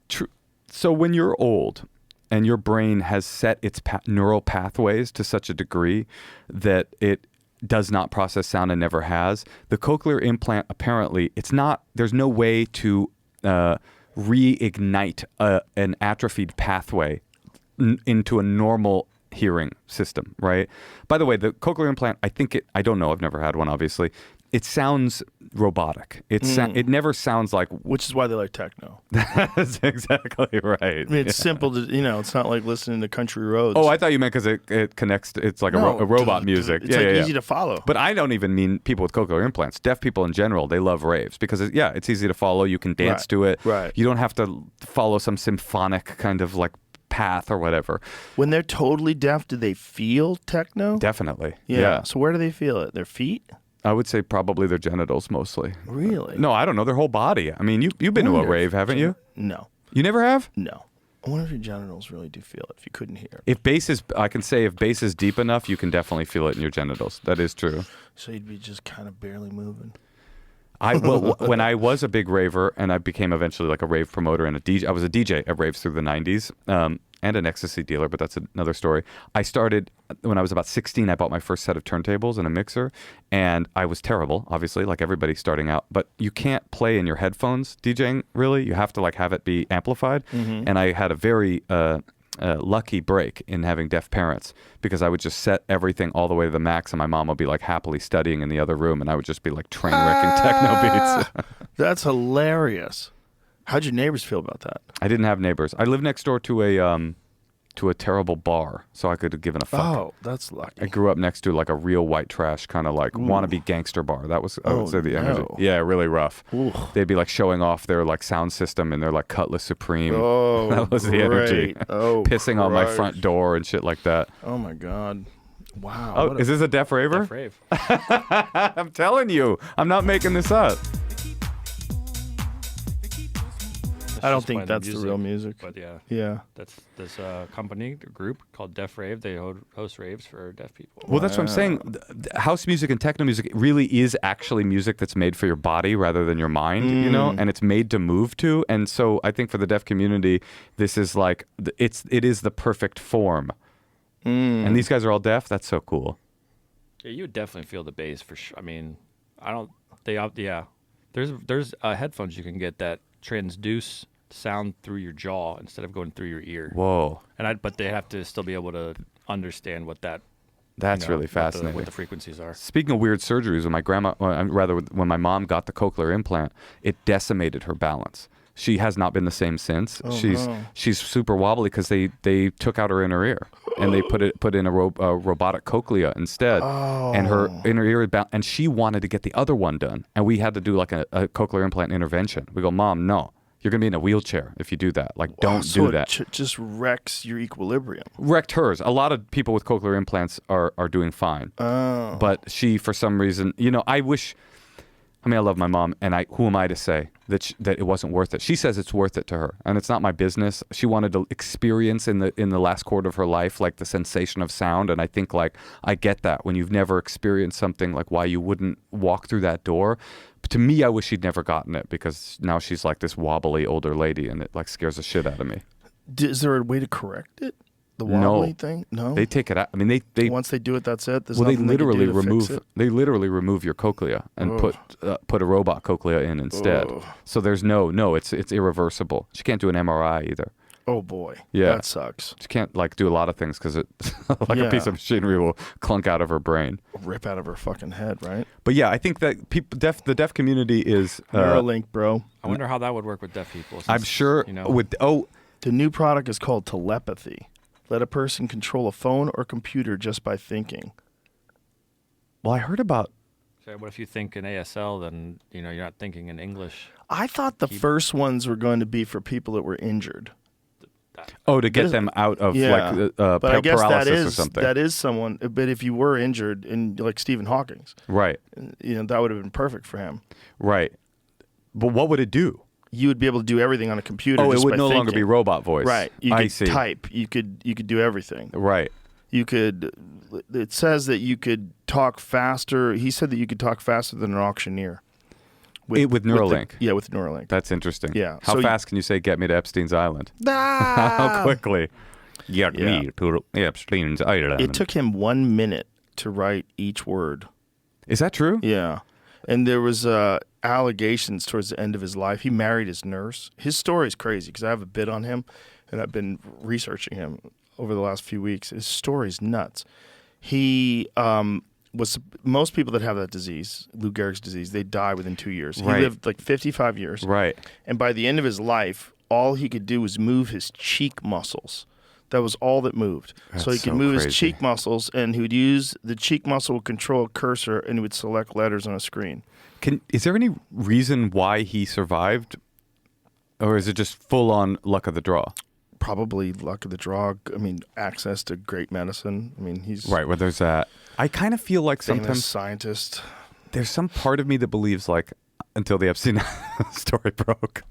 Speaker 4: True. So when you're old and your brain has set its neural pathways to such a degree that it does not process sound and never has, the cochlear implant, apparently, there's no way to reignite an atrophied pathway into a normal hearing system, right? By the way, the cochlear implant, I don't know, I've never had one, obviously. It sounds robotic. It never sounds like...
Speaker 5: Which is why they like techno.
Speaker 4: That's exactly right.
Speaker 5: I mean, it's simple to, it's not like listening to country roads.
Speaker 4: Oh, I thought you meant because it connects, it's like a robot music.
Speaker 5: It's easy to follow.
Speaker 4: But I don't even mean people with cochlear implants. Deaf people in general, they love raves because, it's easy to follow. You can dance to it.
Speaker 5: Right.
Speaker 4: You don't have to follow some symphonic kind of like path or whatever.
Speaker 5: When they're totally deaf, do they feel techno?
Speaker 4: Definitely.
Speaker 5: Yeah. So where do they feel it? Their feet?
Speaker 4: I would say probably their genitals mostly.
Speaker 5: Really?
Speaker 4: No, I don't know. Their whole body. I mean, you've been to a rave, haven't you?
Speaker 5: No.
Speaker 4: You never have?
Speaker 5: No. I wonder if your genitals really do feel it if you couldn't hear it.
Speaker 4: I can say if bass is deep enough, you can definitely feel it in your genitals. That is true.
Speaker 5: So you'd be just kind of barely moving.
Speaker 4: When I was a big raver and I became eventually like a rave promoter and a DJ, I was a DJ at raves through the 90s and an ecstasy dealer, but that's another story. I started when I was about 16. I bought my first set of turntables and a mixer, and I was terrible, obviously, like everybody starting out. But you can't play in your headphones DJing, really. You have to like have it be amplified. And I had a very lucky break in having deaf parents because I would just set everything all the way to the max, and my mom would be like happily studying in the other room, and I would just be like train wrecking techno beats.
Speaker 5: That's hilarious. How'd your neighbors feel about that?
Speaker 4: I didn't have neighbors. I lived next door to a terrible bar, so I could have given a fuck.
Speaker 5: Oh, that's lucky.
Speaker 4: I grew up next to like a real white trash kind of like wannabe gangster bar. That was I would say the energy. Yeah, really rough.
Speaker 5: Ooh.
Speaker 4: They'd be like showing off their like sound system and their like Cutlass Supreme.
Speaker 5: Oh,
Speaker 4: that was the energy.
Speaker 5: great. Oh,
Speaker 4: pissing on my
Speaker 5: Christ.
Speaker 4: front door and shit like that.
Speaker 5: Oh my God. Wow.
Speaker 4: Oh,
Speaker 5: what
Speaker 4: is this a deaf raver?
Speaker 6: Deaf rave.
Speaker 4: I'm telling you, I'm not making this up.
Speaker 5: I don't
Speaker 6: Just
Speaker 5: think
Speaker 6: by
Speaker 5: that's the real music.
Speaker 6: But yeah,
Speaker 5: Yeah.
Speaker 6: that's this company, the group called Deaf Rave. They host raves for deaf people.
Speaker 4: Well, that's what I'm saying. House music and techno music really is actually music that's made for your body rather than your mind, and it's made to move to. And so I think for the deaf community, this is like, it is the perfect form. And these guys are all deaf. That's so cool.
Speaker 6: Yeah, you would definitely feel the bass for sure. I mean, there's headphones you can get that transduce sound through your jaw instead of going through your ear.
Speaker 4: Whoa.
Speaker 6: But they have to still be able to understand what that.
Speaker 4: That's really fascinating.
Speaker 6: What the frequencies are.
Speaker 4: Speaking of weird surgeries, when my mom got the cochlear implant, it decimated her balance. She has not been the same since. She's super wobbly because they took out her inner ear and they put in a robotic cochlea instead, and her inner ear and she wanted to get the other one done, and we had to do like a cochlear implant intervention. We go, Mom, no. You're going to be in a wheelchair if you do that. Like, don't do that.
Speaker 5: It just wrecks your equilibrium.
Speaker 4: Wrecked hers. A lot of people with cochlear implants are doing fine.
Speaker 5: Oh.
Speaker 4: But she, for some reason, I love my mom, and who am I to say that it wasn't worth it? She says it's worth it to her, and it's not my business. She wanted to experience in the last quarter of her life, like the sensation of sound, and I think like I get that when you've never experienced something, like why you wouldn't walk through that door. But to me, I wish she'd never gotten it because now she's like this wobbly older lady, and it like scares the shit out of me.
Speaker 5: Is there a way to correct it? The wobbly thing? No.
Speaker 4: They take it out. I mean, they
Speaker 5: once they do it, that's it. There's
Speaker 4: well, they
Speaker 5: nothing can do
Speaker 4: literally
Speaker 5: to fix
Speaker 4: remove.
Speaker 5: it?
Speaker 4: They literally remove your cochlea and put a robot cochlea in instead.
Speaker 5: Ugh.
Speaker 4: So there's it's irreversible. She can't do an MRI either.
Speaker 5: Oh boy,
Speaker 4: Yeah.
Speaker 5: that sucks.
Speaker 4: She can't like do a lot of things because it like
Speaker 5: Yeah.
Speaker 4: a piece of machinery will clunk out of her brain.
Speaker 5: Rip out of her fucking head, right?
Speaker 4: But yeah, I think that the deaf community is.
Speaker 5: Neuralink, bro.
Speaker 6: I wonder how that would work with deaf people.
Speaker 4: I'm
Speaker 6: since,
Speaker 4: sure
Speaker 6: you know,
Speaker 4: with
Speaker 5: The new product is called telepathy. Let a person control a phone or computer just by thinking.
Speaker 4: well, I heard about.
Speaker 6: so what if you think in ASL, then you're not thinking in English.
Speaker 5: I thought the first ones were going to be for people that were injured.
Speaker 4: Oh, to get
Speaker 5: This-
Speaker 4: them out of
Speaker 5: Yeah,
Speaker 4: like
Speaker 5: but I guess that
Speaker 4: paralysis or
Speaker 5: is
Speaker 4: something.
Speaker 5: that is someone. But if you were injured, and like Stephen Hawking's,
Speaker 4: Right,
Speaker 5: that would have been perfect for him.
Speaker 4: right. But what would it do?
Speaker 5: You would be able to do everything on a computer.
Speaker 4: Oh, it
Speaker 5: just
Speaker 4: would
Speaker 5: by
Speaker 4: no longer
Speaker 5: thinking.
Speaker 4: be robot voice.
Speaker 5: Right. You
Speaker 4: I
Speaker 5: could
Speaker 4: see.
Speaker 5: type. You could do everything.
Speaker 4: Right.
Speaker 5: You could. It says that you could talk faster. He said that you could talk faster than an auctioneer.
Speaker 4: With Neuralink.
Speaker 5: With Neuralink.
Speaker 4: That's interesting.
Speaker 5: Yeah.
Speaker 4: How
Speaker 5: So
Speaker 4: fast can you say "Get me to Epstein's Island"?
Speaker 5: Ah!
Speaker 4: How quickly? Get
Speaker 5: Yeah.
Speaker 4: me to Epstein's Island.
Speaker 5: It took him 1 minute to write each word.
Speaker 4: Is that true?
Speaker 5: Yeah. And there was allegations towards the end of his life. He married his nurse. His story is crazy because I have a bit on him, and I've been researching him over the last few weeks. His story is nuts. He was most people that have that disease, Lou Gehrig's disease, they die within 2 years.
Speaker 4: Right.
Speaker 5: He lived like 55 years.
Speaker 4: Right.
Speaker 5: And by the end of his life, all he could do was move his cheek muscles. That was all that moved. So he
Speaker 4: That's
Speaker 5: could
Speaker 4: so
Speaker 5: move
Speaker 4: crazy.
Speaker 5: his cheek muscles, and he would use the cheek muscle would control a cursor, and he would select letters on a screen.
Speaker 4: Is there any reason why he survived, or is it just full on luck of the draw?
Speaker 5: Probably luck of the draw. I mean, access to great medicine. I mean, he's
Speaker 4: Right. Where there's that. I kind of feel like
Speaker 5: famous
Speaker 4: sometimes
Speaker 5: scientist.
Speaker 4: there's some part of me that believes like until the Epstein story broke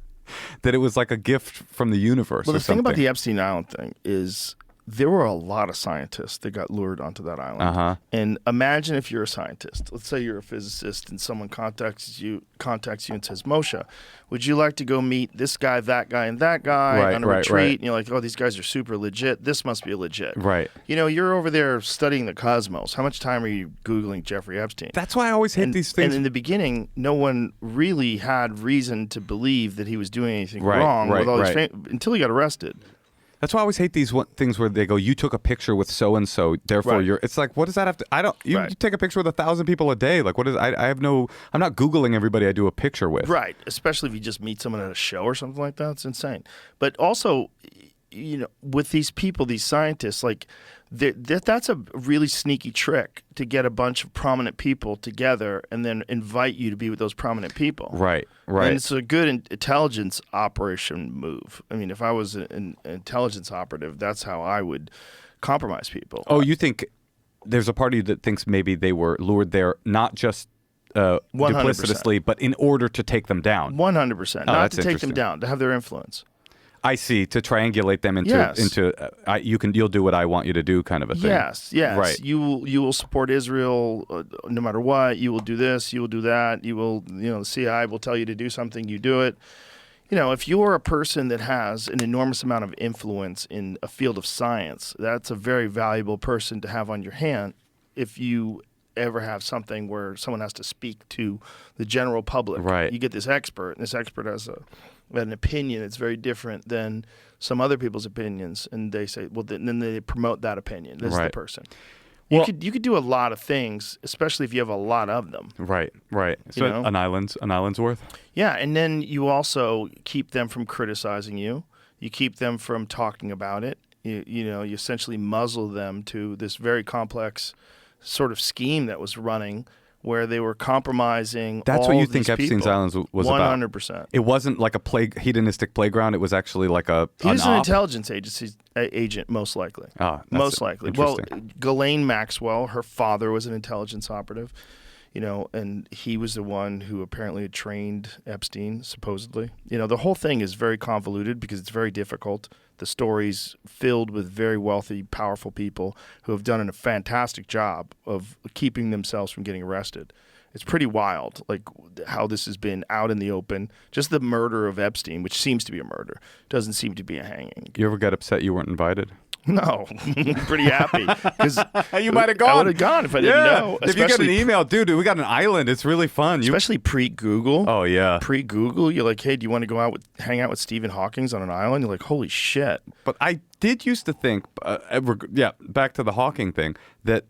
Speaker 4: that it was like a gift from the universe.
Speaker 5: Well,
Speaker 4: or
Speaker 5: the thing about
Speaker 4: something.
Speaker 5: the Epstein Island thing is there were a lot of scientists that got lured onto that island.
Speaker 4: Uh-huh.
Speaker 5: And imagine if you're a scientist. Let's say you're a physicist and someone contacts you and says, Moshe, would you like to go meet this guy, that guy, and that guy
Speaker 4: Right,
Speaker 5: on a
Speaker 4: right,
Speaker 5: retreat?
Speaker 4: right.
Speaker 5: And you're like, oh, these guys are super legit. This must be legit.
Speaker 4: Right.
Speaker 5: You're over there studying the cosmos. How much time are you Googling Jeffrey Epstein?
Speaker 4: That's why I always hate these things.
Speaker 5: And in the beginning, no one really had reason to believe that he was doing anything
Speaker 4: Right,
Speaker 5: wrong
Speaker 4: right,
Speaker 5: with all
Speaker 4: right.
Speaker 5: these until he got arrested.
Speaker 4: That's why I always hate these things where they go, "You took a picture with so and so, therefore
Speaker 5: Right.
Speaker 4: you're." It's like, what does that have to? I don't. You
Speaker 5: Right.
Speaker 4: take a picture with 1,000 people a day. Like, what is? I have no. I'm not Googling everybody I do a picture with.
Speaker 5: Right, especially if you just meet someone at a show or something like that. It's insane. But also, with these people, these scientists, like that's a really sneaky trick to get a bunch of prominent people together and then invite you to be with those prominent people.
Speaker 4: Right. Right.
Speaker 5: And it's a good intelligence operation move. I mean, if I was an intelligence operative, that's how I would compromise people.
Speaker 4: Oh, you think there's a party that thinks maybe they were lured there not just
Speaker 5: 100%.
Speaker 4: duplicitously, but in order to take them down.
Speaker 5: 100%.
Speaker 4: Oh,
Speaker 5: Not
Speaker 4: that's
Speaker 5: to take
Speaker 4: interesting.
Speaker 5: them down, to have their influence.
Speaker 4: I see. To triangulate them into
Speaker 5: Yes.
Speaker 4: you'll do what I want you to do, kind of a thing.
Speaker 5: Yes.
Speaker 4: Right.
Speaker 5: You will support Israel no matter what. You will do this. You will do that. You will. The CIA will tell you to do something. You do it. If you're a person that has an enormous amount of influence in a field of science, that's a very valuable person to have on your hand. If you ever have something where someone has to speak to the general public,
Speaker 4: Right.
Speaker 5: you get this expert, and this expert has an opinion that's very different than some other people's opinions, and they say, well, then they promote that opinion. This is the
Speaker 4: Right.
Speaker 5: person.
Speaker 4: Well-
Speaker 5: you could do a lot of things, especially if you have a lot of them.
Speaker 4: Right. Right. So an island's worth.
Speaker 5: Yeah, and then you also keep them from criticizing you. You keep them from talking about it. You essentially muzzle them to this very complex sort of scheme that was running where they were compromising
Speaker 4: That's
Speaker 5: all
Speaker 4: what you
Speaker 5: of
Speaker 4: think
Speaker 5: these
Speaker 4: Epstein's
Speaker 5: people.
Speaker 4: Island was about.
Speaker 5: 100%.
Speaker 4: It wasn't like a hedonistic playground. It was actually like
Speaker 5: He was
Speaker 4: an
Speaker 5: an
Speaker 4: op.
Speaker 5: intelligence agent, most likely.
Speaker 4: Ah, that's
Speaker 5: Most likely. Well,
Speaker 4: interesting.
Speaker 5: Ghislaine Maxwell, her father was an intelligence operative, and he was the one who apparently had trained Epstein, supposedly. The whole thing is very convoluted because it's very difficult. The story's filled with very wealthy, powerful people who have done a fantastic job of keeping themselves from getting arrested. It's pretty wild, like how this has been out in the open. Just the murder of Epstein, which seems to be a murder, doesn't seem to be a hanging.
Speaker 4: You ever get upset you weren't invited?
Speaker 5: No, pretty happy because
Speaker 4: You might have gone.
Speaker 5: I would have gone if I didn't know.
Speaker 4: If you get an email, dude, we got an island. It's really fun.
Speaker 5: Especially pre-Google.
Speaker 4: Oh yeah.
Speaker 5: Pre-Google, you're like, hey, do you want to go out hang out with Stephen Hawking's on an island? You're like, holy shit.
Speaker 4: But I did used to think, back to the Hawking thing, that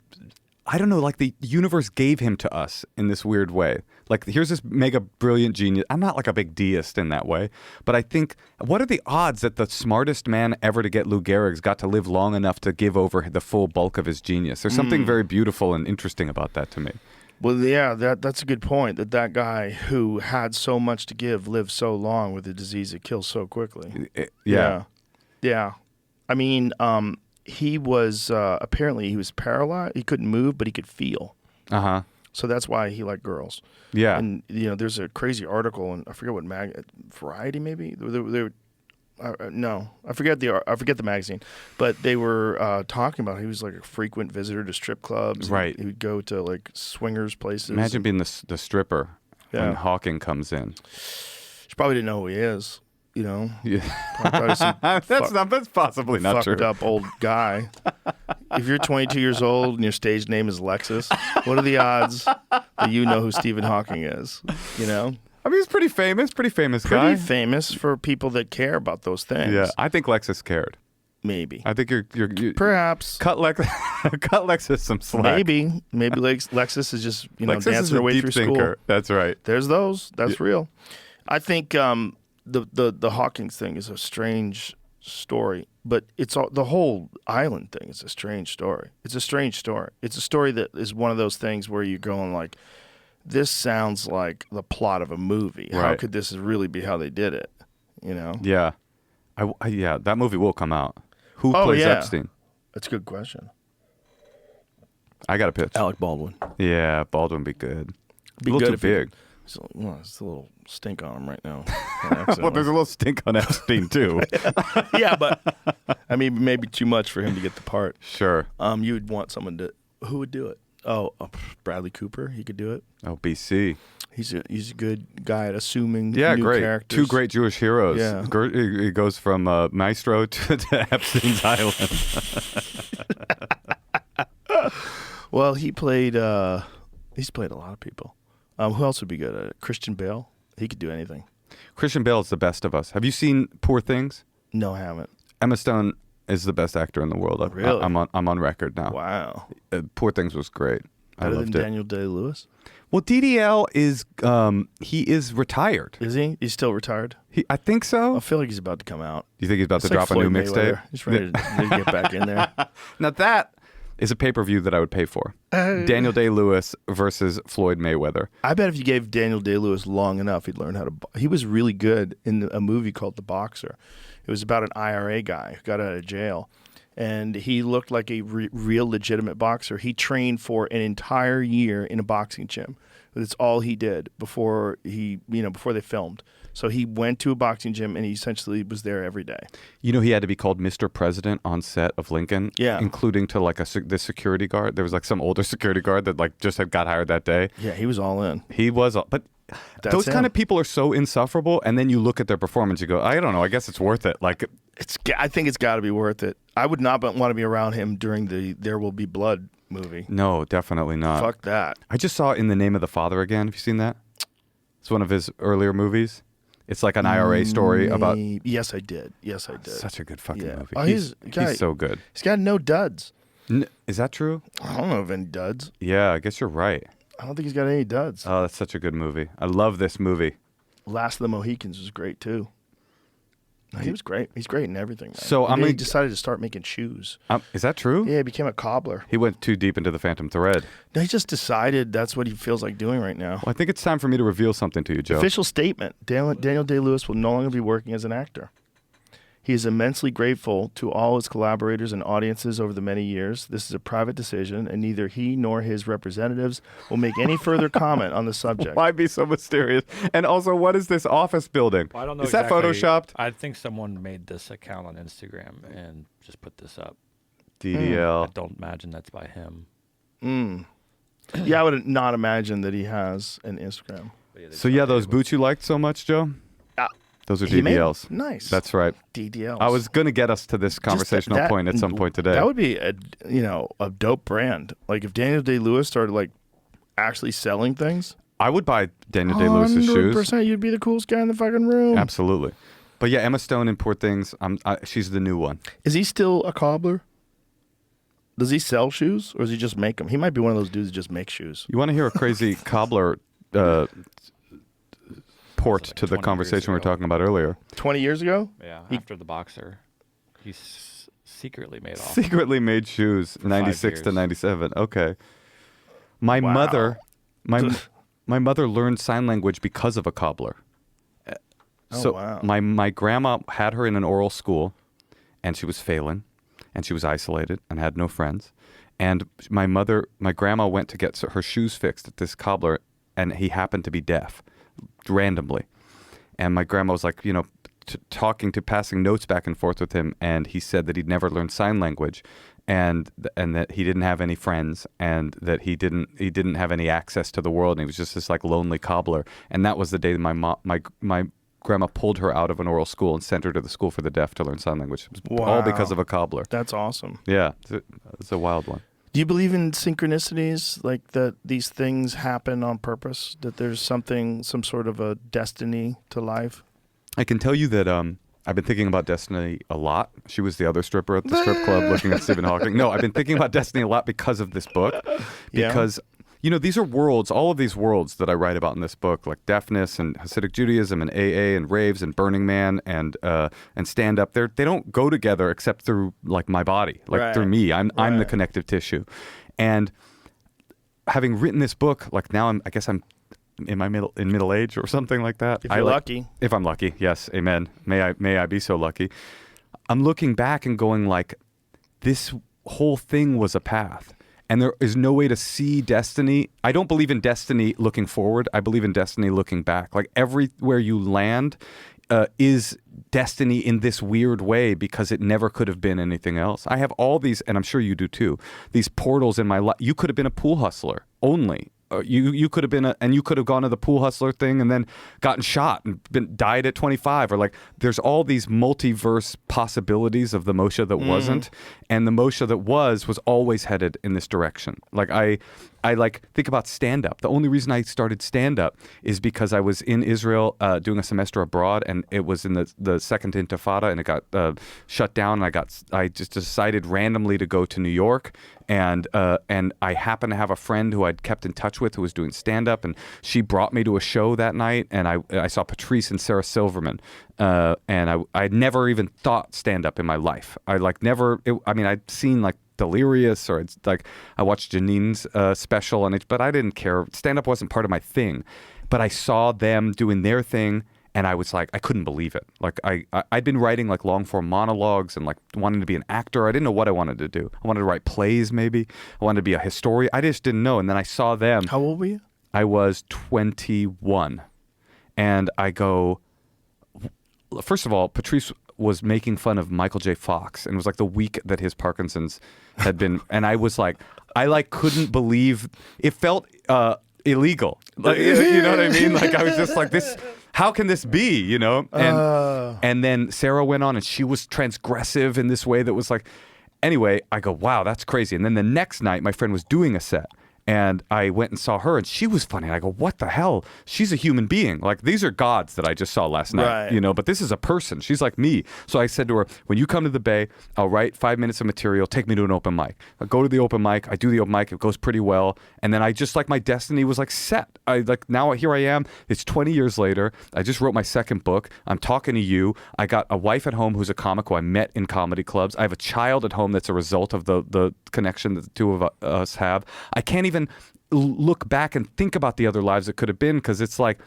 Speaker 4: I don't know, like the universe gave him to us in this weird way. Like, here's this mega brilliant genius. I'm not like a big deist in that way, but I think, what are the odds that the smartest man ever to get Lou Gehrig's got to live long enough to give over the full bulk of his genius? There's something very beautiful and interesting about that to me.
Speaker 5: Well, yeah, that's a good point. That guy who had so much to give lived so long with a disease that kills so quickly.
Speaker 4: Yeah.
Speaker 5: I mean, he was apparently he was paralyzed. He couldn't move, but he could feel.
Speaker 4: Uh-huh.
Speaker 5: So that's why he liked girls.
Speaker 4: Yeah.
Speaker 5: And there's a crazy article, and I forget what Variety maybe. No, I forget the magazine, but they were talking about he was like a frequent visitor to strip clubs.
Speaker 4: Right.
Speaker 5: He would go to like swingers places.
Speaker 4: Imagine being the stripper when
Speaker 5: Yeah.
Speaker 4: Hawking comes in.
Speaker 5: She probably didn't know who he is.
Speaker 4: Yeah.
Speaker 5: Probably some
Speaker 4: That's possibly not
Speaker 5: fucked
Speaker 4: true.
Speaker 5: up old guy. If you're 22 years old and your stage name is Lexus, what are the odds that you know who Stephen Hawking is? You know,
Speaker 4: I mean, he's pretty famous guy.
Speaker 5: pretty famous for people that care about those things.
Speaker 4: Yeah, I think Lexus cared.
Speaker 5: Maybe.
Speaker 4: I think you
Speaker 5: Perhaps.
Speaker 4: cut Lexus some slack.
Speaker 5: Maybe Lexus is just
Speaker 4: Lexus is
Speaker 5: dancing
Speaker 4: a
Speaker 5: her way
Speaker 4: deep
Speaker 5: through
Speaker 4: thinker.
Speaker 5: school.
Speaker 4: That's right.
Speaker 5: There's those. That's real. I think the Hawkins thing is a strange story, but it's all, the whole island thing is a strange story. It's a strange story. It's a story that is one of those things where you're going like, this sounds like the plot of a movie. How
Speaker 4: Right.
Speaker 5: could this really be how they did it? You know?
Speaker 4: Yeah, yeah. That movie will come out. Who
Speaker 5: Oh,
Speaker 4: plays
Speaker 5: yeah.
Speaker 4: Epstein?
Speaker 5: That's a good question.
Speaker 4: I got a pitch.
Speaker 5: Alec Baldwin.
Speaker 4: Yeah, Baldwin would be good.
Speaker 5: Be
Speaker 4: a little
Speaker 5: good
Speaker 4: too
Speaker 5: if he-
Speaker 4: big.
Speaker 5: So, well, it's a little stink on him right now.
Speaker 4: Well, there's a little stink on Epstein too.
Speaker 5: Yeah, but I mean, maybe too much for him to get the part.
Speaker 4: Sure.
Speaker 5: You would want someone to who would do it? Oh, Bradley Cooper. He could do it.
Speaker 4: Oh, BC.
Speaker 5: He's a good guy at assuming
Speaker 4: Yeah,
Speaker 5: new
Speaker 4: great.
Speaker 5: characters.
Speaker 4: Two great Jewish heroes.
Speaker 5: Yeah.
Speaker 4: He goes from Maestro to Epstein's Island.
Speaker 5: Well, he's played a lot of people. Who else would be good at it? Christian Bale. He could do anything.
Speaker 4: Christian Bale is the best of us. Have you seen Poor Things?
Speaker 5: No, I haven't.
Speaker 4: Emma Stone is the best actor in the world.
Speaker 5: Really?
Speaker 4: I'm on record now.
Speaker 5: Wow.
Speaker 4: Poor Things was great. I
Speaker 5: Better than
Speaker 4: loved it.
Speaker 5: Daniel Day-Lewis?
Speaker 4: Well, DDL is he is retired.
Speaker 5: Is he? He's still retired?
Speaker 4: I think so.
Speaker 5: I feel like he's about to come out.
Speaker 4: You think he's about
Speaker 5: It's
Speaker 4: to
Speaker 5: like
Speaker 4: drop a new
Speaker 5: Floyd
Speaker 4: mixtape?
Speaker 5: Mayweather. He's ready to get back in there.
Speaker 4: Now that is a pay-per-view that I would pay for. Daniel Day-Lewis versus Floyd Mayweather.
Speaker 5: I bet if you gave Daniel Day-Lewis long enough, he'd learn how to. He was really good in a movie called The Boxer. It was about an IRA guy who got out of jail, and he looked like a real legitimate boxer. He trained for an entire year in a boxing gym. That's all he did before they filmed. So he went to a boxing gym and he essentially was there every day.
Speaker 4: You know, he had to be called Mr. President on set of Lincoln.
Speaker 5: Yeah.
Speaker 4: Including to like the security guard. There was like some older security guard that like just had got hired that day.
Speaker 5: Yeah, he was all in.
Speaker 4: He was, but
Speaker 5: That's
Speaker 4: those kind
Speaker 5: him.
Speaker 4: of people are so insufferable. And then you look at their performance, you go, I don't know. I guess it's worth it. Like,
Speaker 5: I think it's got to be worth it. I would not want to be around him during the There Will Be Blood movie.
Speaker 4: no, definitely not.
Speaker 5: Fuck that.
Speaker 4: I just saw In the Name of the Father again. Have you seen that? It's one of his earlier movies. It's like an IRA story about.
Speaker 5: Yes, I did.
Speaker 4: Such a good fucking
Speaker 5: Yeah.
Speaker 4: movie.
Speaker 5: Oh,
Speaker 4: he's
Speaker 5: guy-
Speaker 4: so good.
Speaker 5: He's got no duds.
Speaker 4: Is that true?
Speaker 5: I don't know of any duds.
Speaker 4: Yeah, I guess you're right.
Speaker 5: I don't think he's got any duds.
Speaker 4: Oh, that's such a good movie. I love this movie.
Speaker 5: Last of the Mohicans was great too. He was great. He's great in everything. Man.
Speaker 4: So,
Speaker 5: And
Speaker 4: I'm
Speaker 5: then he
Speaker 4: gonna-
Speaker 5: decided to start making shoes.
Speaker 4: Is that true?
Speaker 5: Yeah, he became a cobbler.
Speaker 4: He went too deep into the Phantom Thread.
Speaker 5: No, he just decided that's what he feels like doing right now.
Speaker 4: Well, I think it's time for me to reveal something to you, Joe.
Speaker 5: Official statement: Daniel Day-Lewis will no longer be working as an actor. He is immensely grateful to all his collaborators and audiences over the many years. This is a private decision, and neither he nor his representatives will make any further comment on the subject.
Speaker 4: Why be so mysterious? And also, what is this office building?
Speaker 6: Well, I don't know.
Speaker 4: Is that
Speaker 6: exactly.
Speaker 4: photoshopped?
Speaker 6: I think someone made this account on Instagram and just put this up. I
Speaker 4: DDL.
Speaker 6: don't imagine that's by him.
Speaker 5: Yeah, I would not imagine that he has an Instagram.
Speaker 6: But yeah, they
Speaker 4: So
Speaker 6: just
Speaker 4: yeah, those
Speaker 6: updated
Speaker 4: boots you liked so much, Joe? Those are
Speaker 5: He made-
Speaker 4: DDLs.
Speaker 5: Nice.
Speaker 4: That's right.
Speaker 5: DDLs.
Speaker 4: I was going to get us to this conversational
Speaker 5: that-
Speaker 4: point at some point today.
Speaker 5: That would be a dope brand. Like if Daniel Day-Lewis started like actually selling things.
Speaker 4: I would buy Daniel Day-Lewis's shoes.
Speaker 5: 100%, you'd be the coolest guy in the fucking room.
Speaker 4: Absolutely. But yeah, Emma Stone import things. She's the new one.
Speaker 5: Is he still a cobbler? Does he sell shoes or does he just make them? He might be one of those dudes that just makes shoes.
Speaker 4: You want to hear a crazy cobbler port to the
Speaker 6: 20
Speaker 4: conversation we were
Speaker 6: years ago.
Speaker 4: talking about earlier?
Speaker 5: 20 years ago?
Speaker 6: Yeah, after the boxer, he secretly made off.
Speaker 4: Secretly made shoes,
Speaker 6: 5
Speaker 4: 96 to
Speaker 6: years.
Speaker 4: 97. Okay. My
Speaker 5: Wow.
Speaker 4: mother, my mother learned sign language because of a cobbler. So
Speaker 5: wow.
Speaker 4: my grandma had her in an oral school, and she was failing, and she was isolated and had no friends. And my grandma went to get her shoes fixed at this cobbler, and he happened to be deaf, randomly. And my grandma was like, passing notes back and forth with him, and he said that he'd never learned sign language, and that he didn't have any friends, and that he didn't have any access to the world, and he was just this like lonely cobbler. And that was the day that my grandma pulled her out of an oral school and sent her to the school for the deaf to learn sign language. It was all because of a cobbler.
Speaker 5: That's awesome.
Speaker 4: Yeah, it's a wild one.
Speaker 5: Do you believe in synchronicities, like that these things happen on purpose, that there's some sort of a destiny to life?
Speaker 4: I can tell you that I've been thinking about Destiny a lot. She was the other stripper at the strip club looking at Stephen Hawking. No, I've been thinking about Destiny a lot because of this book.
Speaker 5: Yeah.
Speaker 4: Because, these are worlds, all of these worlds that I write about in this book, like deafness and Hasidic Judaism and AA and raves and Burning Man and stand-up, they don't go together except through, like, my body, like
Speaker 5: Right.
Speaker 4: through me. I'm the
Speaker 5: Right.
Speaker 4: connective tissue. And having written this book, like now I'm in middle age or something like that.
Speaker 5: If you're lucky.
Speaker 4: If I'm lucky, yes, amen. May I be so lucky. I'm looking back and going like, this whole thing was a path, and there is no way to see destiny. I don't believe in destiny looking forward. I believe in destiny looking back. Like everywhere you land is destiny in this weird way because it never could have been anything else. I have all these, and I'm sure you do too, these portals in my life. You could have been a pool hustler only. You could have been and you could have gone to the pool hustler thing and then gotten shot and died at 25, or like there's all these multiverse possibilities of the Moshe that wasn't, and the Moshe that was always headed in this direction. Like I like think about stand up. The only reason I started stand up is because I was in Israel doing a semester abroad, and it was in the second Intifada, and it got shut down, and I just decided randomly to go to New York. And I happened to have a friend who I'd kept in touch with who was doing stand-up, and she brought me to a show that night, and I saw Patrice and Sarah Silverman, and I'd never even thought stand-up in my life. I'd seen like Delirious, or it's like I watched Janine's special, but I didn't care. Stand-up wasn't part of my thing, but I saw them doing their thing. And I was like, I couldn't believe it. Like I'd been writing like long form monologues and like wanting to be an actor. I didn't know what I wanted to do. I wanted to write plays, maybe. I wanted to be a historian. I just didn't know. And then I saw them.
Speaker 5: How old were you?
Speaker 4: I was 21. And I go, first of all, Patrice was making fun of Michael J. Fox, and it was like the week that his Parkinson's had been. And I was like, couldn't believe it felt illegal. Like, you know what I mean? Like I was just like this. How can this be, And then Sarah went on, and she was transgressive in this way that was like, anyway, I go, wow, that's crazy. And then the next night, my friend was doing a set, and I went and saw her, and she was funny. And I go, what the hell? She's a human being. Like, these are gods that I just saw last night,
Speaker 5: Right.
Speaker 4: but this is a person. She's like me. So I said to her, when you come to the Bay, I'll write 5 minutes of material, take me to an open mic. I go to the open mic, I do the open mic, it goes pretty well. And then I just like my destiny was like set. Now here I am. It's 20 years later. I just wrote my second book. I'm talking to you. I got a wife at home who's a comic who I met in comedy clubs. I have a child at home that's a result of the connection that the two of us have. I can't even look back and think about the other lives it could have been, because it's like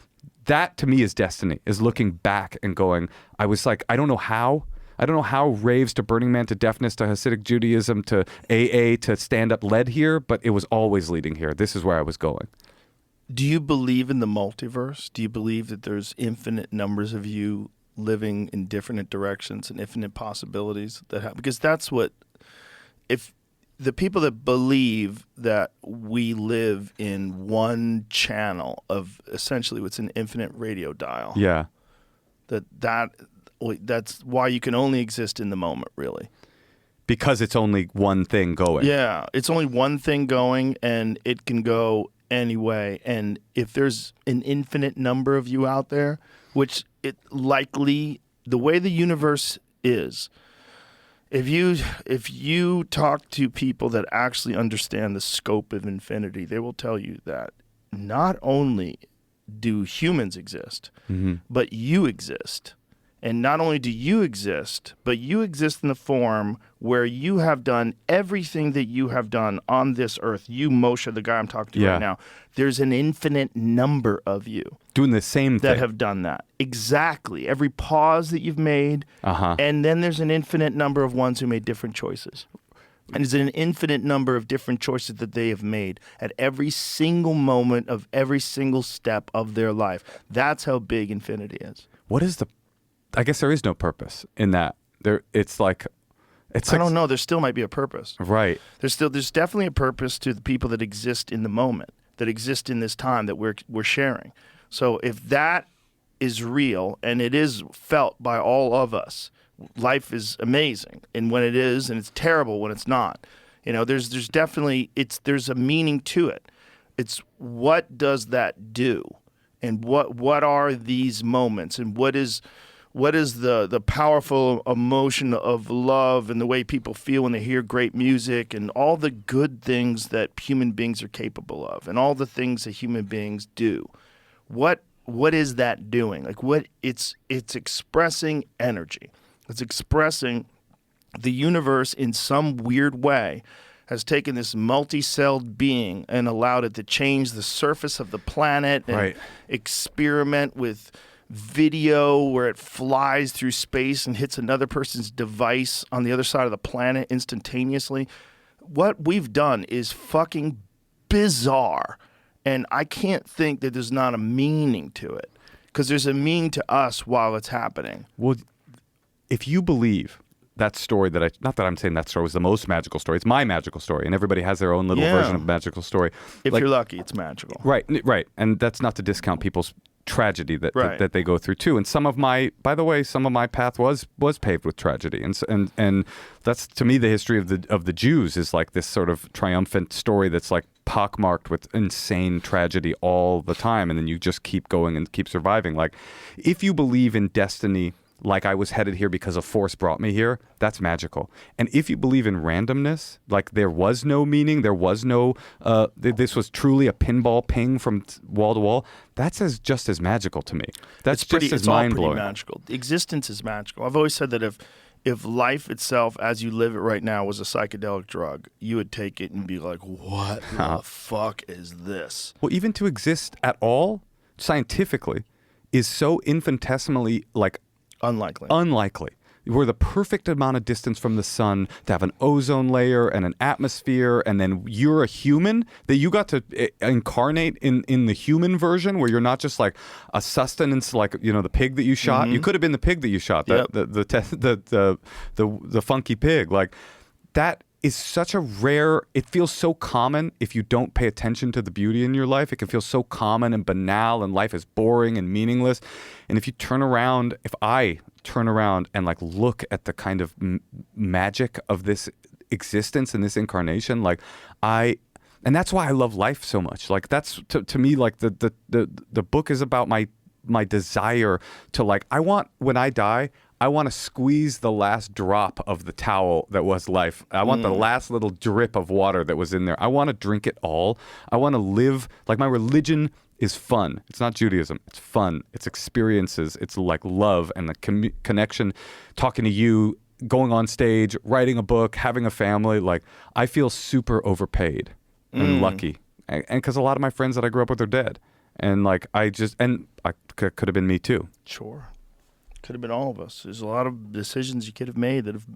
Speaker 4: that to me is destiny, is looking back and going, I was like, I don't know how raves to Burning Man to deafness to Hasidic Judaism to AA to stand-up led here, but it was always leading here. This is where I was going.
Speaker 5: Do you believe in the multiverse? Do you believe that there's infinite numbers of you living in different directions and infinite possibilities because that's what, if the people that believe that we live in one channel of essentially what's an infinite radio dial.
Speaker 4: Yeah.
Speaker 5: That's why you can only exist in the moment, really.
Speaker 4: Because it's only one thing going.
Speaker 5: Yeah, it's only one thing going, and it can go any way. And if there's an infinite number of you out there, which it likely, the way the universe is, if you talk to people that actually understand the scope of infinity, they will tell you that not only do humans exist, but you exist. And not only do you exist, but you exist in the form where you have done everything that you have done on this earth. You, Moshe, the guy I'm talking to right now, there's an infinite number of you
Speaker 4: doing the same thing
Speaker 5: that have done that. Exactly. Every pause that you've made. And then there's an infinite number of ones who made different choices. And there's an infinite number of different choices that they have made at every single moment of every single step of their life. That's how big infinity is.
Speaker 4: What is the I guess there is no purpose in that. It's
Speaker 5: I don't know. There still might be a purpose.
Speaker 4: Right.
Speaker 5: There's definitely a purpose to the people that exist in the moment, that exist in this time that we're sharing. So if that is real and it is felt by all of us, life is amazing. And when it is, and it's terrible when it's not. There's definitely there's a meaning to it. It's what does that do, and what are these moments, and what is the powerful emotion of love and the way people feel when they hear great music and all the good things that human beings are capable of and all the things that human beings do. What is that doing? Like it's expressing energy. It's expressing the universe in some weird way has taken this multi-celled being and allowed it to change the surface of the planet and experiment with video where it flies through space and hits another person's device on the other side of the planet instantaneously. What we've done is fucking bizarre. And I can't think that there's not a meaning to it, because there's a meaning to us while it's happening.
Speaker 4: Well, if you believe that story not that I'm saying that story was the most magical story, it's my magical story, and everybody has their own little version of a magical story.
Speaker 5: If you're lucky, it's magical.
Speaker 4: Right. And that's not to discount people's tragedy that they go through too. And some of my path was paved with tragedy, and that's, to me, the history of the Jews is like this sort of triumphant story that's like pockmarked with insane tragedy all the time, and then you just keep going and keep surviving. Like, if you believe in destiny, like I was headed here because a force brought me here, that's magical. And if you believe in randomness, like there was no meaning, there was no, this was truly a pinball ping from wall to wall, that's just as magical to me. That's just as mind-blowing.
Speaker 5: It's all pretty magical. Existence is magical. I've always said that if life itself, as you live it right now, was a psychedelic drug, you would take it and be like, what the fuck is this?
Speaker 4: Well, even to exist at all, scientifically, is so infinitesimally, like, Unlikely. We're the perfect amount of distance from the sun to have an ozone layer and an atmosphere, and then you're a human, that you got to incarnate in the human version, where you're not just like a sustenance, like, the pig that you shot. You could have been the pig that you shot, the funky pig. Like, that is such a rare, it feels so common if you don't pay attention to the beauty in your life. It can feel so common and banal, and life is boring and meaningless. And if I turn around and like look at the kind of magic of this existence and this incarnation, and that's why I love life so much. Like, that's to me, like the book is about my desire to, like, when I die, I want to squeeze the last drop of the towel that was life. I want the last little drip of water that was in there. I want to drink it all. I want to live, like, my religion is fun. It's not Judaism. It's fun. It's experiences. It's like love and the connection, talking to you, going on stage, writing a book, having a family. Like, I feel super overpaid and lucky. And because a lot of my friends that I grew up with are dead. And like, I could have been me too.
Speaker 5: Sure. Could have been all of us. There's a lot of decisions you could have made that have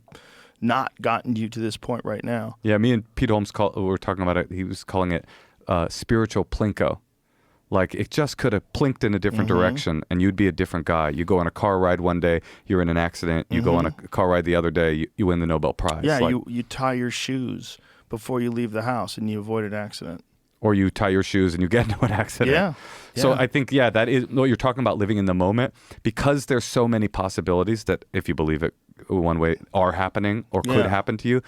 Speaker 5: not gotten you to this point right now.
Speaker 4: Yeah, me and Pete Holmes were talking about it. He was calling it spiritual plinko. Like, it just could have plinked in a different direction, and you'd be a different guy. You go on a car ride one day, you're in an accident. You go on a car ride the other day, you win the Nobel Prize.
Speaker 5: Yeah, like, you tie your shoes before you leave the house, and you avoid an accident.
Speaker 4: or you tie your shoes and you get into an accident.
Speaker 5: Yeah.
Speaker 4: So
Speaker 5: Yeah.
Speaker 4: I think, that is what you're talking about, living in the moment, because there's so many possibilities that, if you believe it one way, are happening or could
Speaker 5: Yeah.
Speaker 4: happen to you.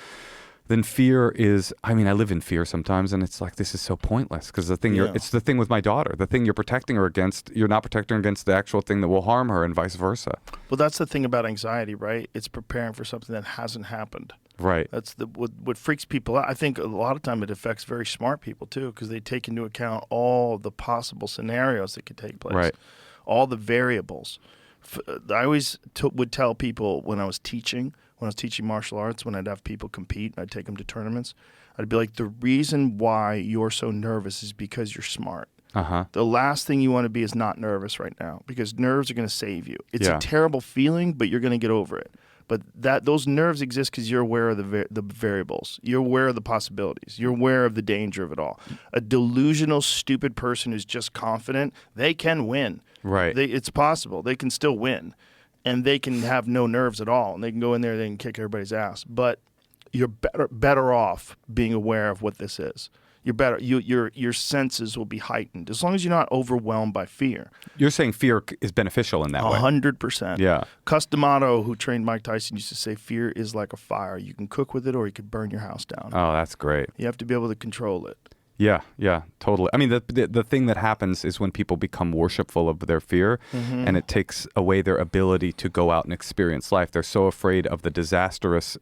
Speaker 4: Then fear is, I live in fear sometimes, and it's like, this is so pointless, because it's the thing with my daughter, the thing you're protecting her against, you're not protecting her against the actual thing that will harm her, and vice versa.
Speaker 5: Well, that's the thing about anxiety, right? It's preparing for something that hasn't happened.
Speaker 4: Right.
Speaker 5: That's what freaks people out. I think a lot of time it affects very smart people too, because they take into account all the possible scenarios that could take place,
Speaker 4: Right.
Speaker 5: all the variables. I always would tell people when I was teaching martial arts, when I'd have people compete, I'd take them to tournaments, I'd be like, the reason why you're so nervous is because you're smart.
Speaker 4: Uh-huh.
Speaker 5: The last thing you want to be is not nervous right now, because nerves are going to save you. It's
Speaker 4: Yeah.
Speaker 5: a terrible feeling, but you're going to get over it. But those nerves exist because you're aware of the variables. You're aware of the possibilities. You're aware of the danger of it all. A delusional, stupid person who's just confident, they can win.
Speaker 4: Right.
Speaker 5: It's possible. They can still win. And they can have no nerves at all. And they can go in there, they can kick everybody's ass. But you're better off being aware of what this is. You're better. Your senses will be heightened as long as you're not overwhelmed by fear.
Speaker 4: You're saying fear is beneficial in that way.
Speaker 5: 100%.
Speaker 4: Yeah.
Speaker 5: Customato, who trained Mike Tyson, used to say, fear is like a fire. You can cook with it or you could burn your house down.
Speaker 4: Oh, that's great.
Speaker 5: You have to be able to control it.
Speaker 4: Yeah, totally. The thing that happens is when people become worshipful of their fear, and it takes away their ability to go out and experience life. They're so afraid of the disastrous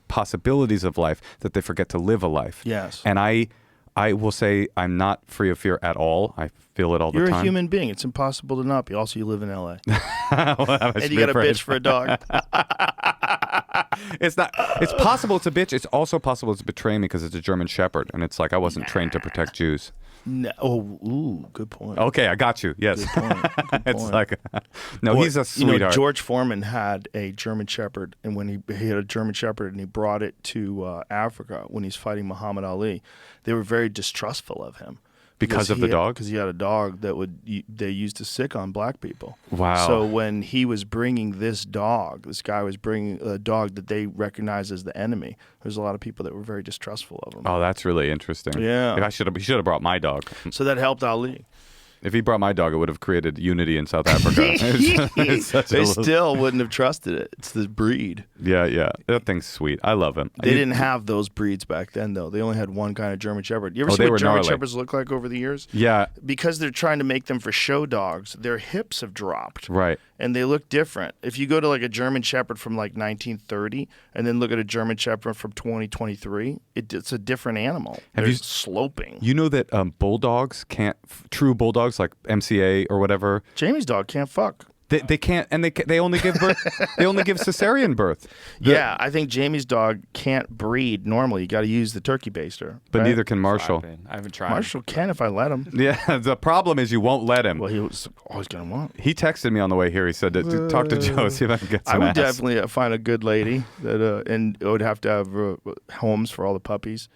Speaker 4: possibilities of life that they forget to live a life.
Speaker 5: Yes.
Speaker 4: And I will say I'm not free of fear at all. I feel it all the
Speaker 5: You're
Speaker 4: time.
Speaker 5: a human being. It's impossible to not be. Also, you live in L.A.
Speaker 4: Well,
Speaker 5: and you got a bitch for a dog.
Speaker 4: It's not. It's possible it's a bitch. It's also possible it's a betray me because it's a German Shepherd, and it's like I wasn't trained to protect Jews.
Speaker 5: No. Oh, ooh, good point.
Speaker 4: Okay, I got you. Yes.
Speaker 5: Good point. Good
Speaker 4: It's
Speaker 5: point.
Speaker 4: like, no,
Speaker 5: Boy,
Speaker 4: he's a sweetheart.
Speaker 5: George Foreman had a German Shepherd, and when he had a German Shepherd and he brought it to Africa when he's fighting Muhammad Ali, they were very distrustful of him.
Speaker 4: Because of the dog?
Speaker 5: Because he had a dog that they used to sick on black people.
Speaker 4: Wow.
Speaker 5: So when he was bringing this guy was bringing a dog that they recognized as the enemy. There's a lot of people that were very distrustful of him.
Speaker 4: Oh, that's really interesting.
Speaker 5: Yeah.
Speaker 4: He should have brought my dog.
Speaker 5: So that helped Ali.
Speaker 4: If he brought my dog, it would have created unity in South Africa. It's such
Speaker 5: They
Speaker 4: a-
Speaker 5: still wouldn't have trusted it. It's the breed.
Speaker 4: Yeah. That thing's sweet. I love him.
Speaker 5: They didn't have those breeds back then, though. They only had one kind of German Shepherd. You ever
Speaker 4: Oh,
Speaker 5: see
Speaker 4: they
Speaker 5: what
Speaker 4: were
Speaker 5: German
Speaker 4: gnarly.
Speaker 5: Shepherds look like over the years?
Speaker 4: Yeah.
Speaker 5: Because they're trying to make them for show dogs, their hips have dropped.
Speaker 4: Right.
Speaker 5: And they look different. If you go to like a German Shepherd from like 1930 and then look at a German Shepherd from 2023, it's a different animal.
Speaker 4: Have
Speaker 5: They're
Speaker 4: you-
Speaker 5: sloping.
Speaker 4: You know that bulldogs can't, true bulldogs like MCA or whatever,
Speaker 5: Jamie's dog can't fuck.
Speaker 4: they can't, and they only give birth, they only give cesarean birth.
Speaker 5: Yeah, I think Jamie's dog can't breed normally. You got to use the turkey baster.
Speaker 4: But
Speaker 5: right?
Speaker 4: neither can Marshall.
Speaker 6: I haven't tried.
Speaker 5: Marshall can if I let him.
Speaker 4: Yeah, the problem is you won't let him.
Speaker 5: Well, he was always going to want.
Speaker 4: He texted me on the way here. He said to talk to Joe, see if I can get
Speaker 5: I
Speaker 4: some
Speaker 5: would
Speaker 4: ass.
Speaker 5: definitely find a good lady that, and it would have to have homes for all the puppies.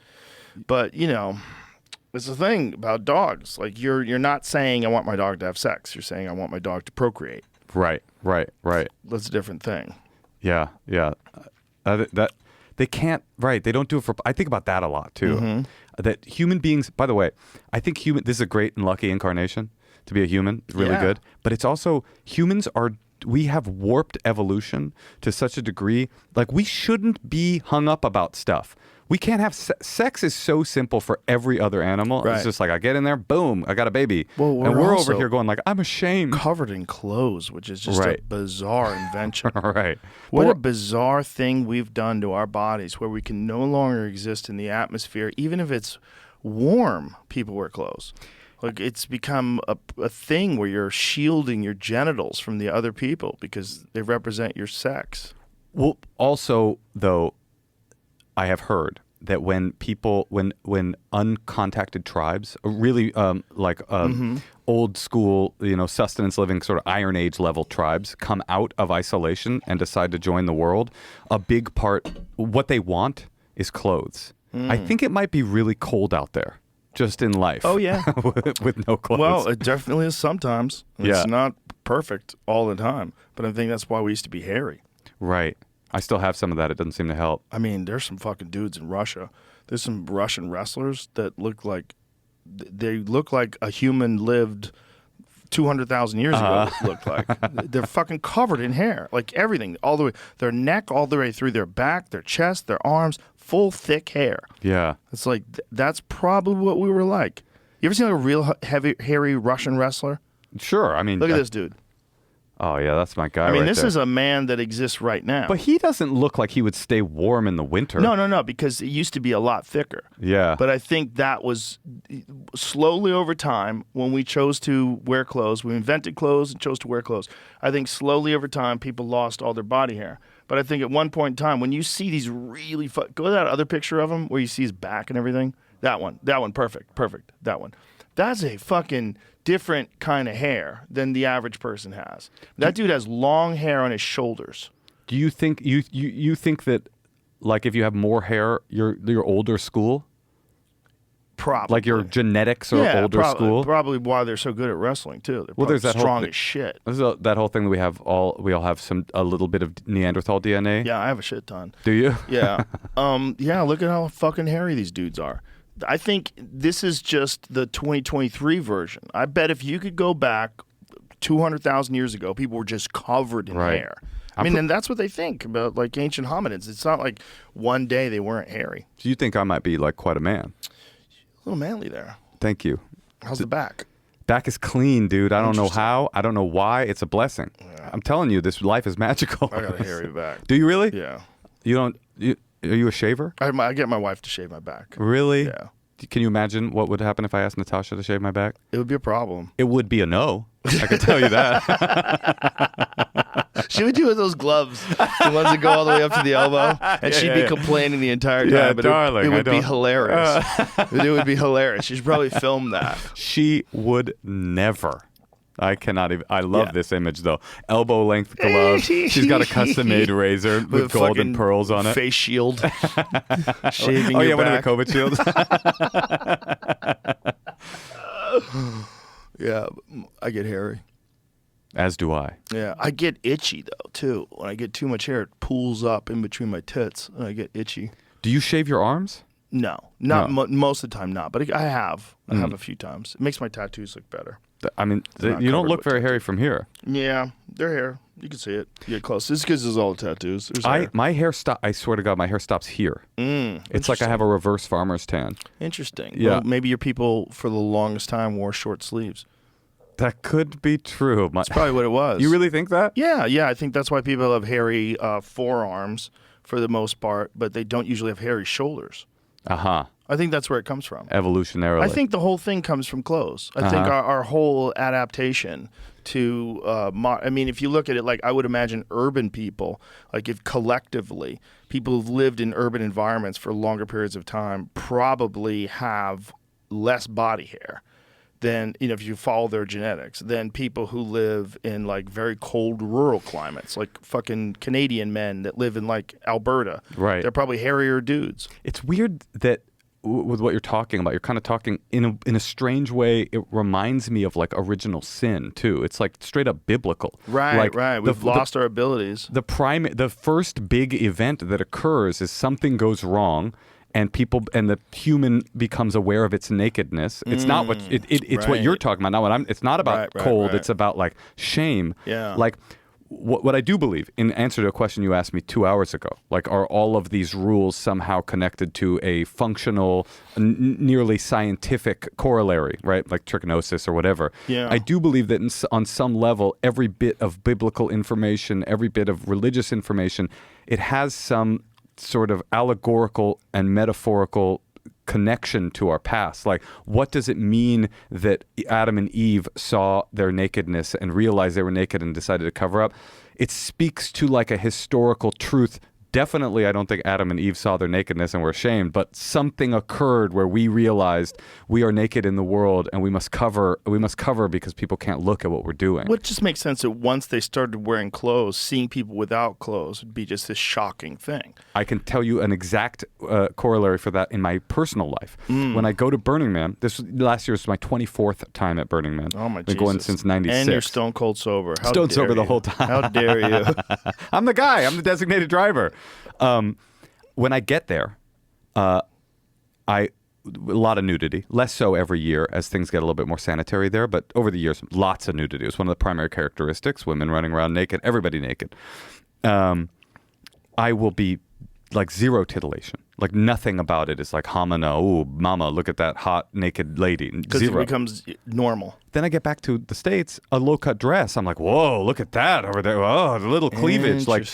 Speaker 5: But it's the thing about dogs. Like you're not saying I want my dog to have sex. You're saying I want my dog to procreate.
Speaker 4: Right.
Speaker 5: That's a different thing.
Speaker 4: Yeah. That they can't. Right. They don't do it for. I think about that a lot too.
Speaker 5: Mm-hmm.
Speaker 4: That human beings. By the way, I think this is a great and lucky incarnation to be a human. It's really
Speaker 5: Yeah.
Speaker 4: good. But it's also humans are. We have warped evolution to such a degree. Like we shouldn't be hung up about stuff. We can't have sex is so simple for every other animal.
Speaker 5: Right.
Speaker 4: It's just like I get in there, boom, I got a baby.
Speaker 5: Well,
Speaker 4: and
Speaker 5: we're
Speaker 4: we're
Speaker 5: also
Speaker 4: over here going like I'm ashamed.
Speaker 5: Covered in clothes, which is just
Speaker 4: Right.
Speaker 5: a bizarre invention.
Speaker 4: Right.
Speaker 5: What
Speaker 4: But
Speaker 5: a bizarre thing we've done to our bodies where we can no longer exist in the atmosphere. Even if it's warm, people wear clothes. Like it's become a thing where you're shielding your genitals from the other people because they represent your sex.
Speaker 4: Well, also though, I have heard that when uncontacted tribes, really old school, sustenance living sort of Iron Age level tribes come out of isolation and decide to join the world, a big part, what they want is clothes. I think it might be really cold out there, just in life.
Speaker 5: Oh, yeah.
Speaker 4: with no clothes.
Speaker 5: Well, it definitely is sometimes.
Speaker 4: Yeah.
Speaker 5: It's not perfect all the time, but I think that's why we used to be hairy.
Speaker 4: Right. I still have some of that. It doesn't seem to help.
Speaker 5: I mean, there's some fucking dudes in Russia. There's some Russian wrestlers that look like they look like a human lived 200,000 years ago. Looked like they're fucking covered in hair, like everything, all the way their neck, all the way through their back, their chest, their arms, full thick hair.
Speaker 4: Yeah.
Speaker 5: It's like that's probably what we were like. You ever seen like a real heavy, hairy Russian wrestler?
Speaker 4: Sure. I mean,
Speaker 5: Look at this dude.
Speaker 4: Oh yeah, that's my guy.
Speaker 5: I mean,
Speaker 4: right
Speaker 5: this
Speaker 4: there.
Speaker 5: is a man that exists right now.
Speaker 4: But he doesn't look like he would stay warm in the winter.
Speaker 5: No, because it used to be a lot thicker.
Speaker 4: Yeah.
Speaker 5: But I think that was slowly over time when we chose to wear clothes. We invented clothes and chose to wear clothes. I think slowly over time people lost all their body hair. But I think at one point in time when you see these really go to that other picture of him where you see his back and everything. That one, perfect, that one. That's a fucking different kind of hair than the average person has. That dude has long hair on his shoulders.
Speaker 4: Do you think you think that, like, if you have more hair, you're older school?
Speaker 5: Probably.
Speaker 4: Like your genetics are older school?
Speaker 5: Probably why they're so good at wrestling too. They're
Speaker 4: Well, there's that
Speaker 5: strong
Speaker 4: whole
Speaker 5: as shit.
Speaker 4: There's that whole thing that we all have a little bit of Neanderthal DNA.
Speaker 5: Yeah, I have a shit ton.
Speaker 4: Do you?
Speaker 5: Yeah. Yeah, look at how fucking hairy these dudes are. I think this is just the 2023 version. I bet if you could go back 200,000 years ago, people were just covered in hair. I mean, and that's what they think about like ancient hominids. It's not like one day they weren't hairy.
Speaker 4: So you think I might be like quite a man?
Speaker 5: A little manly there.
Speaker 4: Thank you.
Speaker 5: How's the back?
Speaker 4: Back is clean, dude. I don't know how. I don't know why. It's a blessing. Yeah. I'm telling you, this life is magical.
Speaker 5: I got a hairy back.
Speaker 4: Do you really?
Speaker 5: Yeah.
Speaker 4: You don't. Are you a shaver?
Speaker 5: I get my wife to shave my back.
Speaker 4: Really?
Speaker 5: Yeah.
Speaker 4: Can you imagine what would happen if I asked Natasha to shave my back?
Speaker 5: It would be a problem.
Speaker 4: It would be a no. I can tell you that.
Speaker 5: She would do with those gloves, the ones that go all the way up to the elbow, and she'd be complaining the entire time.
Speaker 4: Yeah,
Speaker 5: but
Speaker 4: darling,
Speaker 5: it would
Speaker 4: I
Speaker 5: be
Speaker 4: don't-
Speaker 5: hilarious. It would be hilarious. She should probably film that.
Speaker 4: She would never. I cannot even. I love
Speaker 5: Yeah.
Speaker 4: this image though. Elbow length glove. She's got a custom made razor with golden
Speaker 5: fucking
Speaker 4: pearls on it.
Speaker 5: Face shield. Shaving
Speaker 4: Oh
Speaker 5: your
Speaker 4: yeah, one of the
Speaker 5: back.
Speaker 4: COVID shields.
Speaker 5: Yeah, I get hairy.
Speaker 4: As do I.
Speaker 5: Yeah, I get itchy though too. When I get too much hair, it pools up in between my tits, and I get itchy.
Speaker 4: Do you shave your arms?
Speaker 5: No, not most of the time, not. But I have a few times. It makes my tattoos look better.
Speaker 4: I mean,
Speaker 5: not
Speaker 4: you don't
Speaker 5: covered
Speaker 4: look
Speaker 5: with
Speaker 4: very hairy from here.
Speaker 5: Yeah, they're hair. You can see it. You get close. It's because there's all the tattoos. There's hair.
Speaker 4: My hair stop. I swear to God, my hair stops here. It's like I have a reverse farmer's tan.
Speaker 5: Interesting.
Speaker 4: Yeah.
Speaker 5: Well, maybe your people for the longest time wore short sleeves.
Speaker 4: That could be true.
Speaker 5: That's probably what it was.
Speaker 4: You really think that?
Speaker 5: Yeah. I think that's why people have hairy forearms for the most part, but they don't usually have hairy shoulders.
Speaker 4: Uh-huh.
Speaker 5: I think that's where it comes from.
Speaker 4: Evolutionarily.
Speaker 5: I think the whole thing comes from clothes. I think our whole adaptation to, I mean, if you look at it, like I would imagine urban people, like if collectively people who've lived in urban environments for longer periods of time probably have less body hair than, if you follow their genetics, than people who live in like very cold rural climates, like fucking Canadian men that live in like Alberta.
Speaker 4: Right.
Speaker 5: They're probably hairier dudes.
Speaker 4: It's weird that with what you're talking about, you're kind of talking in a strange way. It reminds me of like original sin too. It's like straight up biblical.
Speaker 5: Right,
Speaker 4: like
Speaker 5: right. We've lost our abilities.
Speaker 4: The first big event that occurs is something goes wrong, and the human becomes aware of its nakedness. It's not what it's what you're talking about. Not what I'm. It's not about cold.
Speaker 5: Right.
Speaker 4: It's about like shame.
Speaker 5: Yeah.
Speaker 4: Like what I do believe, in answer to a question you asked me 2 hours ago, like are all of these rules somehow connected to a functional, nearly scientific corollary, right? Like trichinosis or whatever.
Speaker 5: Yeah.
Speaker 4: I do believe that on some level, every bit of biblical information, every bit of religious information, it has some sort of allegorical and metaphorical connection to our past. Like, what does it mean that Adam and Eve saw their nakedness and realized they were naked and decided to cover up? It speaks to like a historical truth. Definitely, I don't think Adam and Eve saw their nakedness and were ashamed, but something occurred where we realized we are naked in the world and we must cover because people can't look at what we're doing.
Speaker 5: Well, it just makes sense that once they started wearing clothes, seeing people without clothes would be just this shocking thing.
Speaker 4: I can tell you an exact corollary for that in my personal life. When I go to Burning Man, last year was my 24th time at Burning Man.
Speaker 5: Oh my
Speaker 4: Been
Speaker 5: Jesus.
Speaker 4: going since 96.
Speaker 5: And you're stone cold sober. How
Speaker 4: Stone
Speaker 5: dare
Speaker 4: sober the
Speaker 5: you.
Speaker 4: whole time.
Speaker 5: How dare you?
Speaker 4: I'm the guy. I'm the designated driver. When I get there, a lot of nudity, less so every year as things get a little bit more sanitary there. But over the years, lots of nudity. It was one of the primary characteristics. Women running around naked, everybody naked. I will be like zero titillation. Like nothing about it is like homina. Oh, mama, look at that hot naked lady.
Speaker 5: Because it
Speaker 4: Zero.
Speaker 5: becomes normal.
Speaker 4: Then I get back to the States, a low cut dress. I'm like, whoa, look at that over there. Oh, the little cleavage. Like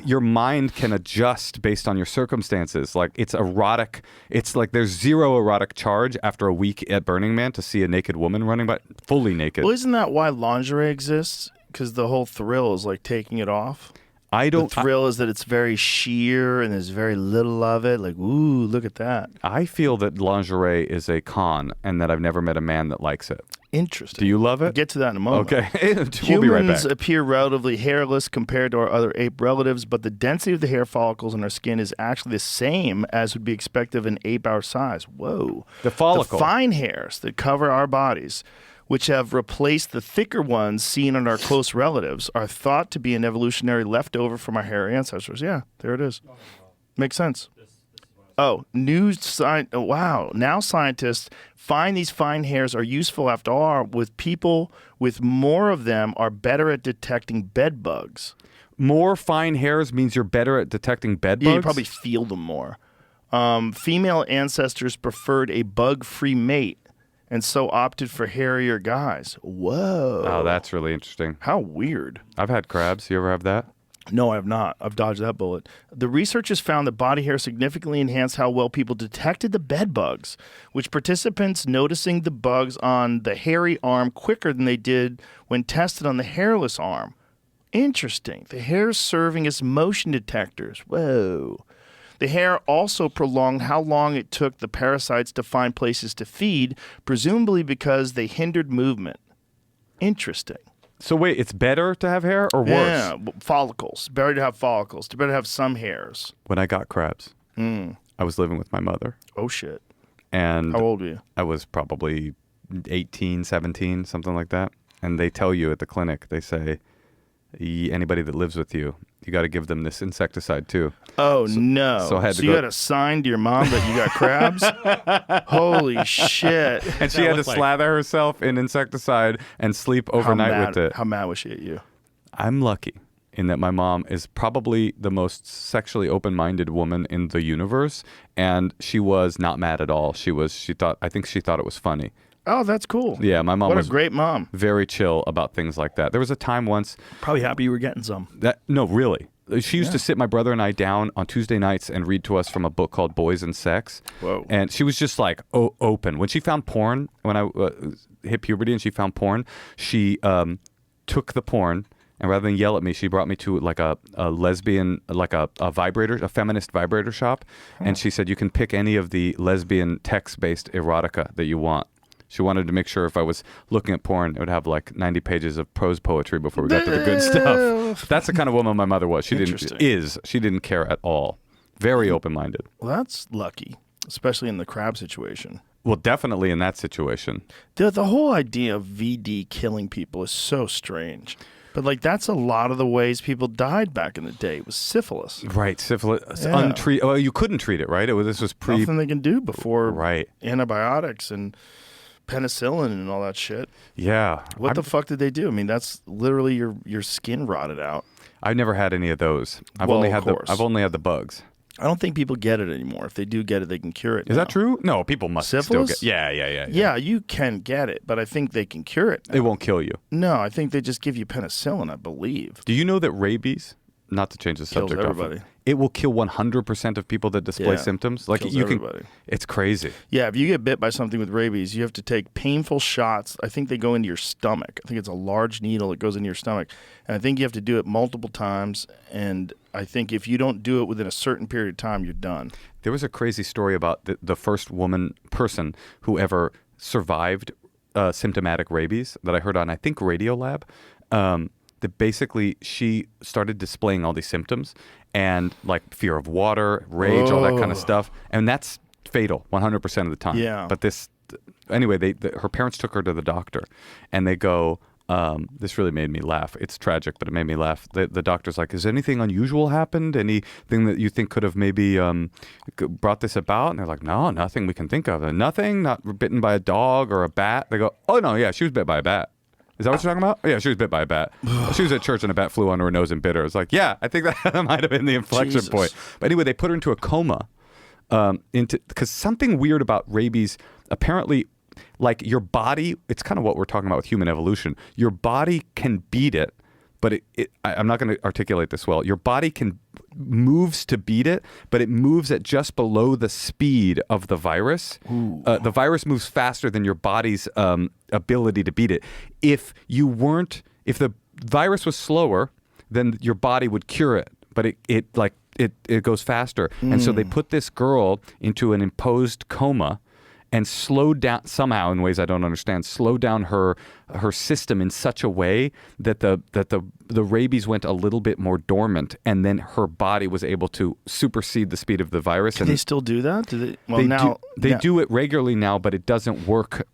Speaker 4: your mind can adjust based on your circumstances. Like it's erotic. It's like there's zero erotic charge after a week at Burning Man to see a naked woman running by fully naked.
Speaker 5: Well, isn't that why lingerie exists? Because the whole thrill is like taking it off. The thrill is that it's very sheer and there's very little of it. Like, ooh, look at that.
Speaker 4: I feel that lingerie is a con and that I've never met a man that likes it.
Speaker 5: Interesting.
Speaker 4: Do you love it?
Speaker 5: We'll get to that in a moment.
Speaker 4: Okay. We'll be right back.
Speaker 5: Humans appear relatively hairless compared to our other ape relatives, but the density of the hair follicles in our skin is actually the same as would be expected of an ape our size. Whoa.
Speaker 4: The follicle.
Speaker 5: The fine hairs that cover our bodies, which have replaced the thicker ones seen in our close relatives, are thought to be an evolutionary leftover from our hairy ancestors. Yeah, there it is. Makes sense. Wow. Now scientists find these fine hairs are useful after all, with people with more of them are better at detecting bed bugs.
Speaker 4: More fine hairs means you're better at detecting bed bugs?
Speaker 5: Yeah, you probably feel them more. Female ancestors preferred a bug-free mate and so opted for hairier guys. Whoa.
Speaker 4: Oh, that's really interesting.
Speaker 5: How weird.
Speaker 4: I've had crabs. You ever have that?
Speaker 5: No, I have not. I've dodged that bullet. The researchers found that body hair significantly enhanced how well people detected the bed bugs, which participants noticing the bugs on the hairy arm quicker than they did when tested on the hairless arm. Interesting. The hairs serving as motion detectors. Whoa. The hair also prolonged how long it took the parasites to find places to feed, presumably because they hindered movement. Interesting.
Speaker 4: So wait, it's better to have hair or worse?
Speaker 5: Yeah, follicles. Better to have follicles. Better to have some hairs.
Speaker 4: When I got crabs, I was living with my mother.
Speaker 5: Oh, shit.
Speaker 4: And
Speaker 5: how old were you?
Speaker 4: I was probably 18, 17, something like that. And they tell you at the clinic, they say, anybody that lives with you, you got to give them this insecticide too.
Speaker 5: Oh, no.
Speaker 4: So I had to
Speaker 5: you had a sign to your mom that you got crabs? Holy shit.
Speaker 4: And she had to slather herself in insecticide and sleep overnight with it.
Speaker 5: How mad was she at you?
Speaker 4: I'm lucky in that my mom is probably the most sexually open-minded woman in the universe, and she was not mad at all. I think she thought it was funny.
Speaker 5: Oh, that's cool.
Speaker 4: Yeah, my mom was
Speaker 5: a great mom.
Speaker 4: Very chill about things like that. There was a time once.
Speaker 5: Probably happy you were getting some.
Speaker 4: No, really. She used to sit my brother and I down on Tuesday nights and read to us from a book called Boys and Sex.
Speaker 5: Whoa.
Speaker 4: And she was just like open. When she found porn, when I hit puberty and she found porn, she took the porn and rather than yell at me, she brought me to like a lesbian, like a vibrator, a feminist vibrator shop. And she said, you can pick any of the lesbian text-based erotica that you want. She wanted to make sure if I was looking at porn, it would have like 90 pages of prose poetry before we got to the good stuff. That's the kind of woman my mother was. She didn't care at all. Very open-minded.
Speaker 5: Well, that's lucky, especially in the crab situation.
Speaker 4: Well, definitely in that situation.
Speaker 5: The whole idea of VD killing people is so strange. But like that's a lot of the ways people died back in the day. It was syphilis.
Speaker 4: Right, syphilis. Yeah. Well, you couldn't treat it, right? This was
Speaker 5: nothing they can do before
Speaker 4: right.
Speaker 5: Antibiotics and penicillin and all that shit.
Speaker 4: Yeah.
Speaker 5: What the fuck did they do? I mean, that's literally your skin rotted out.
Speaker 4: I've never had any of those. I've only had the bugs.
Speaker 5: I don't think people get it anymore. If they do get it, they can cure it.
Speaker 4: Is that true? No, people must
Speaker 5: syphilis?
Speaker 4: still get. Yeah.
Speaker 5: Yeah, you can get it, but I think they can cure it now.
Speaker 4: It won't kill you.
Speaker 5: No, I think they just give you penicillin, I believe.
Speaker 4: Do you know that rabies, not to change the subject,
Speaker 5: kills everybody.
Speaker 4: It will kill 100% of people that display symptoms. Like
Speaker 5: kills everybody.
Speaker 4: It's crazy.
Speaker 5: Yeah, if you get bit by something with rabies, you have to take painful shots. I think they go into your stomach. I think it's a large needle that goes into your stomach. And I think you have to do it multiple times. And I think if you don't do it within a certain period of time, you're done.
Speaker 4: There was a crazy story about the first person who ever survived symptomatic rabies that I heard on, I think, Radiolab. That basically she started displaying all these symptoms and like fear of water, rage, all that kind of stuff. And that's fatal 100% of the time.
Speaker 5: Yeah.
Speaker 4: But anyway, her parents took her to the doctor and they go, This really made me laugh. It's tragic, but it made me laugh. The doctor's like, has anything unusual happened? Anything that you think could have maybe brought this about? And they're like, no, nothing we can think of. And nothing, not bitten by a dog or a bat. They go, oh, no, yeah, she was bit by a bat. Is that what you're talking about? Oh, yeah, she was bit by a bat. She was at church and a bat flew under her nose and bit her. It's like, yeah, I think that might have been the inflection point. But anyway, they put her into a coma because something weird about rabies, apparently, like your body, it's kind of what we're talking about with human evolution. Your body can beat it, but I'm not going to articulate this well. Your body moves to beat it, but it moves at just below the speed of the virus. The virus moves faster than your body's ability to beat it. If the virus was slower, then your body would cure it, but it goes faster. And so they put this girl into an imposed coma and slowed down somehow in ways I don't understand. Slowed down her system in such a way that the rabies went a little bit more dormant, and then her body was able to supersede the speed of the virus.
Speaker 5: Can they still do that?
Speaker 4: They do it regularly now, but it doesn't work.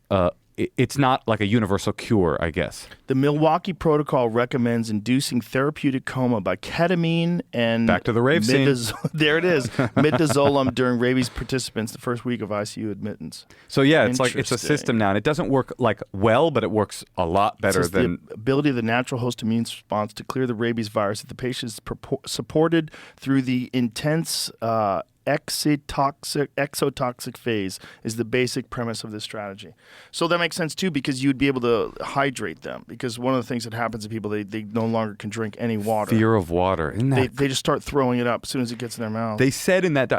Speaker 4: It's not like a universal cure, I guess.
Speaker 5: The Milwaukee Protocol recommends inducing therapeutic coma by ketamine and
Speaker 4: back to the rave scene.
Speaker 5: There it is, midazolam during rabies participants the first week of ICU admittance.
Speaker 4: So yeah, it's a system now, and it doesn't work like well, but it works a lot better than
Speaker 5: the ability of the natural host immune response to clear the rabies virus if the patient is supported through the intense exotoxic phase is the basic premise of this strategy. So that makes sense too, because you'd be able to hydrate them, because one of the things that happens to people, they no longer can drink any water.
Speaker 4: Fear of water.
Speaker 5: They just start throwing it up as soon as it gets in their mouth.
Speaker 4: They said in that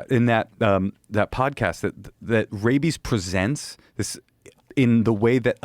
Speaker 4: podcast that rabies presents this in the way that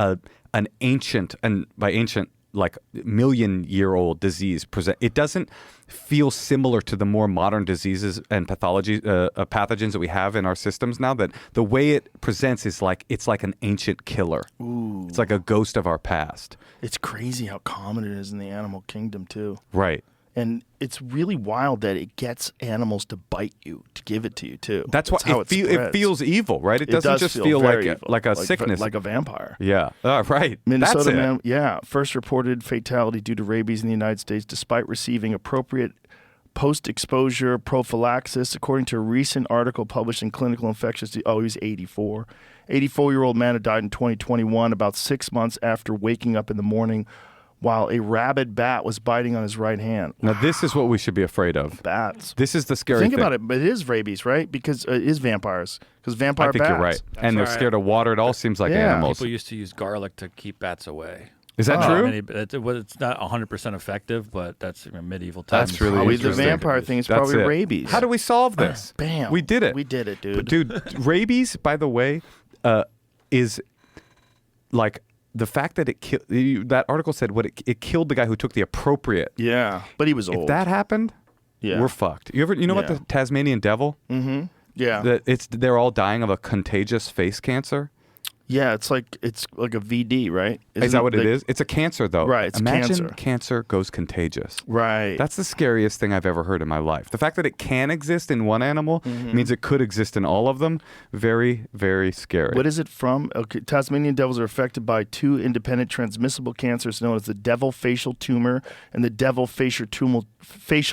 Speaker 4: an ancient, and by ancient, like million-year-old disease it doesn't feel similar to the more modern diseases and pathogens that we have in our systems now. That the way it presents is like it's like an ancient killer.
Speaker 5: Ooh.
Speaker 4: It's like a ghost of our past.
Speaker 5: It's crazy how common it is in the animal kingdom too.
Speaker 4: Right.
Speaker 5: And it's really wild that it gets animals to bite you, to give it to you too.
Speaker 4: That's why it feels evil, right? It doesn't just feel like a sickness,
Speaker 5: like a vampire.
Speaker 4: Yeah, right.
Speaker 5: Minnesota
Speaker 4: man,
Speaker 5: first reported fatality due to rabies in the United States, despite receiving appropriate post-exposure prophylaxis, according to a recent article published in Clinical Infectious Disease. Oh, he was 84. 84-year-old man who died in 2021, about 6 months after waking up in the morning while a rabid bat was biting on his right hand.
Speaker 4: Now, this is what we should be afraid of.
Speaker 5: Bats.
Speaker 4: This is the scary thing.
Speaker 5: Think about it, but it is rabies, right? Because it is vampires. Because vampire bats.
Speaker 4: I think you're right. And they're scared of water. It all seems like animals.
Speaker 6: People used to use garlic to keep bats away.
Speaker 4: Is that true?
Speaker 6: It's not 100% effective, but that's medieval times.
Speaker 4: That's really
Speaker 5: probably
Speaker 4: interesting.
Speaker 5: The vampire thing is probably rabies.
Speaker 4: How do we solve this?
Speaker 5: Bam.
Speaker 4: We did it.
Speaker 5: We did it, dude.
Speaker 4: Dude, rabies, by the way, is like the fact that it killed. That article said it killed the guy who took the appropriate.
Speaker 5: Yeah, but he was old.
Speaker 4: If that happened, we're fucked. You know about the Tasmanian devil?
Speaker 5: Mm-hmm. Yeah.
Speaker 4: They're all dying of a contagious face cancer.
Speaker 5: Yeah, it's like a VD, right?
Speaker 4: Is that what it is? It's a cancer, though.
Speaker 5: Right, it's
Speaker 4: Imagine cancer goes contagious.
Speaker 5: Right.
Speaker 4: That's the scariest thing I've ever heard in my life. The fact that it can exist in one animal means it could exist in all of them. Very, very scary.
Speaker 5: What is it from? Okay, Tasmanian devils are affected by two independent transmissible cancers known as the devil facial tumor and the devil facial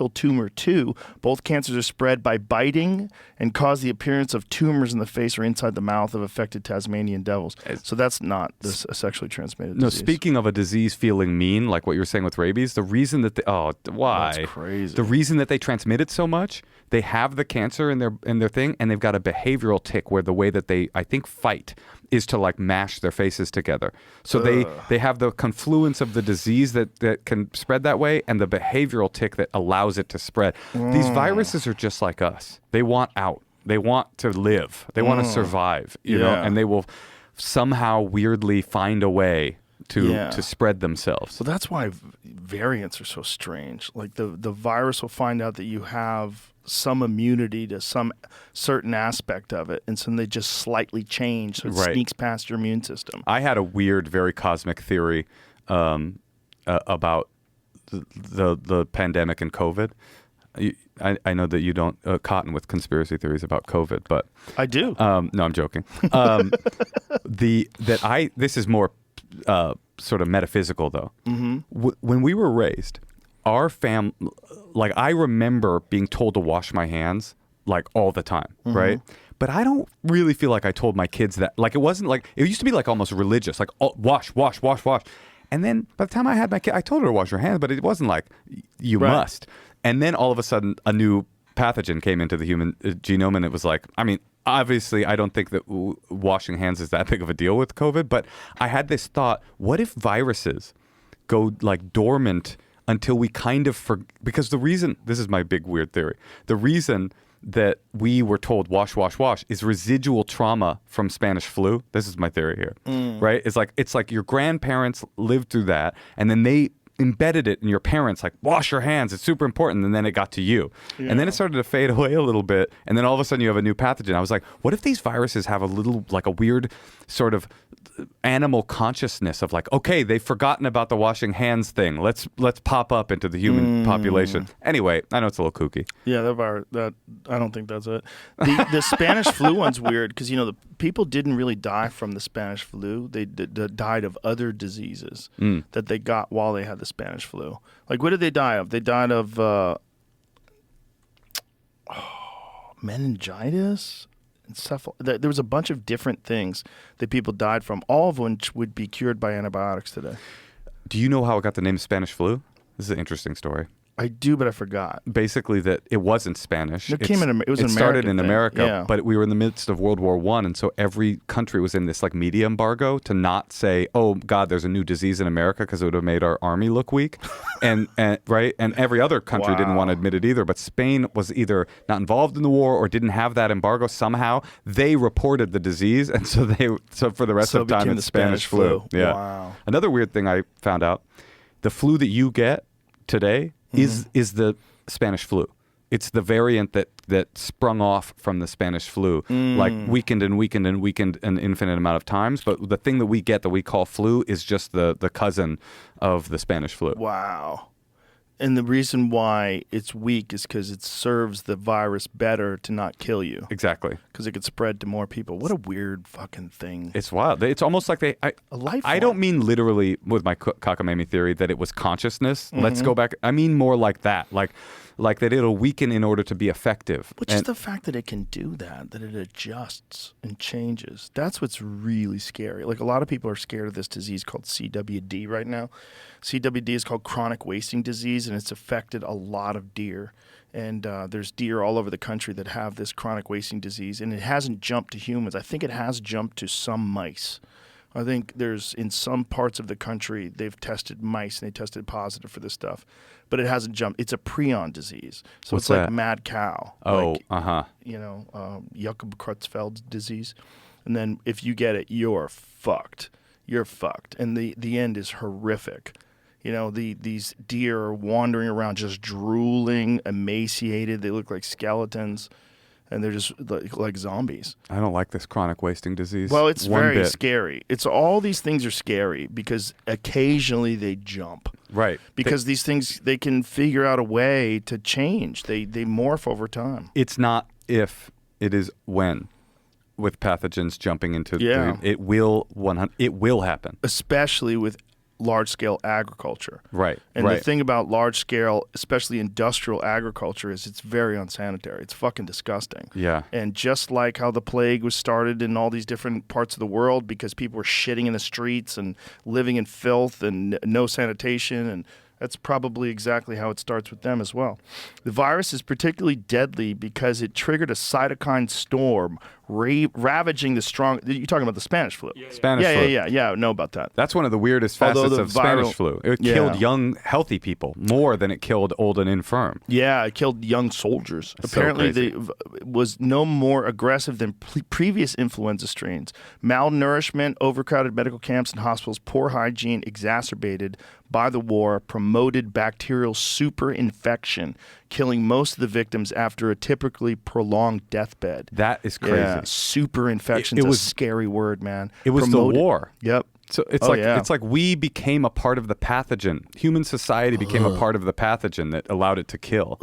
Speaker 5: tumor 2. Both cancers are spread by biting and cause the appearance of tumors in the face or inside the mouth of affected Tasmanian devils. So that's not a sexually transmitted disease.
Speaker 4: No, speaking of a disease feeling mean, like what you were saying with rabies, the reason that why?
Speaker 5: That's crazy.
Speaker 4: The reason that they transmit it so much, they have the cancer in their thing, and they've got a behavioral tick where the way that they, I think, fight is to like mash their faces together. So they have the confluence of the disease that can spread that way and the behavioral tick that allows it to spread. These viruses are just like us. They want out. They want to live. They want to survive, you know, and they will somehow weirdly find a way to spread themselves.
Speaker 5: So that's why variants are so strange. Like the virus will find out that you have some immunity to some certain aspect of it, and so they just slightly change, so it sneaks past your immune system.
Speaker 4: I had a weird, very cosmic theory about the pandemic and COVID. I know that you don't cotton with conspiracy theories about COVID, but
Speaker 5: I do.
Speaker 4: No, I'm joking. This is more sort of metaphysical though. When we were raised, our like I remember being told to wash my hands like all the time, right? But I don't really feel like I told my kids that. Like it wasn't like, it used to be like almost religious, like wash. And then by the time I had my kid, I told her to wash her hands, but it wasn't like you must. And then all of a sudden a new pathogen came into the human genome, and it was like, I mean, obviously I don't think that washing hands is that big of a deal with COVID, but I had this thought, what if viruses go like dormant until we kind of because the reason, this is my big weird theory, the reason that we were told wash is residual trauma from Spanish flu. This is my theory here, right? It's like your grandparents lived through that, and then they embedded it in your parents, like wash your hands, it's super important, and then it got to you. And then it started to fade away a little bit, and then all of a sudden you have a new pathogen. I was like, what if these viruses have a little, like a weird sort of animal consciousness of like, okay, they've forgotten about the washing hands thing, let's pop up into the human population. Anyway, I know it's a little kooky.
Speaker 5: Yeah, that I don't think that's it. The Spanish flu one's weird because, you know, the people didn't really die from the Spanish flu. They died of other diseases that they got while they had the Spanish flu. Like, what did they die of? They died of meningitis? There was a bunch of different things that people died from, all of which would be cured by antibiotics today.
Speaker 4: Do you know how it got the name Spanish flu? This is an interesting story.
Speaker 5: I do, but I forgot.
Speaker 4: Basically, that it wasn't Spanish.
Speaker 5: It was an American
Speaker 4: started in
Speaker 5: thing.
Speaker 4: America,
Speaker 5: Yeah.
Speaker 4: but we were in the midst of World War I, and so every country was in this like media embargo to not say, "Oh God, there's a new disease in America," because it would have made our army look weak, and right, and every other country didn't want to admit it either. But Spain was either not involved in the war or didn't have that embargo. Somehow they reported the disease, and so for the rest of the time, it's Spanish flu. Yeah.
Speaker 5: Wow.
Speaker 4: Another weird thing I found out: the flu that you get today is the Spanish flu. It's the variant that sprung off from the Spanish flu, like weakened an infinite amount of times. But the thing that we get that we call flu is just the cousin of the Spanish flu.
Speaker 5: Wow. And the reason why it's weak is because it serves the virus better to not kill you.
Speaker 4: Exactly.
Speaker 5: Because it could spread to more people. What a weird fucking thing.
Speaker 4: It's wild. It's almost like
Speaker 5: A life
Speaker 4: I don't mean literally with my cockamamie theory that it was consciousness. Let's go back. I mean more like that. Like that it'll weaken in order to be effective.
Speaker 5: Which is the fact that it can do that it adjusts and changes. That's what's really scary. Like, a lot of people are scared of this disease called CWD right now. CWD is called chronic wasting disease, and it's affected a lot of deer. And there's deer all over the country that have this chronic wasting disease, and it hasn't jumped to humans. I think it has jumped to some mice. I think there's, in some parts of the country, they've tested mice and they tested positive for this stuff, but it hasn't jumped. It's a prion disease. So
Speaker 4: What's
Speaker 5: it's like
Speaker 4: that?
Speaker 5: mad cow.
Speaker 4: Oh,
Speaker 5: like, Jakob Creutzfeld's disease. And then if you get it, you're fucked. You're fucked. And the end is horrific. You know, these deer are wandering around just drooling, emaciated. They look like skeletons. And they're just like zombies.
Speaker 4: I don't like this chronic wasting disease.
Speaker 5: Well, it's
Speaker 4: one
Speaker 5: very
Speaker 4: bit.
Speaker 5: scary. It's all these things are scary because occasionally they jump.
Speaker 4: Right.
Speaker 5: Because these things, they can figure out a way to change. They morph over time.
Speaker 4: It's not if, it is when, with pathogens jumping into it will happen.
Speaker 5: Especially with large-scale agriculture.
Speaker 4: Right.
Speaker 5: And the thing about large-scale, especially industrial agriculture, is it's very unsanitary. It's fucking disgusting.
Speaker 4: Yeah.
Speaker 5: And just like how the plague was started in all these different parts of the world because people were shitting in the streets and living in filth and no sanitation, and that's probably exactly how it starts with them as well. The virus is particularly deadly because it triggered a cytokine storm ravaging the strong... You're talking about the Spanish flu.
Speaker 4: Spanish flu.
Speaker 5: Yeah, I know about that.
Speaker 4: That's one of the weirdest
Speaker 5: Although
Speaker 4: facets
Speaker 5: the
Speaker 4: of Spanish flu. It killed
Speaker 5: Yeah.
Speaker 4: young, healthy people more than it killed old and infirm.
Speaker 5: Yeah, it killed young soldiers.
Speaker 4: So
Speaker 5: Apparently,
Speaker 4: crazy.
Speaker 5: it was no more aggressive than previous influenza strains. Malnourishment, overcrowded medical camps and hospitals, poor hygiene exacerbated by the war promoted bacterial superinfection, killing most of the victims after a typically prolonged deathbed.
Speaker 4: That is crazy.
Speaker 5: Yeah, superinfection is a scary word, man.
Speaker 4: It was
Speaker 5: Promoted-
Speaker 4: the war.
Speaker 5: Yep.
Speaker 4: So it's it's like we became a part of the pathogen. Human society became a part of the pathogen that allowed it to kill.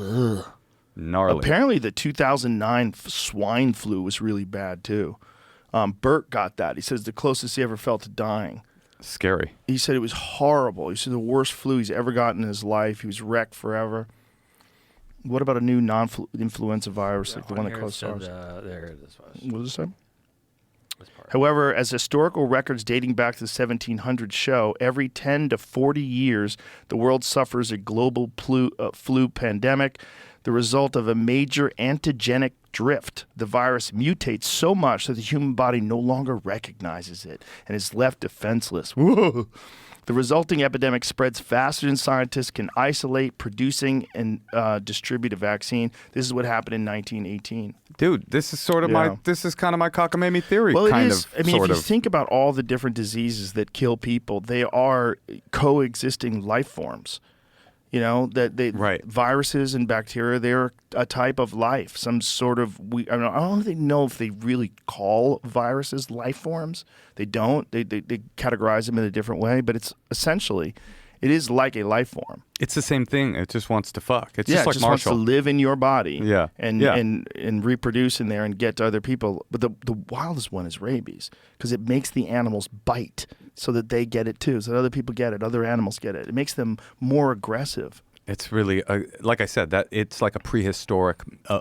Speaker 4: Gnarly.
Speaker 5: Apparently, the 2009 swine flu was really bad, too. Bert got that. He says the closest he ever felt to dying.
Speaker 4: Scary.
Speaker 5: He said it was horrible. He said the worst flu he's ever gotten in his life. He was wrecked forever. What about a new non-influenza virus like the one that caused SARS?
Speaker 6: There it is.
Speaker 5: What does it say? However, as historical records dating back to the 1700s show, every 10 to 40 years, the world suffers a global flu pandemic, the result of a major antigenic drift. The virus mutates so much that the human body no longer recognizes it and is left defenseless. Whoa. The resulting epidemic spreads faster than scientists can isolate, producing, and distribute a vaccine. This is what happened in 1918.
Speaker 4: Dude, this is sort of this is kind of my cockamamie theory.
Speaker 5: Well,
Speaker 4: kind
Speaker 5: it is.
Speaker 4: of,
Speaker 5: I mean,
Speaker 4: sort
Speaker 5: if you
Speaker 4: of.
Speaker 5: think about all the different diseases that kill people, they are coexisting life forms. You know, that viruses and bacteria, they're a type of life, some sort of, I don't know if they really call viruses life forms. They don't. They categorize them in a different way, but it's essentially, it is like a life form.
Speaker 4: It's the same thing. It just wants to fuck. It's
Speaker 5: Yeah,
Speaker 4: just like
Speaker 5: it just wants to
Speaker 4: Marshall.
Speaker 5: live in your body.
Speaker 4: Yeah.
Speaker 5: And reproduce in there and get to other people. But the wildest one is rabies because it makes the animals bite so that they get it too, so that other people get it, other animals get it. It makes them more aggressive.
Speaker 4: It's really, like I said, that it's like a prehistoric a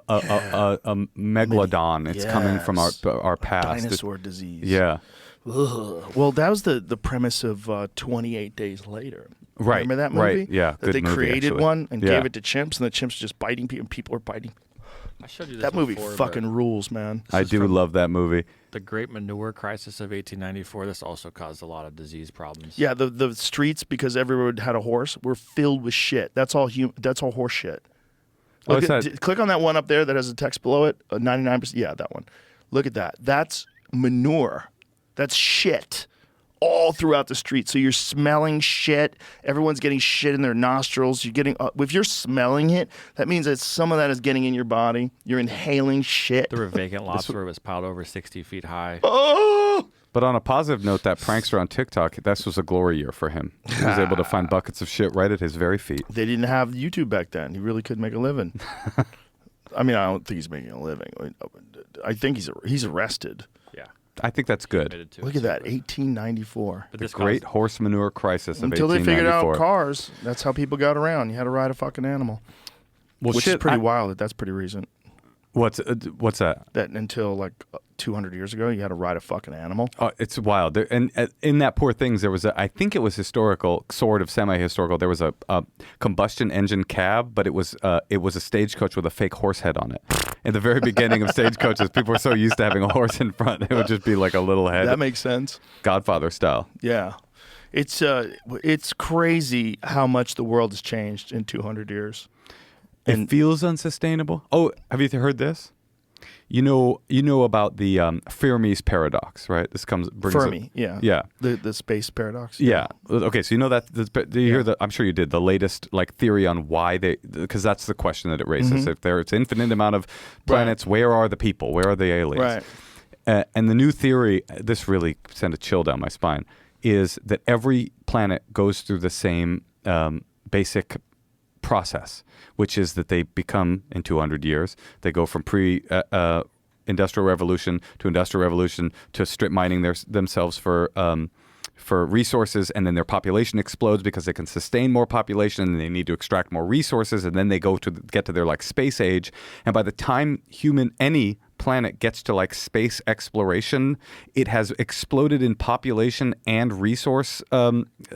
Speaker 4: megalodon. It's coming from our past.
Speaker 5: Dinosaur disease.
Speaker 4: Yeah.
Speaker 5: Ugh. Well, that was the premise of 28 Days Later.
Speaker 4: Right.
Speaker 5: Remember that movie?
Speaker 4: Right. Yeah.
Speaker 5: That they
Speaker 4: movie,
Speaker 5: created
Speaker 4: actually.
Speaker 5: one and
Speaker 4: Yeah.
Speaker 5: gave it to chimps, and the chimps are just biting people, and people are biting.
Speaker 6: I showed you this
Speaker 5: That movie
Speaker 6: before,
Speaker 5: fucking
Speaker 6: but
Speaker 5: rules, man.
Speaker 4: I
Speaker 6: is
Speaker 4: do
Speaker 6: from-
Speaker 4: love that movie.
Speaker 6: The Great Manure Crisis of 1894. This also caused a lot of disease problems.
Speaker 5: Yeah, the streets, because everyone had a horse, were filled with shit. That's all that's all horse shit.
Speaker 4: Oh,
Speaker 5: Look
Speaker 4: is
Speaker 5: at,
Speaker 4: that-
Speaker 5: click on that one up there that has a text below it. 99%. Yeah, that one. Look at that. That's manure. That's shit all throughout the street. So you're smelling shit. Everyone's getting shit in their nostrils. You're getting if you're smelling it, that means that some of that is getting in your body. You're inhaling shit.
Speaker 6: There were vacant lots where it was piled over 60 feet high.
Speaker 5: Oh!
Speaker 4: But on a positive note, that prankster on TikTok, this was a glory year for him. He was able to find buckets of shit right at his very feet.
Speaker 5: They didn't have YouTube back then. He really could make a living. I mean, I don't think he's making a living. I think he's arrested.
Speaker 6: Yeah.
Speaker 4: I think that's good.
Speaker 6: Admitted to
Speaker 5: Look
Speaker 6: it,
Speaker 5: at that,
Speaker 6: so-
Speaker 5: 1894.
Speaker 6: But
Speaker 4: The
Speaker 6: this
Speaker 4: great
Speaker 6: caused-
Speaker 4: horse manure crisis of
Speaker 5: Until they figured out
Speaker 4: 1894.
Speaker 5: cars, that's how people got around. You had to ride a fucking animal.
Speaker 4: Well,
Speaker 5: Which
Speaker 4: shit,
Speaker 5: is pretty wild. That's pretty recent.
Speaker 4: What's that?
Speaker 5: That until like 200 years ago, you had to ride a fucking animal.
Speaker 4: It's wild. And in that Poor Things, there was I think it was historical, sort of semi-historical. There was a combustion engine cab, but it was a stagecoach with a fake horse head on it. In the very beginning of stagecoaches, people were so used to having a horse in front, it would just be like a little head,
Speaker 5: That makes sense.
Speaker 4: Godfather style.
Speaker 5: Yeah. It's crazy how much the world has changed in 200 years.
Speaker 4: It feels unsustainable. Oh, have you heard this? You know about the Fermi's paradox, right? This brings
Speaker 5: Fermi, yeah.
Speaker 4: Yeah.
Speaker 5: The space paradox.
Speaker 4: Yeah. Okay. So you know that. Do you hear I'm sure you did. The latest theory on why because that's the question that it raises. If there's infinite amount of planets, where are the people? Where are the aliens?
Speaker 5: Right.
Speaker 4: And the new theory, this really sent a chill down my spine, is that every planet goes through the same basic process, which is that they become, in 200 years, they go from industrial revolution to strip mining themselves for resources, and then their population explodes because they can sustain more population and they need to extract more resources, and then they get to their like space age, and by the time any planet gets to like space exploration, it has exploded in population and resource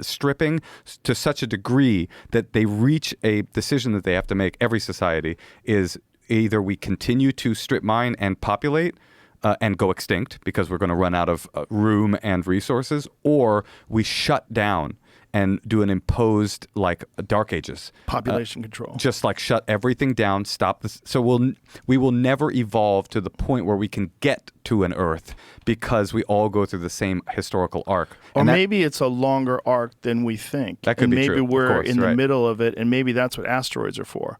Speaker 4: stripping to such a degree that they reach a decision that they have to make. Every society is either we continue to strip mine and populate and go extinct because we're going to run out of room and resources, or we shut down and do an imposed like dark ages
Speaker 5: Population control.
Speaker 4: just like shut everything down, stop this. So we will never evolve to the point where we can get to an Earth because we all go through the same historical arc.
Speaker 5: Or
Speaker 4: And that-
Speaker 5: maybe it's a longer arc than we think.
Speaker 4: That could
Speaker 5: and
Speaker 4: be
Speaker 5: maybe
Speaker 4: true, of
Speaker 5: we're
Speaker 4: course,
Speaker 5: in the
Speaker 4: right.
Speaker 5: middle of it, and maybe that's what asteroids are for.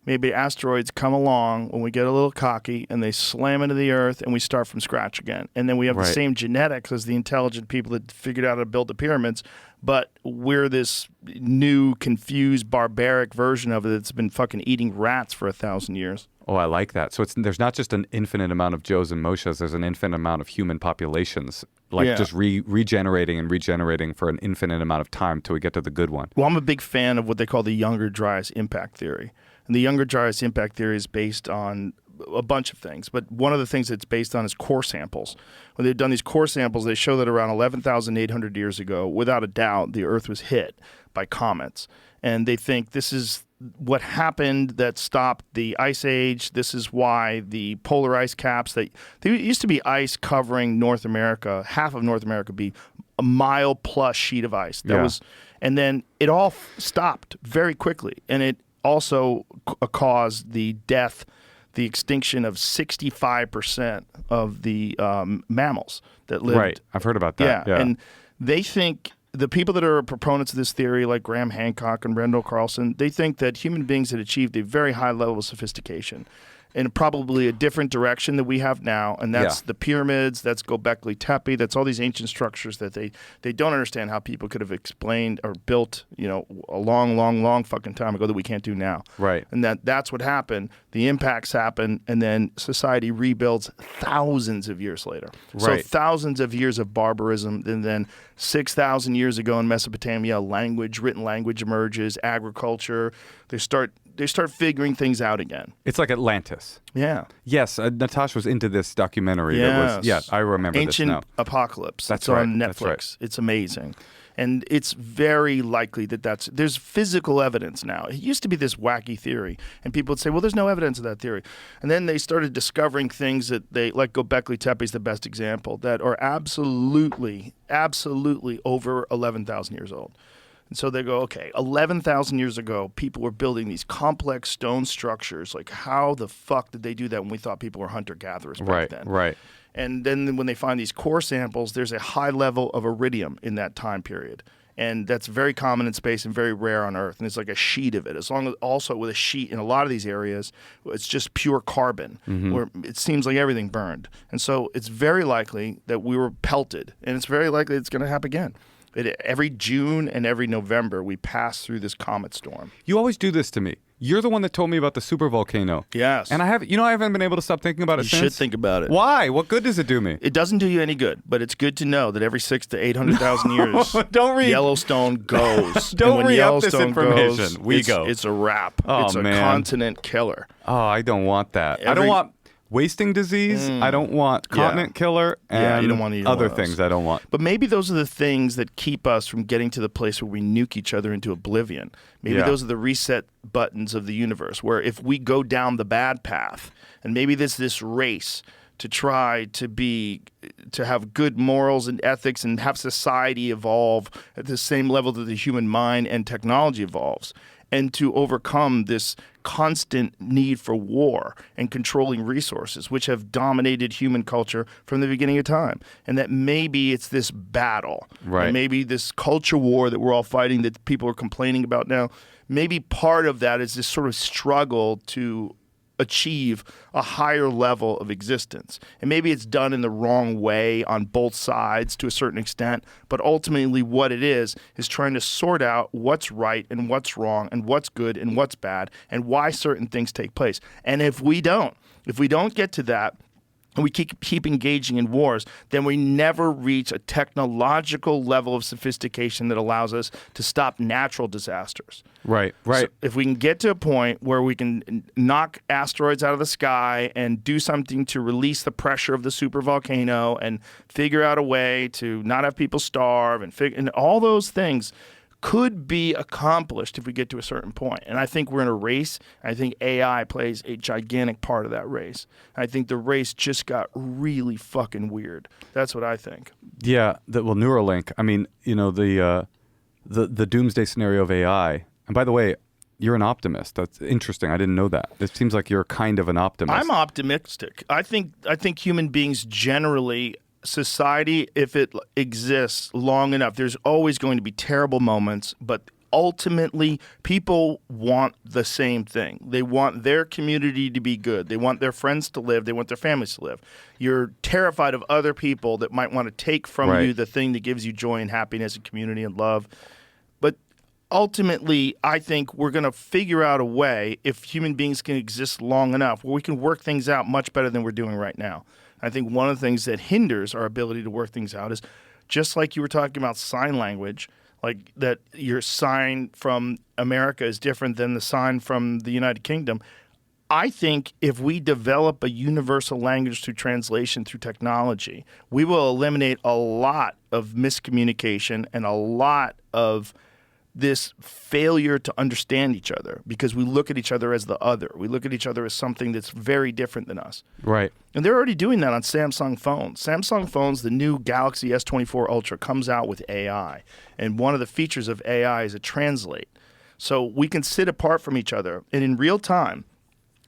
Speaker 5: Maybe asteroids come along when we get a little cocky and they slam into the Earth and we start from scratch again. And then we have the
Speaker 4: Right.
Speaker 5: same genetics as the intelligent people that figured out how to build the pyramids, but we're this new, confused, barbaric version of it that's been fucking eating rats for 1,000 years.
Speaker 4: Oh, I like that. So there's not just an infinite amount of Joes and Moshes. There's an infinite amount of human populations, like
Speaker 5: Yeah.
Speaker 4: just regenerating and regenerating for an infinite amount of time till we get to the good one.
Speaker 5: Well, I'm a big fan of what they call the Younger Dryas impact theory. And the Younger Dryas impact theory is based on a bunch of things, but one of the things it's based on is core samples. When they've done these core samples, they show that around 11,800 years ago, without a doubt, the Earth was hit by comets. And they think this is what happened that stopped the ice age. This is why the polar ice caps that there used to be ice covering North America, half of North America be a mile plus sheet of ice. That
Speaker 4: Yeah.
Speaker 5: was, and then it all stopped very quickly, and it also caused the death, the extinction of 65% of the mammals that lived.
Speaker 4: Right. I've heard about that. Yeah.
Speaker 5: And they think the people that are proponents of this theory, like Graham Hancock and Randall Carlson, they think that human beings had achieved a very high level of sophistication in probably a different direction than we have now, and that's the pyramids, that's Göbekli Tepe, that's all these ancient structures that they don't understand how people could have explained or built, a long fucking time ago that we can't do now.
Speaker 4: Right.
Speaker 5: And that's what happened. The impacts happen, and then society rebuilds thousands of years later.
Speaker 4: Right.
Speaker 5: So thousands of years of barbarism, and then 6,000 years ago in Mesopotamia, written language emerges, agriculture. They start figuring things out again.
Speaker 4: It's like Atlantis.
Speaker 5: Yeah.
Speaker 4: Yes, Natasha was into this documentary.
Speaker 5: Yes.
Speaker 4: I remember
Speaker 5: Ancient
Speaker 4: this now.
Speaker 5: Apocalypse.
Speaker 4: That's
Speaker 5: it's
Speaker 4: right.
Speaker 5: on Netflix.
Speaker 4: That's right.
Speaker 5: It's amazing. And it's very likely there's physical evidence now. It used to be this wacky theory, and people would say, well, there's no evidence of that theory. And then they started discovering things that like Göbekli Tepe is the best example, that are absolutely over 11,000 years old. And so they go, okay, 11,000 years ago, people were building these complex stone structures. Like, how the fuck did they do that when we thought people were hunter-gatherers back then?
Speaker 4: Right.
Speaker 5: And then when they find these core samples, there's a high level of iridium in that time period. And that's very common in space and very rare on Earth. And it's like a sheet of it. As long as also with a sheet in a lot of these areas, it's just pure carbon, where it seems like everything burned. And so it's very likely that we were pelted. And it's very likely it's going to happen again. Every June and every November, we pass through this comet storm.
Speaker 4: You always do this to me. You're the one that told me about the supervolcano.
Speaker 5: Yes.
Speaker 4: And I haven't been able to stop thinking about it
Speaker 5: You
Speaker 4: since.
Speaker 5: should think about it.
Speaker 4: Why? What good does it do me?
Speaker 5: It doesn't do you any good, but it's good to know that every 600,000 to 800,000 years,
Speaker 4: Don't read.
Speaker 5: Yellowstone goes.
Speaker 4: Don't
Speaker 5: and when
Speaker 4: re-up this
Speaker 5: Yellowstone
Speaker 4: information.
Speaker 5: goes,
Speaker 4: Go.
Speaker 5: It's a wrap.
Speaker 4: Oh,
Speaker 5: it's a
Speaker 4: man.
Speaker 5: continent killer.
Speaker 4: Oh, I don't want that. I don't
Speaker 5: Every-
Speaker 4: want wasting disease. I don't want continent killer. And
Speaker 5: Yeah, you don't want either
Speaker 4: other
Speaker 5: one of those.
Speaker 4: things I don't want.
Speaker 5: But maybe those are the things that keep us from getting to the place where we nuke each other into oblivion. Maybe
Speaker 4: Yeah.
Speaker 5: those are the reset buttons of the universe, where if we go down the bad path, and maybe there's this race to try to have good morals and ethics and have society evolve at the same level that the human mind and technology evolves, and to overcome this constant need for war and controlling resources, which have dominated human culture from the beginning of time. And that maybe it's this battle,
Speaker 4: Right.
Speaker 5: and maybe this culture war that we're all fighting that people are complaining about now, maybe part of that is this sort of struggle to achieve a higher level of existence. And maybe it's done in the wrong way on both sides to a certain extent, but ultimately what it is trying to sort out what's right and what's wrong and what's good and what's bad and why certain things take place. And if we don't get to that, and we keep engaging in wars, then we never reach a technological level of sophistication that allows us to stop natural disasters.
Speaker 4: Right.
Speaker 5: So if we can get to a point where we can knock asteroids out of the sky and do something to release the pressure of the supervolcano and figure out a way to not have people starve and all those things could be accomplished if we get to a certain point. And I think we're in a race. I think AI plays a gigantic part of that race. I think the race just got really fucking weird. That's what I think.
Speaker 4: Yeah. Neuralink. I mean, the doomsday scenario of AI. And by the way, you're an optimist. That's interesting. I didn't know that. It seems like you're kind of an optimist.
Speaker 5: I'm optimistic. I think human beings generally, society, if it exists long enough, there's always going to be terrible moments, but ultimately people want the same thing. They want their community to be good. They want their friends to live. They want their families to live. You're terrified of other people that might want to take from
Speaker 4: Right.
Speaker 5: you the thing that gives you joy and happiness and community and love. But ultimately, I think we're going to figure out a way, if human beings can exist long enough, where we can work things out much better than we're doing right now. I think one of the things that hinders our ability to work things out is just like you were talking about sign language, like that your sign from America is different than the sign from the United Kingdom. I think if we develop a universal language through translation, through technology, we will eliminate a lot of miscommunication and a lot of this failure to understand each other, because we look at each other as the other. We look at each other as something that's very different than us.
Speaker 4: Right.
Speaker 5: And they're already doing that on Samsung phones. Samsung phones, the new Galaxy S24 Ultra comes out with AI. And one of the features of AI is a translate. So we can sit apart from each other. And in real time,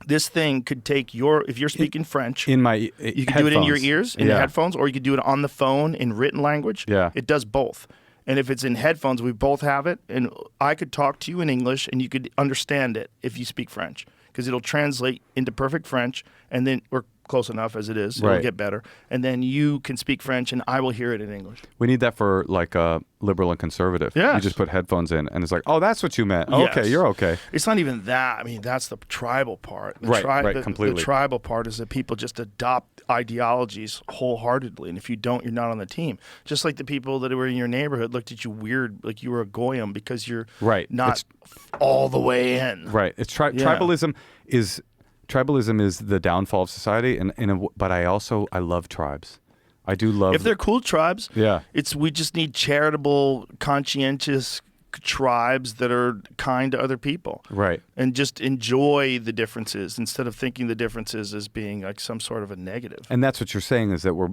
Speaker 5: this thing could take if you're speaking French,
Speaker 4: In my
Speaker 5: you can do it in your ears, in the headphones, or you could do it on the phone in written language.
Speaker 4: Yeah.
Speaker 5: It does both. And if it's in headphones, we both have it. And I could talk to you in English, and you could understand it if you speak French, because it'll translate into perfect French, and then we're close enough as it is. It'll
Speaker 4: Right.
Speaker 5: get better. And then you can speak French, and I will hear it in English.
Speaker 4: We need that for like a liberal and conservative.
Speaker 5: Yes.
Speaker 4: You just put headphones in, and it's like, oh, that's what you meant.
Speaker 5: Yes.
Speaker 4: Okay, you're okay.
Speaker 5: It's not even that. I mean, that's the tribal part.
Speaker 4: Right, completely.
Speaker 5: The tribal part is that people just adopt ideologies wholeheartedly, and if you don't, you're not on the team. Just like the people that were in your neighborhood looked at you weird, like you were a goyim, because you're
Speaker 4: Right.
Speaker 5: not all the way in.
Speaker 4: Right. It's
Speaker 5: Yeah.
Speaker 4: tribalism is the downfall of society, but I love tribes. I do love.
Speaker 5: If they're cool tribes,
Speaker 4: Yeah.
Speaker 5: we just need charitable, conscientious tribes that are kind to other people.
Speaker 4: Right.
Speaker 5: And just enjoy the differences instead of thinking the differences as being like some sort of a negative.
Speaker 4: And that's what you're saying, is that we're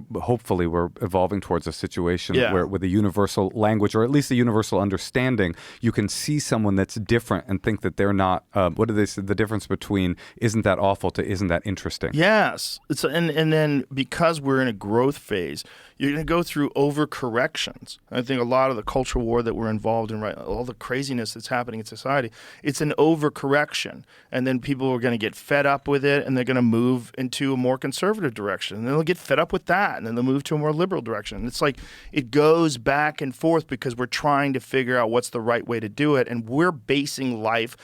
Speaker 4: evolving towards a situation
Speaker 5: Yeah.
Speaker 4: where, with a universal language, or at least a universal understanding, you can see someone that's different and think that they're not. What do they say? The difference between "isn't that awful" to "isn't that interesting"?
Speaker 5: Yes. And then because we're in a growth phase, you're going to go through overcorrections. I think a lot of the cultural war that we're involved in, right, all the craziness that's happening in society, it's an overcorrection. And then people are going to get fed up with it, and they're going to move into a more conservative direction. And then they'll get fed up with that, and then they'll move to a more liberal direction. And it's like it goes back and forth because we're trying to figure out what's the right way to do it. And we're basing life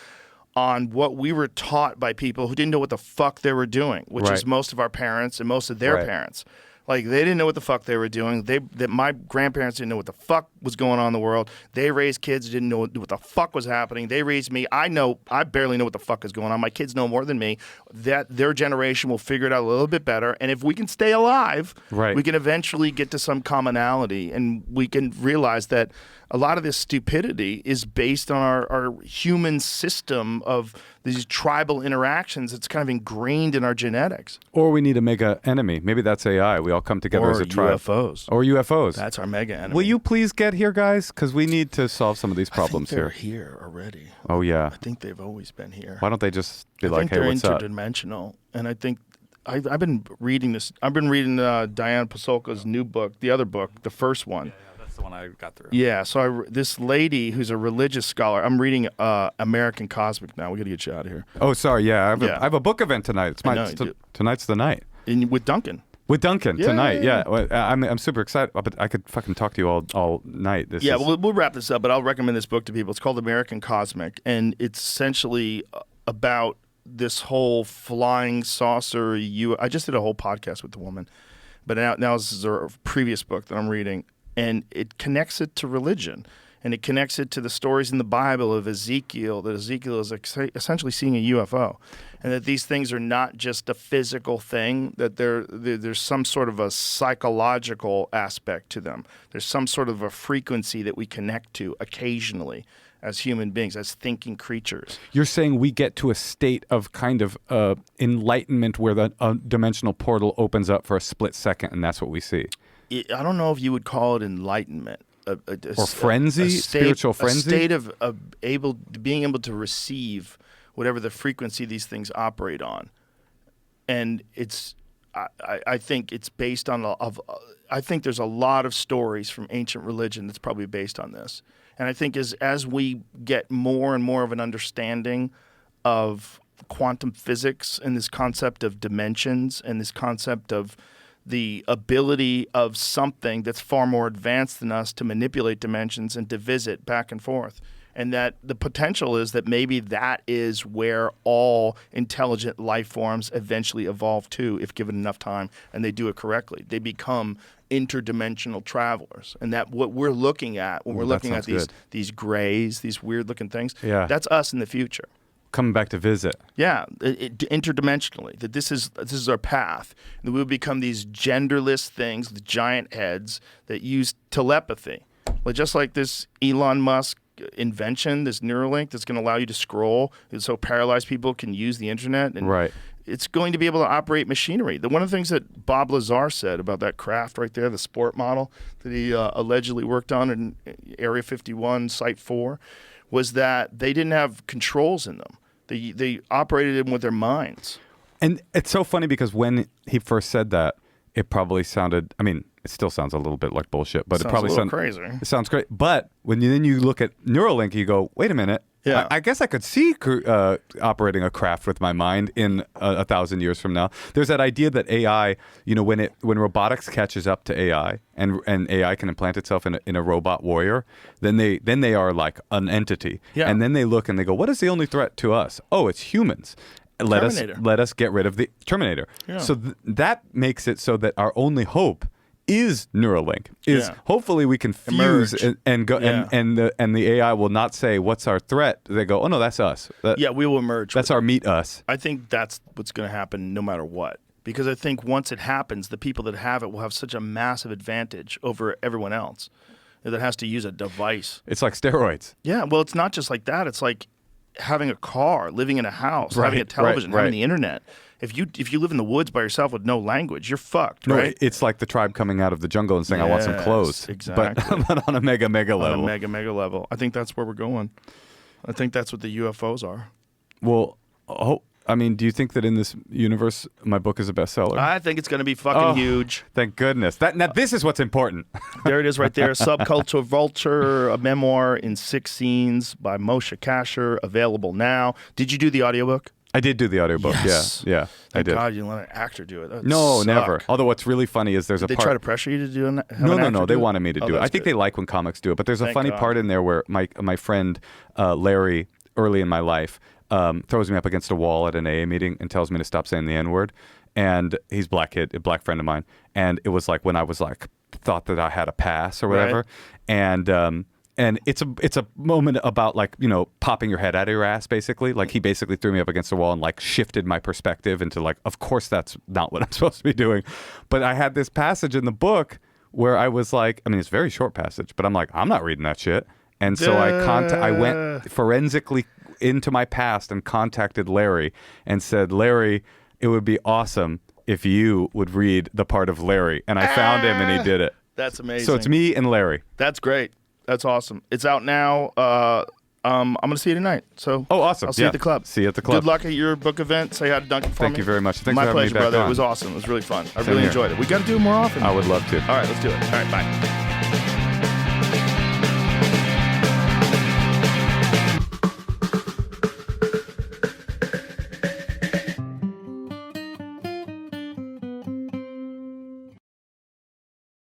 Speaker 5: on what we were taught by people who didn't know what the fuck they were doing, which
Speaker 4: Right.
Speaker 5: is most of our parents and most of their
Speaker 4: Right.
Speaker 5: parents. Like, they didn't know what the fuck they were doing. My grandparents didn't know what the fuck was going on in the world. They raised kids who didn't know what the fuck was happening. They raised me. I barely know what the fuck is going on. My kids know more than me. That their generation will figure it out a little bit better. And if we can stay alive,
Speaker 4: Right.
Speaker 5: we can eventually get to some commonality, and we can realize that a lot of this stupidity is based on our human system of these tribal interactions. It's kind of ingrained in our genetics.
Speaker 4: Or we need a mega enemy. Maybe that's AI. We all come together as a tribe.
Speaker 5: UFOs.
Speaker 4: Or UFOs.
Speaker 5: That's our mega enemy.
Speaker 4: Will you please get here, guys? Because we need to solve some of these problems
Speaker 5: I think they're
Speaker 4: here.
Speaker 5: here already.
Speaker 4: Oh yeah.
Speaker 5: I think they've always been here.
Speaker 4: Why don't they just be
Speaker 5: I
Speaker 4: like,
Speaker 5: think
Speaker 4: "Hey,
Speaker 5: they're
Speaker 4: what's up?"
Speaker 5: interdimensional, and I think I've been reading this. I've been reading Diana Pasolka's new book, the other book, the first one.
Speaker 6: Yeah, that's the one I got through.
Speaker 5: Yeah, so this lady who's a religious scholar. I'm reading American Cosmic now. We got to get you out of here.
Speaker 4: Oh, sorry. Yeah,
Speaker 5: Yeah.
Speaker 4: I have a book event tonight. It's
Speaker 5: I know you do.
Speaker 4: tonight's the night.
Speaker 5: With Duncan.
Speaker 4: With Duncan
Speaker 5: Yeah,
Speaker 4: tonight,
Speaker 5: yeah,
Speaker 4: yeah. Well, I'm super excited, but I could fucking talk to you all night.
Speaker 5: Yeah, we'll wrap this up, but I'll recommend this book to people. It's called American Cosmic, and it's essentially about this whole flying saucer. I just did a whole podcast with the woman, but now this is a previous book that I'm reading, and it connects it to religion, and it connects it to the stories in the Bible of Ezekiel, that Ezekiel is essentially seeing a UFO, and that these things are not just a physical thing, that there's some sort of a psychological aspect to them. There's some sort of a frequency that we connect to occasionally as human beings, as thinking creatures.
Speaker 4: You're saying we get to a state of kind of enlightenment where the dimensional portal opens up for a split second, and that's what we see.
Speaker 5: I don't know if you would call it enlightenment.
Speaker 4: Or frenzy? Spiritual frenzy?
Speaker 5: A state of being able to receive whatever the frequency these things operate on. And I think it's based on, I think there's a lot of stories from ancient religion that's probably based on this. And I think as we get more and more of an understanding of quantum physics and this concept of dimensions and this concept of the ability of something that's far more advanced than us to manipulate dimensions and to visit back and forth. And that the potential is that maybe that is where all intelligent life forms eventually evolve to, if given enough time and they do it correctly. They become interdimensional travelers. And that what we're looking at when we're looking at these grays, these weird looking things, that's us in the future.
Speaker 4: Coming back to visit.
Speaker 5: Yeah, interdimensionally. That this is our path. That we'll become these genderless things with giant heads that use telepathy. Just like this Elon Musk invention, this Neuralink that's going to allow you to scroll, so paralyzed people can use the internet. And
Speaker 4: right.
Speaker 5: It's going to be able to operate machinery. One of the things that Bob Lazar said about that craft right there, the sport model that he allegedly worked on in Area 51, Site 4, was that they didn't have controls in them. They operated them with their minds.
Speaker 4: And it's so funny because when he first said that, it probably sounded, I mean, it still sounds a little bit like bullshit, but it probably sounds
Speaker 5: crazy.
Speaker 4: It sounds great. But when you look at Neuralink, you go, wait a minute.
Speaker 5: Yeah.
Speaker 4: I guess I could see operating a craft with my mind in 1,000 years from now. There's that idea that AI, when robotics catches up to AI and AI can implant itself in a robot warrior, then they are like an entity.
Speaker 5: Yeah.
Speaker 4: And then they look and they go, what is the only threat to us? Oh, it's humans. Let us get rid of the Terminator. Yeah. So that makes it so that our only hope is Neuralink. Hopefully we can fuse and go and the AI will not say what's our threat. They go, oh no, that's us.
Speaker 5: We will emerge.
Speaker 4: That's our meet us.
Speaker 5: I think that's what's going to happen no matter what. Because I think once it happens, the people that have it will have such a massive advantage over everyone else that has to use a device.
Speaker 4: It's like steroids.
Speaker 5: Yeah, well, it's not just like that. It's like having a car, living in a house, having a television, having the internet. If you live in the woods by yourself with no language, you're fucked, right?
Speaker 4: No, it's like the tribe coming out of the jungle and saying, I want some clothes.
Speaker 5: Exactly.
Speaker 4: But on a mega level.
Speaker 5: On a mega level. I think that's where we're going. I think that's what the UFOs are.
Speaker 4: Well, do you think that in this universe, my book is a bestseller?
Speaker 5: I think it's going to be fucking huge.
Speaker 4: Thank goodness. Now this is what's important.
Speaker 5: There it is right there. Subculture Vulture, a memoir in 6 scenes by Moshe Kasher, available now. Did you do the audiobook?
Speaker 4: I did do the audiobook.
Speaker 5: Yes.
Speaker 4: Yeah, I did.
Speaker 5: God, you let an actor do it. That'd
Speaker 4: No,
Speaker 5: suck.
Speaker 4: never. Although what's really funny is there's
Speaker 5: Did
Speaker 4: a
Speaker 5: they
Speaker 4: part.
Speaker 5: try to pressure you to do an
Speaker 4: No. They wanted me to do it. I think
Speaker 5: good.
Speaker 4: they like when comics do it. But there's a
Speaker 5: Thank
Speaker 4: funny
Speaker 5: God.
Speaker 4: part in there where my friend Larry, early in my life, throws me up against a wall at an AA meeting and tells me to stop saying the N-word. And he's a black friend of mine. And it was like when I was like thought that I had a pass or whatever. Right. And it's a moment about like, popping your head out of your ass, basically. Like he basically threw me up against the wall and like shifted my perspective into like, of course that's not what I'm supposed to be doing. But I had this passage in the book where I was like, it's a very short passage, but I'm like, I'm not reading that shit. And so I went forensically into my past and contacted Larry and said, Larry, it would be awesome if you would read the part of Larry. And I found him and he did it.
Speaker 5: That's amazing.
Speaker 4: So it's me and Larry.
Speaker 5: That's great. That's awesome. It's out now. I'm going to see you tonight. So
Speaker 4: awesome.
Speaker 5: I'll see you at the club.
Speaker 4: See you at the club.
Speaker 5: Good luck at your book event. Say hi to Duncan for me.
Speaker 4: Thank you very much. Thanks
Speaker 5: My
Speaker 4: for having
Speaker 5: pleasure,
Speaker 4: me back
Speaker 5: brother.
Speaker 4: on.
Speaker 5: It was awesome. It was really fun. I
Speaker 4: Same
Speaker 5: really
Speaker 4: here.
Speaker 5: enjoyed it. We got to do it more often.
Speaker 4: I would love to.
Speaker 5: All right, let's do it. All right, bye.